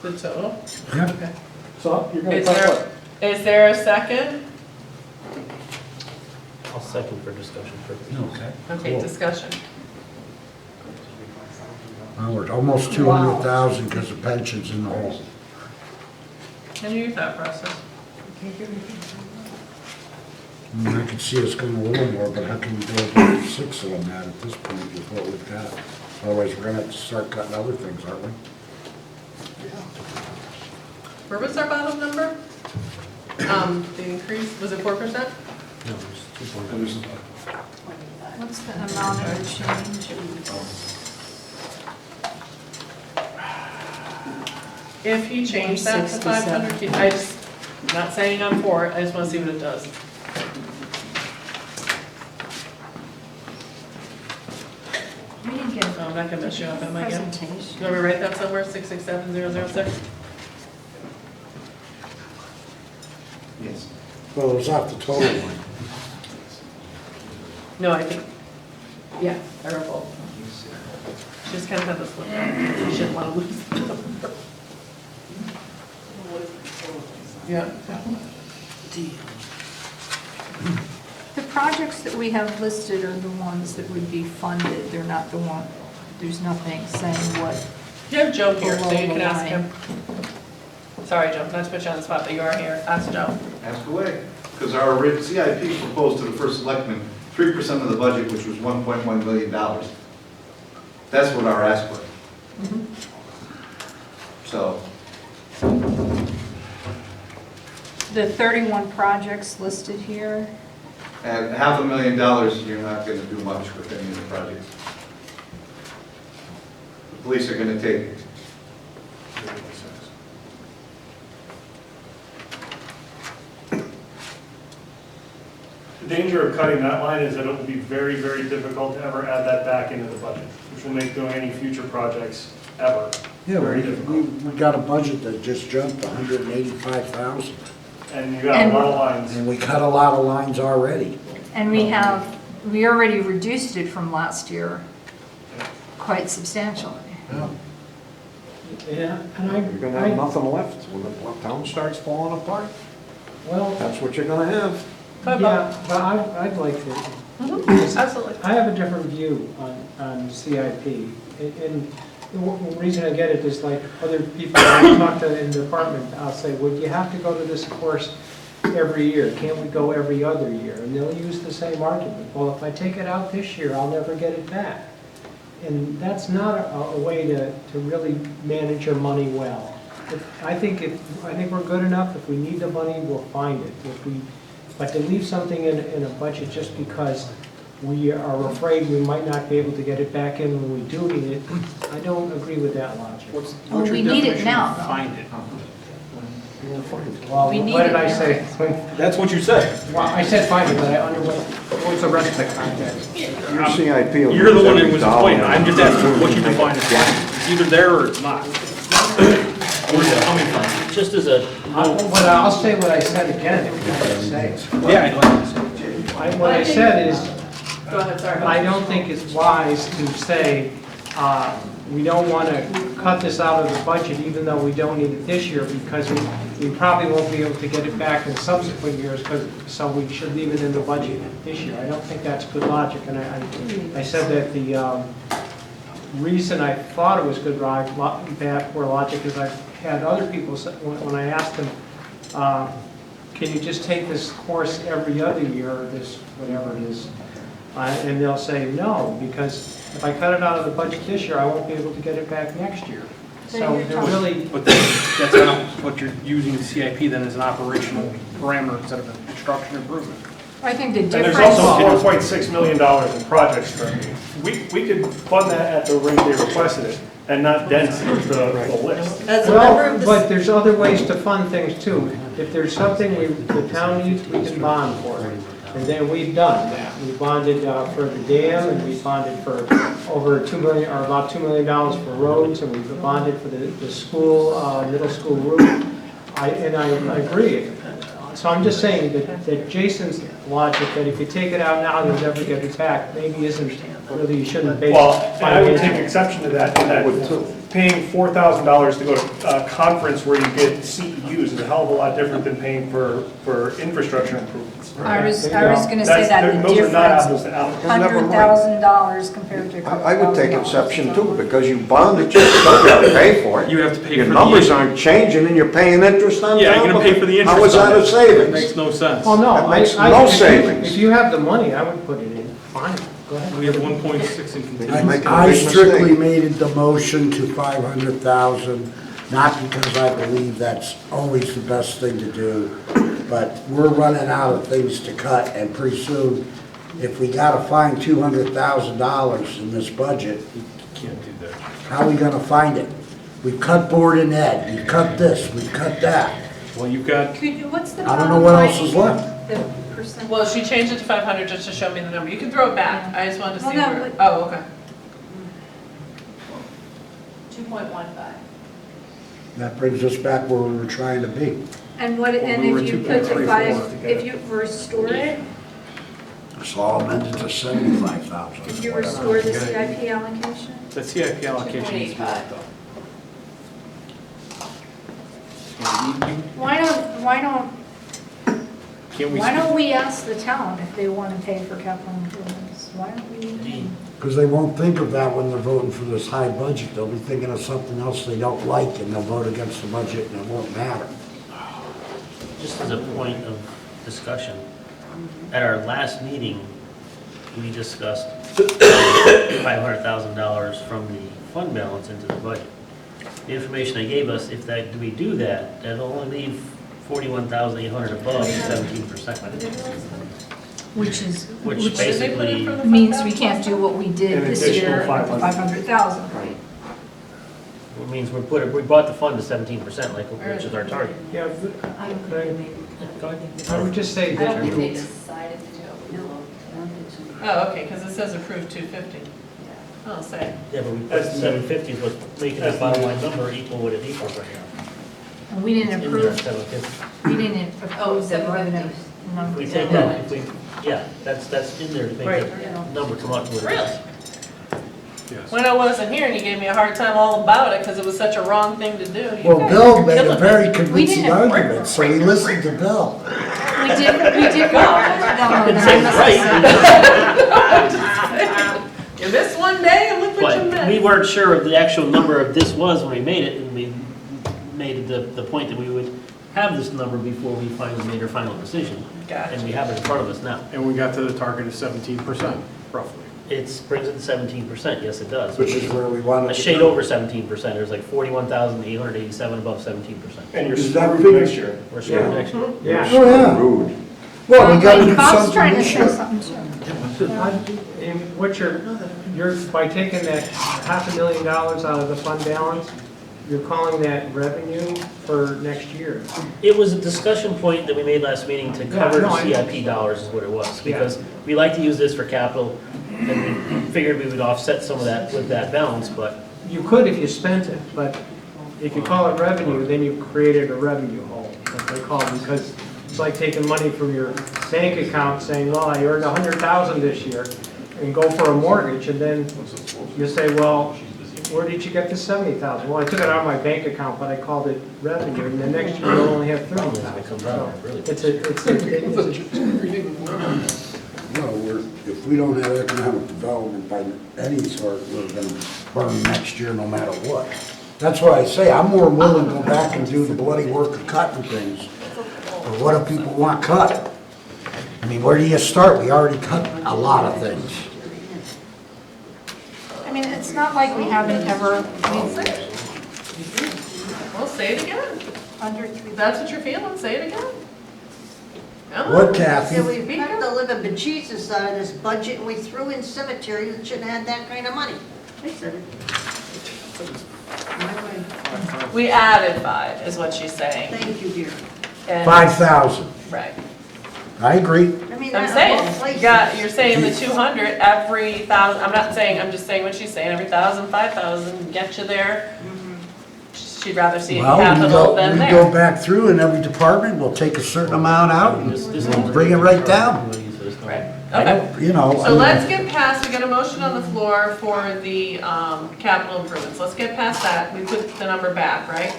The total? Yep. Okay. so you're gonna Is cut there, what? is there a second? I'll second for discussion purposes. Okay. Okay, Cool. discussion. Well, we're almost 200,000 because the pension's in the hole. Can you use that process? I could see us going a little more, but how can we go about 6 of them at this point with what we've got? Otherwise, we're gonna have to start cutting other things, aren't we? Where was our bottom number? The increase, was it 4%? No, it's 2.5. What's the amount of the change? If you change that to 167. 500 feet, I'm not saying I'm for it, I just want to see what it does. We didn't get Oh, I'm not gonna mess you up, am I again? presentation. You want me to write that somewhere, 667,006? Yes. Well, it was off the total one. No, I think, yeah, terrible. Just kind of had this one, you shouldn't want to lose. Yeah. The projects that we have listed are the ones that would be funded, they're not the one, there's nothing saying what. You have Joe here, so you Below can the ask line. him. Sorry, Joe, not to put you on the spot, but you are here. Ask Joe. Ask away. Because our CIP proposed to the first selectman 3% of the budget, which was $1.1 million. That's what our ask was. So, The 31 projects listed here, at $500,000, you're not going to do much with any of the projects. The police are going to take The danger of cutting that line is that it will be very, very difficult to ever add that back into the budget, which will make doing any future projects ever Yeah, very we difficult. got a budget that just jumped 185,000. And you got a lot of lines. And we cut a lot of lines already. and we already reduced it from last year quite substantially. Yeah, and You're gonna have nothing left when the town starts falling apart. well, That's what you're gonna have. Bye, Bob. yeah, but I'd like to, Absolutely. I have a different view on CIP. And the reason I get it is like other people I talk to in the department, I'll say, well, you have to go to this course every year. Can't we go every other year? And they'll use the same argument. Well, if I take it out this year, I'll never get it back. And that's not a way to really manage your money well. I think we're good enough. If we need the money, we'll find it. If we But to leave something in a budget just because we are afraid we might not be able to get it back in when we do need it, I don't agree with that logic. What's Well, your we need it definition now, of though. find it? Well, We need what did it I now. say? That's what you said. Well, I said fine, but I underwent, what's the rest of the context? Your CIP. You're the one that was explaining. I'm just asking what you define as find. It's either there or it's not. Where's it coming from? Just as a note, But I'll say what I said again, if you want to say. Yeah, I'd like to say. What I said is, Go ahead, sorry. I don't think it's wise to say, we don't want to cut this out of the budget, even though we don't need it this year, because we probably won't be able to get it back in subsequent years, so we should leave it in the budget this year. I don't think that's good logic, and I said that the reason I thought it was good bad poor logic is I've had other people, when I asked them, can you just take this course every other year, or this, whatever it is, and they'll say no, because if I cut it out of the budget this year, I won't be able to get it back next year. So they're really, But that's not what you're using the CIP then as an operational parameter instead of a construction improvement. I think the And there's difference. also $4.6 million in projects currently. We could fund that at the rate they requested it and not dense the list. As a member of the but there's other ways to fund things too. If there's something the town needs, we can bond for it. And then we've done that. We bonded for the dam, and we bonded for over $2 million, or about $2 million for roads, and we've bonded for the school, middle school roof. I agree. So I'm just saying that Jason's logic, that if you take it out now, you'll never get it back, maybe isn't, really, you shouldn't base. Well, and I would take exception to that, paying $4,000 to go to a conference where you get CEUs is a hell of a lot different than paying for infrastructure improvements. I was gonna say that the Those are not apples difference, to apples. $100,000 compared to. I would take exception too, because you bonded, you still got to pay for it. You have to pay Your for numbers the... aren't changing and you're paying interest on top Yeah, you're of gonna pay it. for the interest. How is that on a it. savings? It makes no sense. Well, no. That makes no if you- savings. If you have the money, I would put it in. Fine, go ahead. We have 1.6 in contingency. Making a I big strictly mistake. made the motion to 500,000, not because I believe that's always the best thing to do, but we're running out of things to cut, and pretty soon, if we gotta find $200,000 in this budget, Can't do that. how are we gonna find it? We've cut board and ed, we've cut this, we've cut that. Well, you've got... What's the? I don't know what else is left. The percent. Well, she changed it to 500 just to show me the number. You can throw it back. I just wanted to Well, see no, where. but- Oh, okay. 2.15. That brings us back where we were trying to be. And what, and we were if you put the 2.34 if you restore it, So I'll amend it to 75,000. if you restore the CIP allocation? The CIP allocation needs to be left up. Why Can't we... don't we ask the town if they want to pay for capital improvements? Why don't we? Because they won't think of that when they're voting for this high budget. They'll be thinking of something else they don't like, and they'll vote against the budget, and it won't matter. just as a point of discussion, at our last meeting, we discussed $500,000 from the fund balance into the budget. The information they gave us, if we do that, that'll only leave $41,800 above 17%. Which basically means we can't do what we did An this additional year, 500. 500,000. Right. Means we brought the fund to 17%, like, which is our target. Yeah, Go ahead. I would just say I that don't think they you, decided to do it. Oh, okay, because it says approved 250. Oh, say. Yeah, but we put 750 was making that bottom line number equal what it equals right now. And we didn't In there, approve, 750. we didn't approve the revenue number. We take that, yeah, that's in there to make Right. the number come out to what it Really? is. Yes. When I wasn't here and you gave me a hard time all about it because it was such a wrong thing to do. You Well, guys Bill are made a killing very me. convincing argument, so we listened to Bill. We did, no, Didn't say it was right. You missed one day and look what you But we missed. weren't sure of the actual number of this was when we made it, and we made the point that we would have this number before we finally made our final decision. Gotcha. And we have it in front of us now. And we got to the target of 17%, roughly. It brings it to 17%, yes, it does. Which is where we wanted A to shade go. over 17%, there's like 41,887 above 17%. And you're Is that screwed figure- next year. We're screwed next year. yeah. Oh, yeah. Rude. Well, we gotta do Bob's something trying to this say year. something too. And what you're, by taking that $500,000 out of the fund balance, you're calling that revenue for next year. It was a discussion point that we made last meeting to cover no, I- CIP dollars is what it was. Because we like to use this for capital, and we figured we would offset some of that with that balance, but You could if you spent it, but if you call it revenue, then you've created a revenue hole, what they call it, because it's like taking money from your bank account saying, well, I earned 100,000 this year, and go for a mortgage, and then you say, well, where did you get the 70,000? Well, I took it out of my bank account, but I called it revenue, and the next year you'll only have 30,000. So No, if we don't have economic development by any sort, we're gonna burn next year no matter what. That's why I say, I'm more willing to go back and do the bloody work of cutting things. But what do people want cut? I mean, where do you start? We already cut a lot of things. I mean, it's not like we haven't ever, Well, say it again. If that's what you're feeling, say it again. Come on. What, Kathy? So we cut the living bejesus out of this budget and we threw in cemetery that shouldn't have had that kind of money. I said it. We added 5, is what she's saying. Thank you, dear. And- 5,000. Right. I agree. I mean, I'm that saying, whole place you're saying the 200, every 1,000, I'm not saying, I'm just saying what she's saying, every 1,000, 5,000, get you there. She'd rather see it in Well, capital than we go there. back through in every department, we'll take a certain amount out and we'll bring it right down. Right, I okay. don't, you know. I So mean- let's get past, we got a motion on the floor for the capital improvements. Let's get past that. We put the number back, right?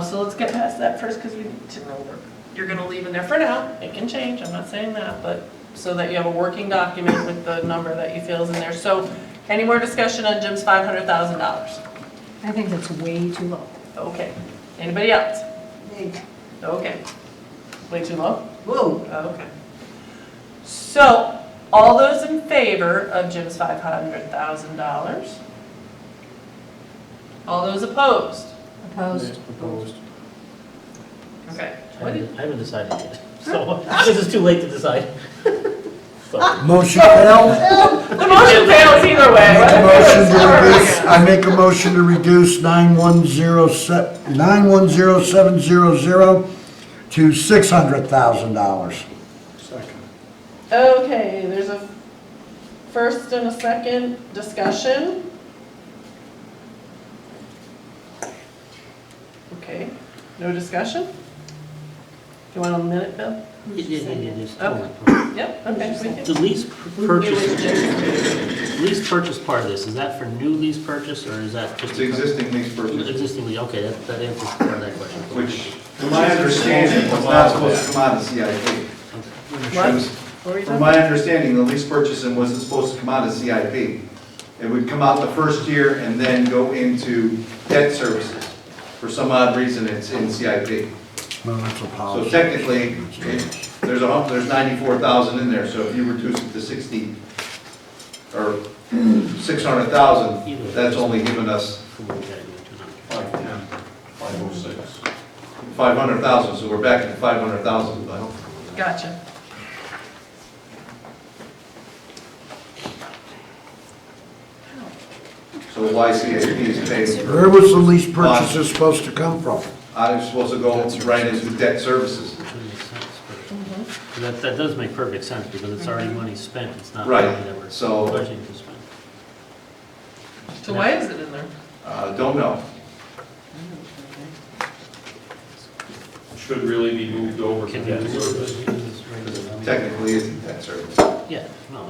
So let's get past that first because we need to know you're gonna leave in there for now. It can change, I'm not saying that, but so that you have a working document with the number that you feel is in there. So any more discussion on Jim's $500,000? I think that's way too low. Okay. Anybody else? Me. Okay. Way too low? Whoa. Okay. So, all those in favor of Jim's $500,000? All those opposed? Opposed? Opposed. Okay. I haven't decided yet, so this is too late to decide. So, Motion failed. The motion fails either way. I make a motion to reduce 910,700 to $600,000. Okay, there's a first and a second discussion. Okay, no discussion? Do you want a minute, Bill? just Okay. Yep, okay, we can. The lease purchase part of this, is that for new lease purchase, or is that just? It's existing lease purchase, Existing lease, okay, that answers part of that question. which, to my understanding, was not supposed to come out of CIP. What? What were you From talking? my understanding, the lease purchasing wasn't supposed to come out of CIP. It would come out the first year and then go into debt services. For some odd reason, it's in CIP. Well, that's a So policy. technically, there's 94,000 in there, so if you reduce it to 60, or 600,000, that's only given us 500,000, so we're back at 500,000. Gotcha. So why CIP is paid for? Where was the lease purchases supposed to come from? I was supposed to go right into debt services. That does make perfect sense, because it's already money spent, it's not Right, money that we're so- budgeting to spend. So why is it in there? Don't know. Should really be moved over to Can debt we- service. Technically, it's debt service. Yeah, no,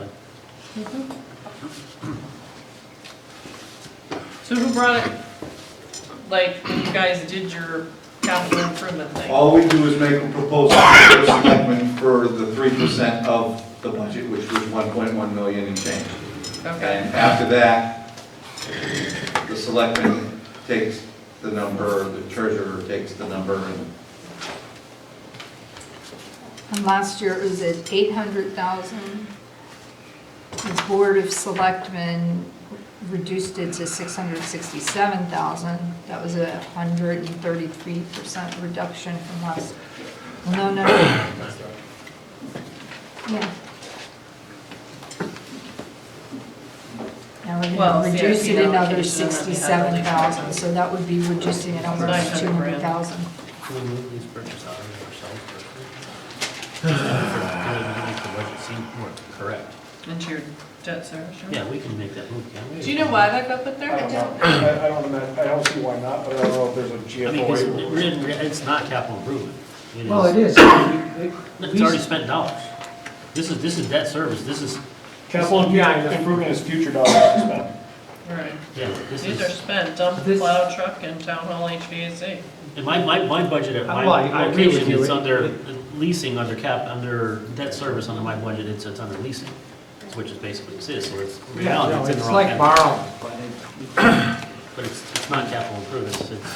So who brought it, like, you guys did your capital improvement thing? All we do is make a proposal to the selectmen for the 3% of the budget, which was 1.1 million and change. Okay. And after that, the selectman takes the number, the treasurer takes the number, and And last year it was at 800,000. The Board of Selectmen reduced it to 667,000. That was a 133% reduction from last. Well, no. Yeah. Now we're Well, gonna reduce CIP it another allocation, and then we have 67,000, so that would be reducing it almost $900,000. 200,000. Can we move these purchase out of ourselves personally? To make the budget seem more correct. Into your debt service. Yeah, we can make that move, can't we? Do you know why that got put there? I don't know. I don't see why not, but I don't know if there's a I mean, 'cause GFOA. it's not capital improvement. Well, it is. It's already spent dollars. This is debt service, this is, Capital improvement is future dollars to spend. Right. yeah, this These are is, spent, dump plow truck and town hall HVAC. in my budget, Well, I my agree with allocation you. is under leasing, under debt service, under my budget, it's under leasing, which is basically what it is, so it's, in Yeah, reality, no, it's in the it's wrong like category. borrowing, but But it's not capital improvements, it's,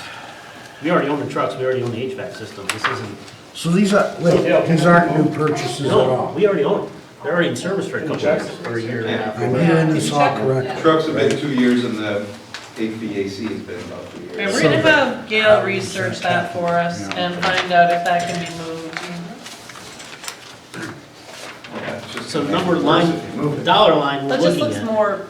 we already own the trucks, we already own the HVAC system, this isn't, So these aren't new purchases at no, all. we already own them. They're already in service for a couple years, or a year and a half. I'm hearing this all correct. Trucks have been 2 years and the HVAC has been about 2 Okay, years. we're gonna have Gail research that for us and find out if that can be moved. Yeah, it's just So gonna make number it worse line, if you move it. dollar line, we're That just looking looks at. more,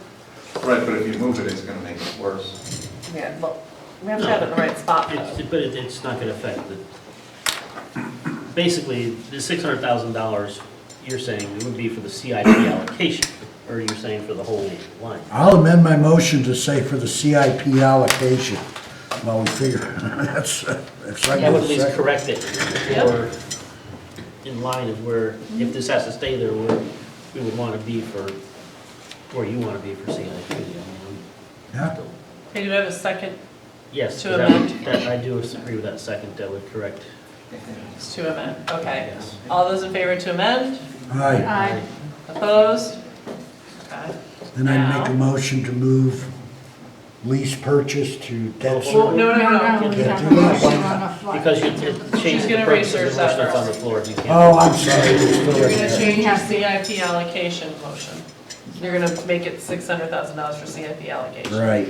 Right, but if you move it, it's gonna make it worse. yeah, well, we have to have it in the right spot though. But it's not gonna affect the, basically, the $600,000, you're saying it would be for the CIP allocation, or you're saying for the whole line? I'll amend my motion to say for the CIP allocation. While we figure, that's right. That would at least correct it, Yep. or in line of where, if this has to stay there, where we would wanna be for, where you wanna be for CIP. Yeah. Okay, do we have a second Yes, To that would- amend? that, I do agree with that second, that would correct, to amend? Okay. yes. All those in favor to amend? Aye. Aye. Opposed? Okay. Then I'd make Now- a motion to move lease purchase to debt Well, service. no, we Yeah, have do a that. motion on the floor. Because you change the gonna purpose of research the that motion that's on first. the floor, you can't. Oh, I'm sorry. You're gonna change your CIP allocation motion. You're gonna make it $600,000 for CIP allocation. Right,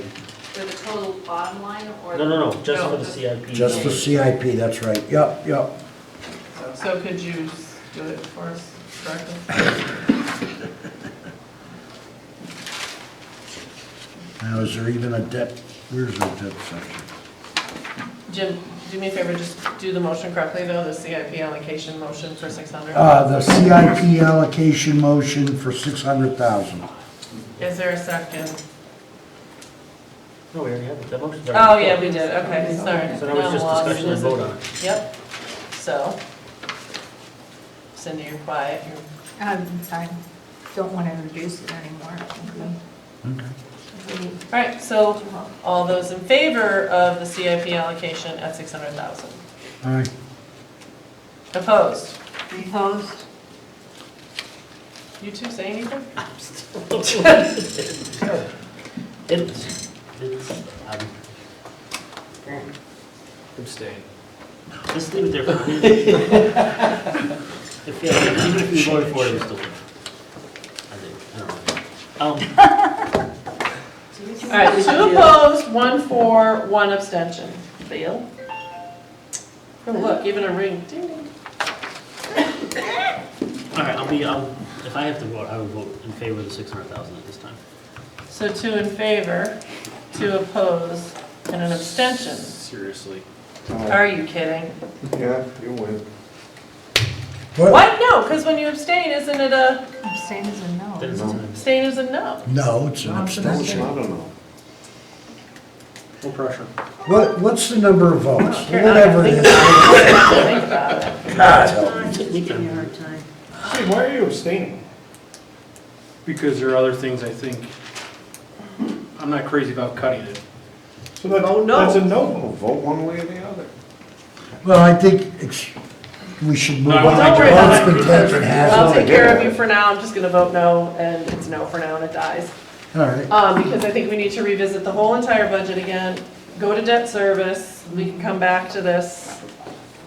For the total bottom line or? No, just No, for the just- CIP. just the CIP, that's right. Yep. So could you do it for us directly? Now, is there even a debt, where's the debt section? Jim, do me a favor, just do the motion correctly though, the CIP allocation motion for 600. The CIP allocation motion for 600,000. Is there a second? No, we already have it, that motion's Oh, already. yeah, we did, okay, sorry. So now it's just I'm lost. discussion and vote on it. Yep, so, Cindy, you're quiet, I don't want to reduce it anymore. All right, so all those in favor of the CIP allocation at 600,000? Aye. Opposed? Opposed? You two say anything? Abstain. Just leave it there for now. If, yeah, even if we voted for it, we still. I don't know. All right, 2 opposed, 1 for, 1 abstention. Bill? Oh, look, even a ring. Ding, ding. All right, if I have to vote, I would vote in favor of the 600,000 at this time. So 2 in favor, 2 opposed, and an abstention. Seriously. Are you kidding? Yeah, you win. What? No, because when you abstain, isn't it a, Abstain is a no. Then it's an abstain is a no? No, it's an I abstention. don't know. No pressure. What's the number of votes? Here, now Whatever it think is. about it. Think about it. God help me. Give me a hard time. Hey, why are you abstaining? Because there are other things I think, I'm not crazy about cutting it. So that, Oh, no. that's a no. Well, vote one way or the other. Well, I think we should move No, on. Well, don't worry about Vote's it, been because taken, has I'll it? take care of you for now. I'm just gonna vote no, and it's no for now, and it dies. All right. Because I think we need to revisit the whole entire budget again, go to debt service, we can come back to this,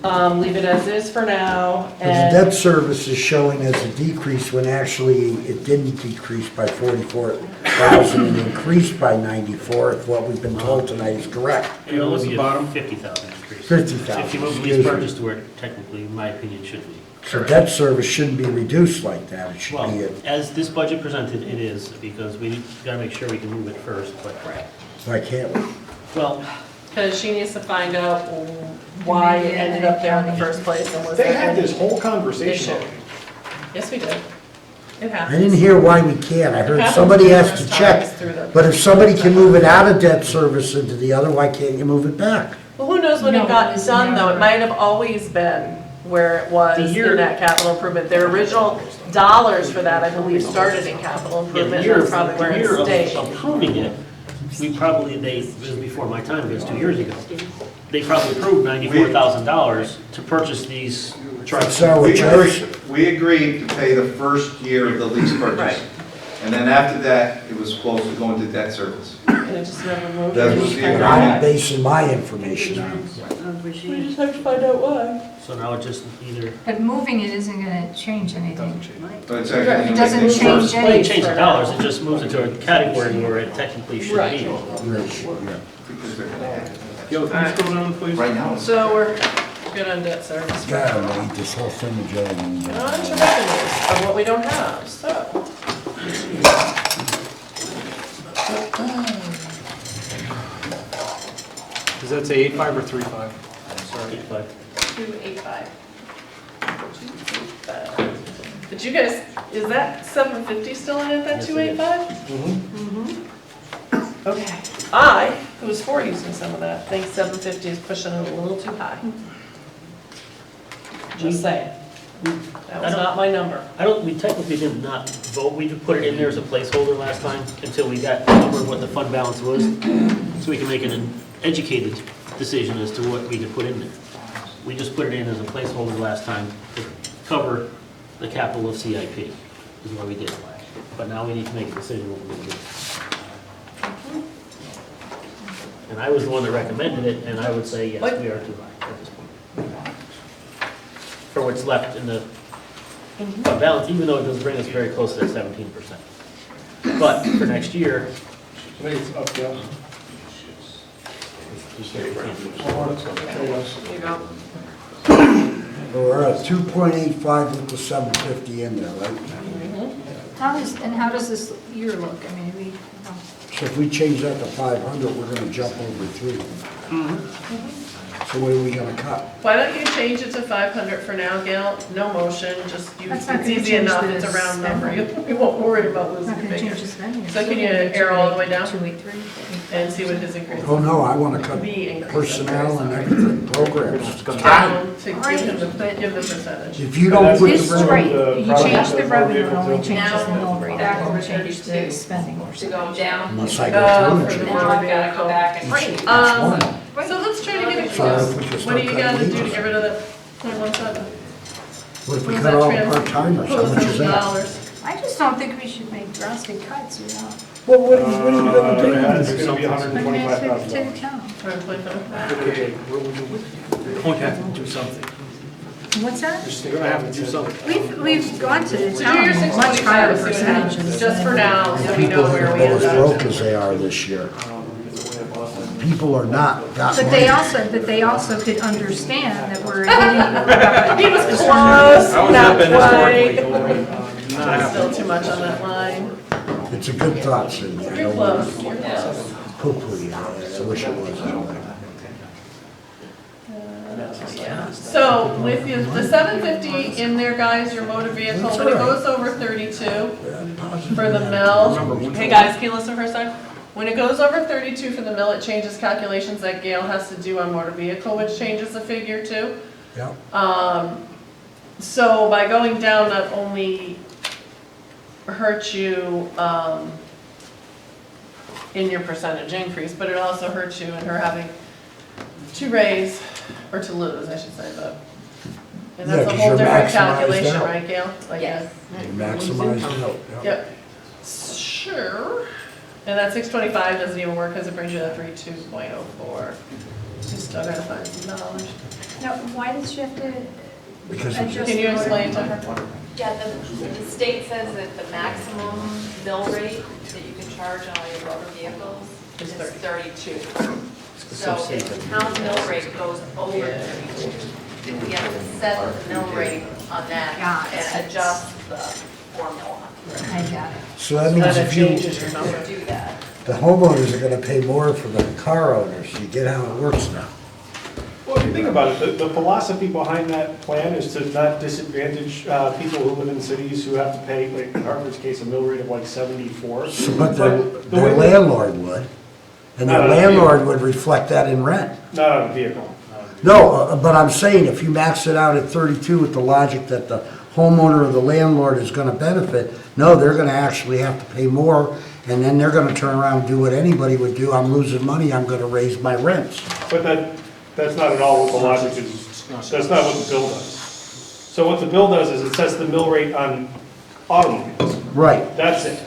leave it as is for now, The and, debt service is showing as a decrease when actually it didn't decrease by 44,000, it increased by 94, if what we've been told tonight is correct. It would what's be the a bottom? 50,000 increase. 50,000, If you move excuse lease me. purchase to where it technically, in my opinion, should be. So debt service shouldn't be reduced like that, it should Well, be, as this budget presented, it is, because we gotta make sure we can move it first, but, why can't we? well, Because she needs to find out why it ended up there in the first place and was They there had any this whole conversation. issue. Yes, we did. It I happens. didn't hear why we can't, I heard Happens somebody has to numerous check. times through the- But if somebody can move it out of debt service into the other, why can't you move it back? Well, who knows when No, it got it's done, though? never- It might have always been where it was The year- in that capital improvement. Their original dollars for that, I believe, started in capital yeah, improvement. the year, That's probably where the it year stayed. of approving it, it was before my time, it was 2 years ago. They probably approved $94,000 to purchase these trucks. So it's yours? We agreed to pay the first year of the lease Right. purchase. And then after that, it was supposed to go into debt service. And it just never moved. That was the And I'm basing my information on. We just have to find out why. So now it just either, But moving it isn't gonna change anything. But it's Right. actually. It doesn't change well, it anything. changed the dollars, it just moves it to a category where it technically should Right. be. Because they're gonna have it. Yo, can you scroll down, please? Right now, it's. So we're good on debt service. God, I hate this whole thing with Joe. On to revenues of what we don't have, so. Does that say 8.5 or 3.5? Sorry. 285. But you guys, is that 750 still in it, that Yes, it is. 285? Okay. I, who was for using some of that, think 750 is pushing it a little too high. Just saying. That was not my number. We technically did not vote, we just put it in there as a placeholder last time until we got the number of what the fund balance was, so we can make an educated decision as to what we could put in there. We just put it in as a placeholder last time to cover the capital of CIP, is what we did. But now we need to make a decision what we're going to do. And I was the one that recommended it, and I would say, yes, we are too high at this point. For what's left in the fund balance, even though it does bring us very close to that 17%. But for next year, I think it's up, yeah. You go. We're at 2.85 with the 750 in there, right? How does this year look? I mean, So if we change that to 500, we're gonna jump over 3. So what are we gonna cut? Why don't you change it to 500 for now, Gail? No motion, just use, That's not it's gonna easy change enough, the it's a round number. spending. We won't worry about it's losing not gonna change the figures. spending. So can you arrow all the way down 283. and see what his increase is? Oh, no, I wanna cut We increase it. personnel and everything, programs. Down to give him give the percentage. If you don't put This is the, right, the you project change the that's revenue, it more only difficult. changes the mill rate, it Back only over changes the 32. spending To portion. go down. unless I Oh, go for through the it. Now I've gotta go back and read. Each one. So let's try to get it So close. if we just What do don't you cut gotta do to wages. get rid of the 0.17? What if we What cut was all that the part-timers, how What was much is those that? dollars? I just don't think we should make drastic cuts, you know. Well, what are you gonna do? It's gonna be I mean, that's $125,000. to the town. Try to play for them. Going to have to do something. What's that? You're gonna have to do something. We've gone to the So do town, your much 625, higher see what happens, percentages. just for now, so we know People where are we end as up. broke as they are this year. People are not, got But money. they also could understand that we're hitting. He was close, not quite. Still too much on that line. It's a good thought, Cindy. I You're don't want close, to you're close. poo-poo you. I wish it was that way. Yeah. So with the 750 in there, guys, your motor vehicle, when it goes over 32 for the mill, hey guys, can you listen for a sec? When it goes over 32 for the mill, it changes calculations that Gail has to do on motor vehicle, which changes the figure too. Yeah. So by going down, not only hurts you in your percentage increase, but it also hurts you in her having to raise, or to lose, I should say, but. And Yeah, that's a 'cause whole you're different maximized calculation, out. right, Gail? Like, Yes. You maximize it out. yeah. Yep. Sure. And that 625 doesn't even work because it brings you to 32.04. You still gotta find some dollars. Now, why does she have to Because adjust? Can you the explain to motor? her? Yeah, the state says that the maximum mill rate that you can charge on all your motor vehicles is 32. So if the town mill rate goes over 32, we have to set the mill rate on that Got it. and adjust the formula. I got it. So that means Then it if you, changes your number. Do that. the homeowners are gonna pay more for the car owners, you get how it works now. Well, if you think about it, the philosophy behind that plan is to not disadvantage people who live in cities who have to pay, like in Hartford's case, a mill rate of like 74. But the their way that- landlord would, and Not their on a landlord would reflect that in rent. Not on a vehicle. No, but I'm saying if you max it out at 32 with the logic that the homeowner or the landlord is gonna benefit, no, they're gonna actually have to pay more, and then they're gonna turn around and do what anybody would do, I'm losing money, I'm gonna raise my rents. But that's not at all what the logic is, that's not what the bill does. So what the bill does is it sets the mill rate on automobiles. Right. That's it.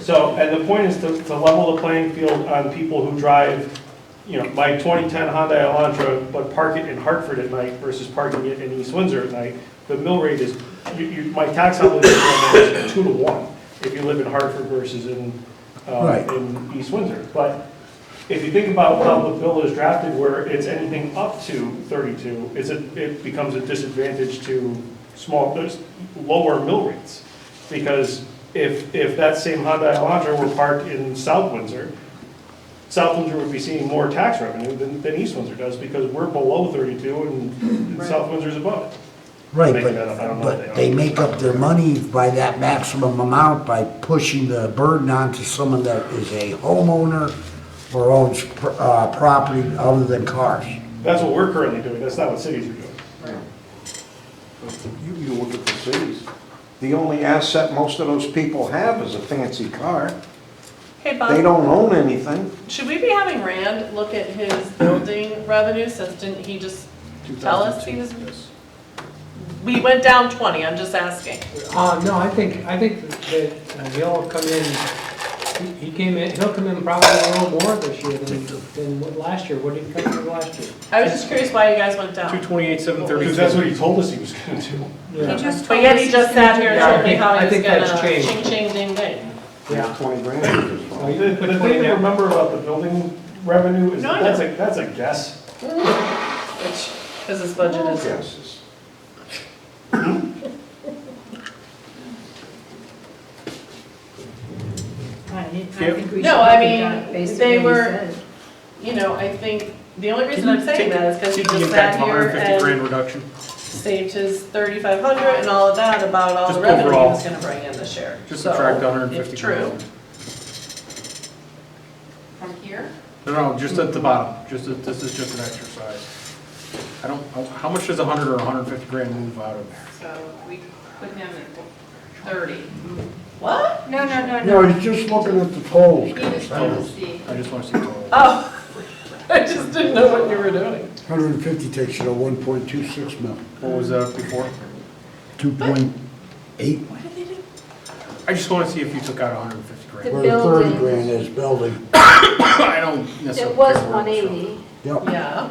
So, and the point is to level the playing field on people who drive, you know, my 2010 Hyundai Elantra, but park it in Hartford at night versus parking it in East Windsor at night. The mill rate is, my tax obligation on that is 2 to 1 if you live in Hartford versus in East Windsor. But if you think about how the bill is drafted, where it's anything up to 32, it becomes a disadvantage to lower mill rates. Because if that same Hyundai Elantra were parked in South Windsor would be seeing more tax revenue than East Windsor does, because we're below 32 and South Windsor's above it. Right, Making that up, I don't know if but they make up their money by that maximum amount by pushing the burden onto someone that is a homeowner or owns property other than cars. That's what we're currently doing, that's not what cities are doing. You look at the cities, the only asset most of those people have is a fancy car. Hey, Bob. They don't own anything. Should we be having Rand look at his building revenue, since didn't he just tell us he was? We went down 20, I'm just asking. No, I think that they'll come in, he'll come in probably a little more this year than what last year. What did he come in last year? I was just curious why you guys went down. 228,732. Because that's what he told us he was gonna do. Yeah. But yet he just sat here and told me how I he was think that's gonna changed. ching, ding, ding. Yeah. 20 grand. The thing to remember about the building revenue is No, I that's a guess. Which, because his budget is. Yes. I think we should No, look I at mean, that based on they what he were, said. you know, I think, the only reason I'm saying that is because he Take the just impact sat of here 150 grand and reduction. saved his 3,500 and all of that about all Just the revenue he overall. was gonna bring in this year. Just So, subtract 150 if true. grand. From here? No, just at the bottom, this is just an exercise. I don't, how much does 100 or 150 grand move out of there? So we put him at 30. What? No. No, he's just looking at the tolls. He just wanted to see. I just want to see total. Oh, I just didn't know what you were doing. 150 takes you to 1.26 mil, What was that before? 2.8, What did they do? I just want to see if you took out 150 grand. where the 30 grand is building. I don't necessarily. It was care where it's 180. Yep. Yeah.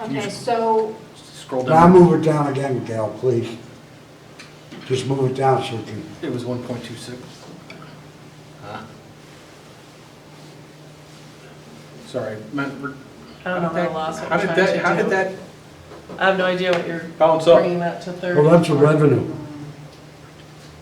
Okay, so Scroll Now down. move it down again, Gail, please. Just move it down so we can, It was 1.26. Sorry, meant. I don't know how I lost what How you're did trying that, to how do. did that I have no idea what you're bounce up? bringing that to 30. well, that's a revenue,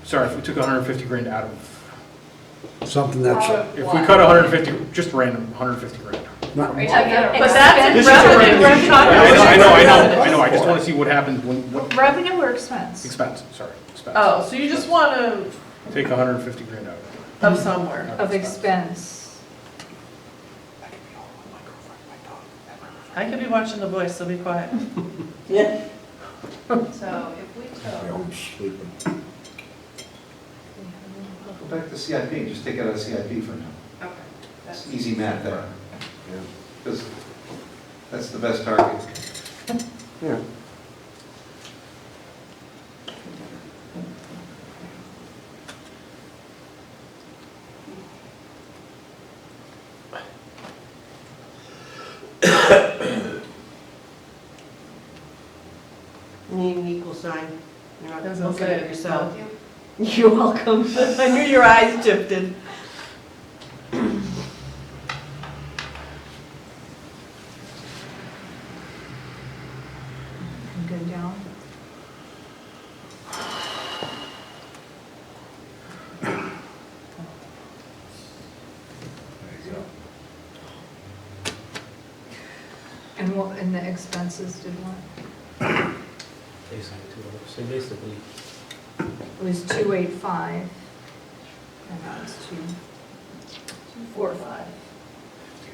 Sorry, if we took 150 grand out of, something that's, if we cut 150, just random, 150 grand. not, Are you talking about- But that's This in is revenue, already- we're talking I about. know, I just want to see what happens when, what, revenue or expense? expense, sorry, expense. Oh, so you just want to, Take 150 grand out of it. of somewhere. Of expense. I could be watching The Voice, so be quiet. So if we I took, was sleeping. Go back to CIP and just take out a CIP for now. okay, It's that's, easy math there. Because that's the best target. Yeah. Need an equal sign. You're not As I looking said, at yourself. thank You're welcome. I knew your eyes shifted. Go down. And what, and the expenses did what? So basically, It was 285, and now it's 245.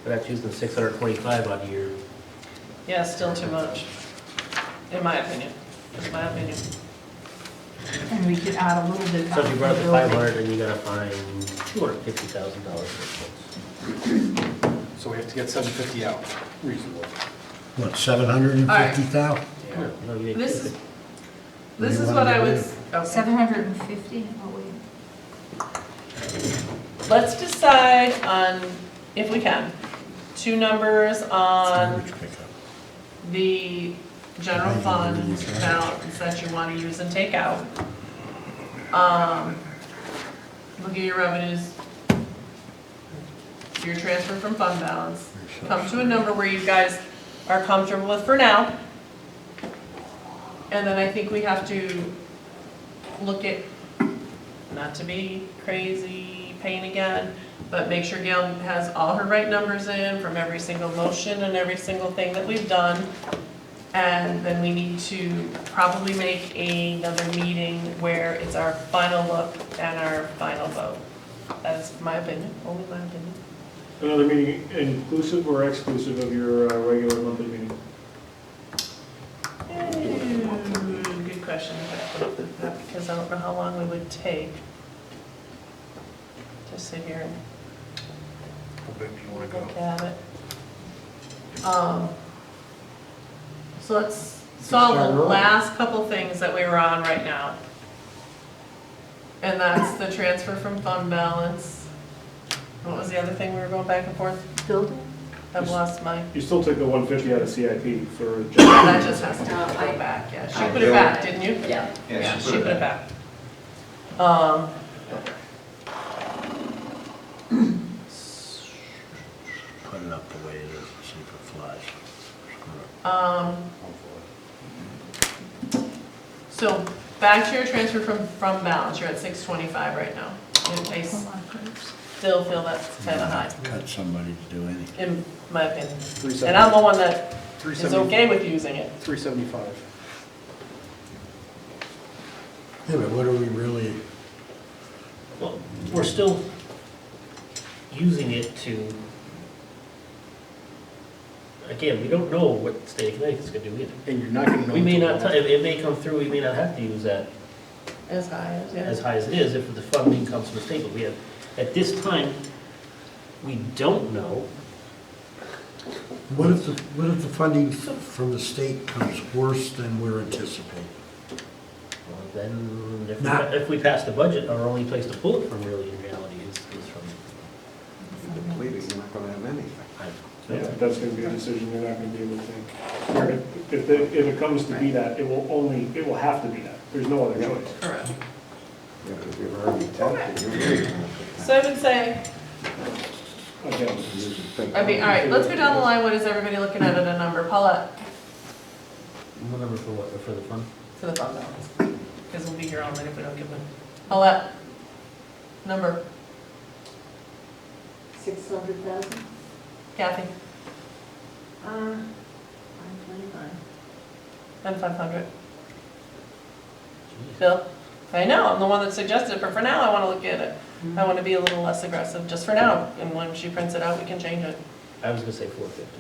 but that's using 625 out of your, Yeah, still too much, in my opinion, just my opinion. And we could add a little bit. so if you brought up the back. 500, then you gotta find $250,000 for So we have to get 750 out, reasonable. What, 750,000? Yeah, no, you need This is, 250. this is what I was, okay. 750? Oh, wait. Let's decide on, if we can, two numbers on Which pickup? the general fund balance that you want to use and take out. Look at your revenues, your transfer from fund balance. Come to a number where you guys are comfortable with for now. And then I think we have to look at, not to be crazy pain again, but make sure Gail has all her right numbers in from every single motion and every single thing that we've done. And then we need to probably make another meeting where it's our final look and our final vote. That's my opinion, only my opinion. Another meeting inclusive or exclusive of your regular monthly meeting? Good question, because I don't know how long we would take to sit here and How big do you want to go? look at it. So let's solve the last couple things that we were on right now. And that's the transfer from fund balance. What was the other thing we were going back and forth? Building? I've lost my, You still took the 150 out of CIP for. that just has to go back, yeah. She put it back, didn't you? Yeah. Yeah, she put it back. Put it up the way it is and see if it flies. So back to your transfer from balance, you're at 625 right now. And I still feel that's kind of high, Cut somebody to do anything. in my opinion. 370. And I'm the one that is 370. okay with using it. 375. Yeah, but what are we really, Well, we're still using it to, again, we don't know what the state of Connecticut's gonna do either. And you're not going to know. We may until not, it may come through, we may not have to use that As high as, yeah. as high as it is if the funding comes from the state, but we have, at this time, we don't know. what if the funding from the state comes worse than we're anticipating? Well, then, Not- if we pass the budget, our only place to pull it from really in reality is from. Depleted, you're not gonna have anything. Yeah, that's gonna be a decision you're not gonna be able to take. Or if it comes to be that, it will have to be that. There's no other choice. Correct. Yeah, because you've already tempted, you're really gonna have to. So I would say, Again, all right, let's go down the line. What is everybody looking at a number? Paulette, What number for what, for the fund? for the fund balance. Because we'll be here all night if we don't give them. Paulette, number. 600,000? Kathy, 525. and 500. Bill? I know, I'm the one that suggested it, but for now, I want to look at it. I want to be a little less aggressive, just for now, and when she prints it out, we can change it. I was gonna say 450.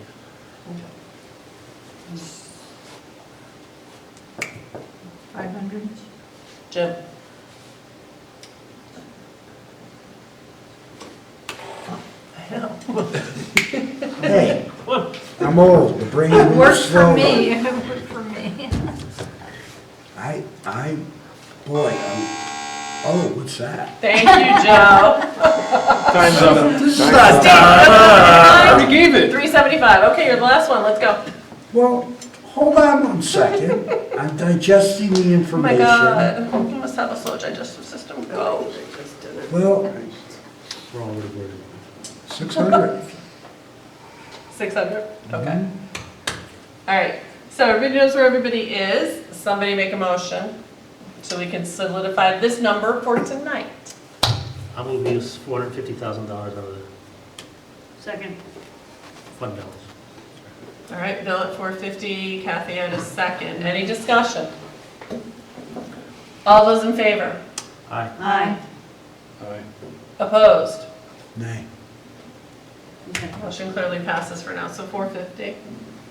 500? Jim? I know. Hey, I'm old, the brain It moves worked for slowly. me, it worked for me. Oh, what's that? Thank you, Joe. Time's up. This is Steve, not I already gave it. 375, okay, you're the last one, let's go. Well, hold on one second. I'm digesting the Oh my information. God, you must have a slow digestive system, go. Well, We're all over the board. 600. 600, okay. All right, so everybody knows where everybody is. Somebody make a motion so we can solidify this number for tonight. I'm gonna use $450,000 out of the Second. fund balance. All right, Bill at 450, Kathy at a second. Any discussion? All those in favor? Aye. Aye. Opposed? Nay. Motion clearly passes for now, so 450.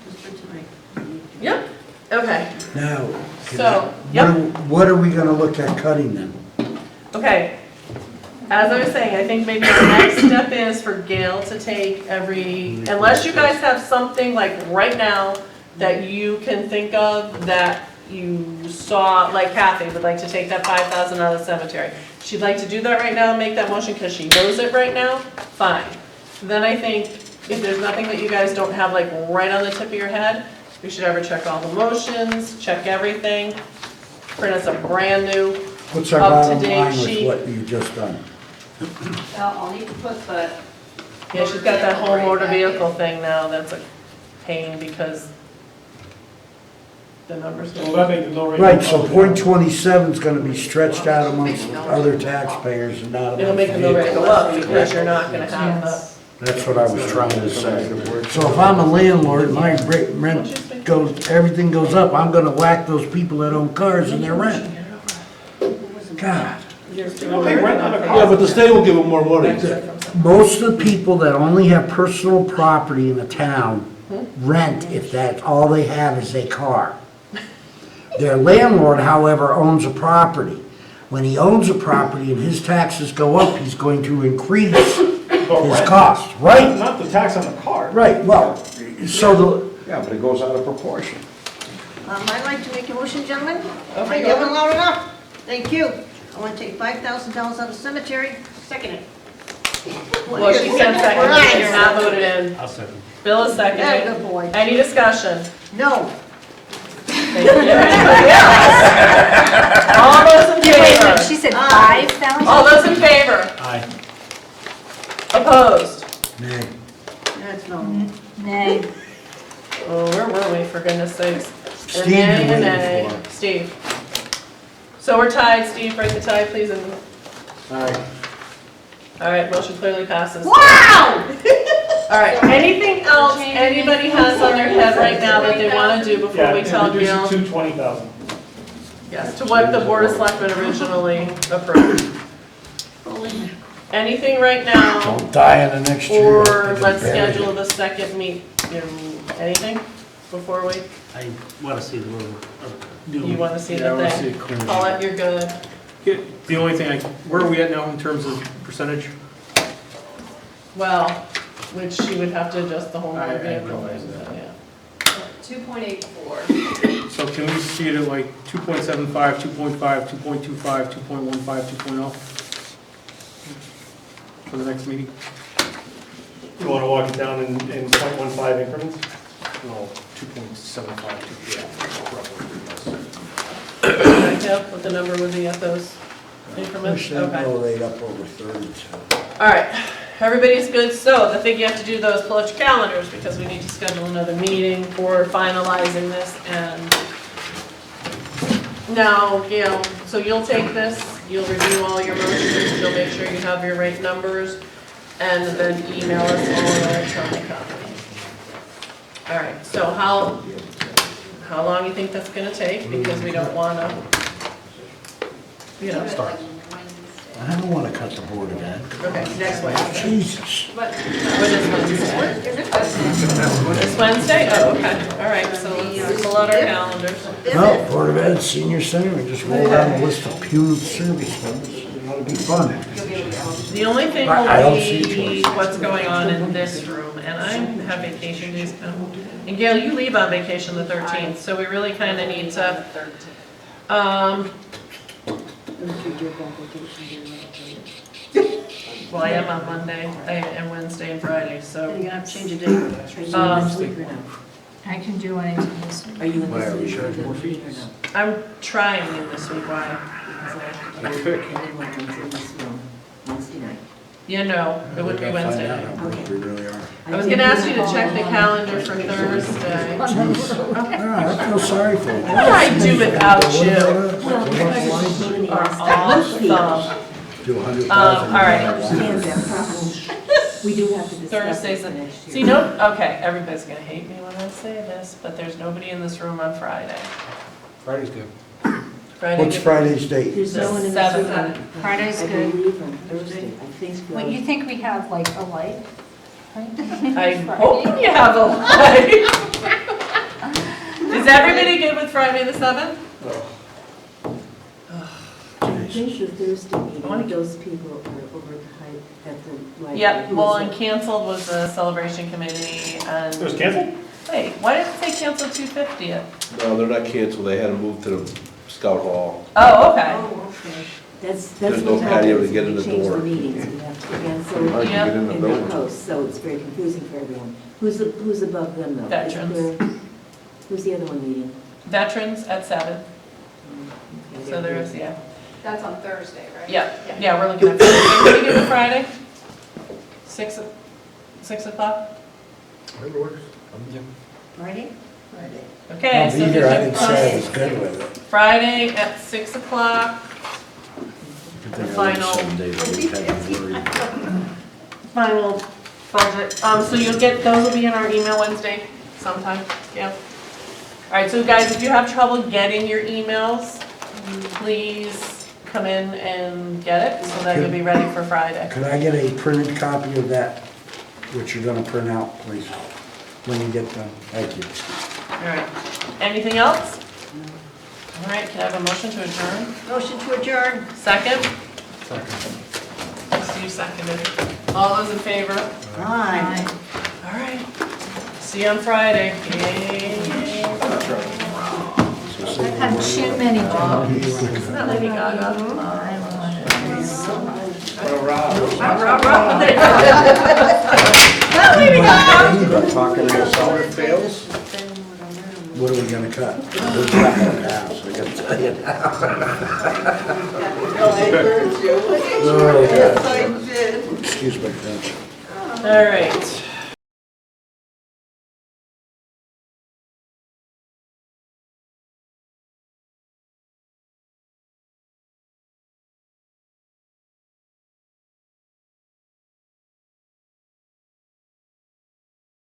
Just for tonight. Yep, okay. Now, So, yep. what are we gonna look at cutting then? Okay, as I was saying, I think maybe the next step is for Gail to take unless you guys have something like right now that you can think of that you saw, like Kathy would like to take that 5,000 out of the cemetery. She'd like to do that right now and make that motion because she knows it right now, fine. Then I think if there's nothing that you guys don't have like right on the tip of your head, we should ever check all the motions, check everything, print us a brand new What's our bottom up-to-date line with sheet. what you just done? I'll need to put the. Yeah, she's got that whole motor vehicle thing now, that's a pain because the numbers Well, don't. that made the mill rate. Right, so .27 is gonna be stretched out amongst other taxpayers and not It'll amongst make the mill rate go up vehicles. because you're not gonna have the. That's what I was trying to say. So if I'm a landlord, and my rent goes, everything goes up, I'm gonna whack those people that own cars in their rent. God. Yeah, but the state will give them more money. Most of the people that only have personal property in the town rent if that's all they have is a car. Their landlord, however, owns a property. When he owns a property and his taxes go up, he's going to increase his cost, right? Not the tax on the car. Right, well, so the, Yeah, but it goes out of proportion. I'd like to make a motion, gentlemen. Am Okay, I go yelling ahead. loud enough? Thank you. I want to take $5,000 out of the cemetery. Second it. Well, she said second, you're not voted in. I'll second. Bill is Yeah, seconding. good boy. Any discussion? No. Thank you. Anybody else? All those in favor? She said 5,000? All those in favor? Aye. Opposed? nay. That's no. Nay. Oh, where were we, for goodness sakes? Steve, you're waiting Nay. for. Steve. So we're tied, Steve, break the tie, please, and, all right, motion clearly passes. Wow! All right, anything else anybody has on their head right now that they want to do before Yeah, we tell reduce Gail? it to 20,000. Yes, to what the Board of Selectmen originally approved. Anything right now, Don't die in the next year. or let's schedule the second meet, anything before we, I want to see the little. you want to see Yeah, I the wanna see thing? it clear. Paulette, you're good. The only thing, where are we at now in terms of percentage? Well, which she would have to adjust the whole I motor vehicle, realize thing, that. yeah. 2.84. So can we see it at like 2.75, 2.5, 2.25, 2.15, 2.0? For the next meeting? You want to walk it down in .15 increments? No, 2.75, yeah. Yeah, what the number would be at those increments? Push that Okay. mill rate up over 32. All right, everybody's good. So the thing you have to do though is pull out your calendars because we need to schedule another meeting for finalizing this. And now, Gail, so you'll take this, you'll review all your motions, you'll make sure you have your right numbers, and then email us all an electronic copy. All right, so how long you think that's gonna take? Because we don't wanna, Start. I don't want to cut the board of ed. okay, next Wednesday. Jesus. What is Wednesday? It's Wednesday? Oh, okay, all right, so let's pull out our calendars. No, Board of Ed, Senior Center, we just roll down a list of punitive service ones. It ought to be fun. The only thing I don't will see be choice. what's going on in this room, and I have vacation days coming. And Gail, you leave on vacation the 13th, so we really kind of need to, well, I am on Monday, and Wednesday and Friday, so. You're gonna have to change the date. I can do anything this week. Are you in Why, are we this week or charging more fees? no? I'm trying in this week, why? Wednesday night. Yeah, no, it would be We'll Wednesday find night. out how much we really are. I was gonna ask you to check the calendar for Thursday. I feel sorry for you. What would I do without you? What Are awesome. Do 100,000. All right. Understand that problem. We do have to discuss Thursdays it and, next year. see, no, okay, everybody's gonna hate me when I say this, but there's nobody in this room on Friday. Friday's good. Friday. What's Friday's date? There's no one in this Seventh. room. Friday's I good. believe on Thursday, I think. What, you think we have like a light? I hope you have a life. Is everybody good with Friday the 7th? I think the Thursday meeting, those people are over at the library. Yep, Who well, is and it? canceled was the celebration committee and. It was canceled? Wait, why did it say cancel 250th? No, they're not canceled, they had to move to the Scout Hall. Oh, okay. Oh, okay. That's There's no what patio to happens get when in you the change door. the meetings. We have to cancel Hard to get in the in their building. posts, so it's very confusing for everyone. Who's above them though? Isn't Veterans. there- Who's the other one meeting? Veterans at 7, Okay, so there is, yeah. That's on Thursday, right? Yeah, we're looking at Friday. Everybody good with Friday? 6 o'clock? Whatever works. Friday? Friday. Okay, I'll so be here, I vision didn't say I was good with it. Friday at 6 o'clock, Good thing I work final. 7 days a week, I'd be worried. final budget. So you'll get, those will be in our email Wednesday sometime, yeah. All right, so guys, if you have trouble getting your emails, please come in and get it so that you'll be ready for Friday. Could I get a printed copy of that, which you're gonna print out, please, when you get done? Thank you. All right, anything else? All right, can I have a motion to adjourn? Motion to adjourn. Second? Steve seconded. All those in favor? Aye. All right, see you on Friday. Yay. I've had too many jobs. Isn't that Lady Gaga? But talking to yourself fails? What are we gonna cut? We're cutting it down, so I gotta tell you now. No, I heard you. Oh, yeah. Yes, I did. Excuse my French. All right.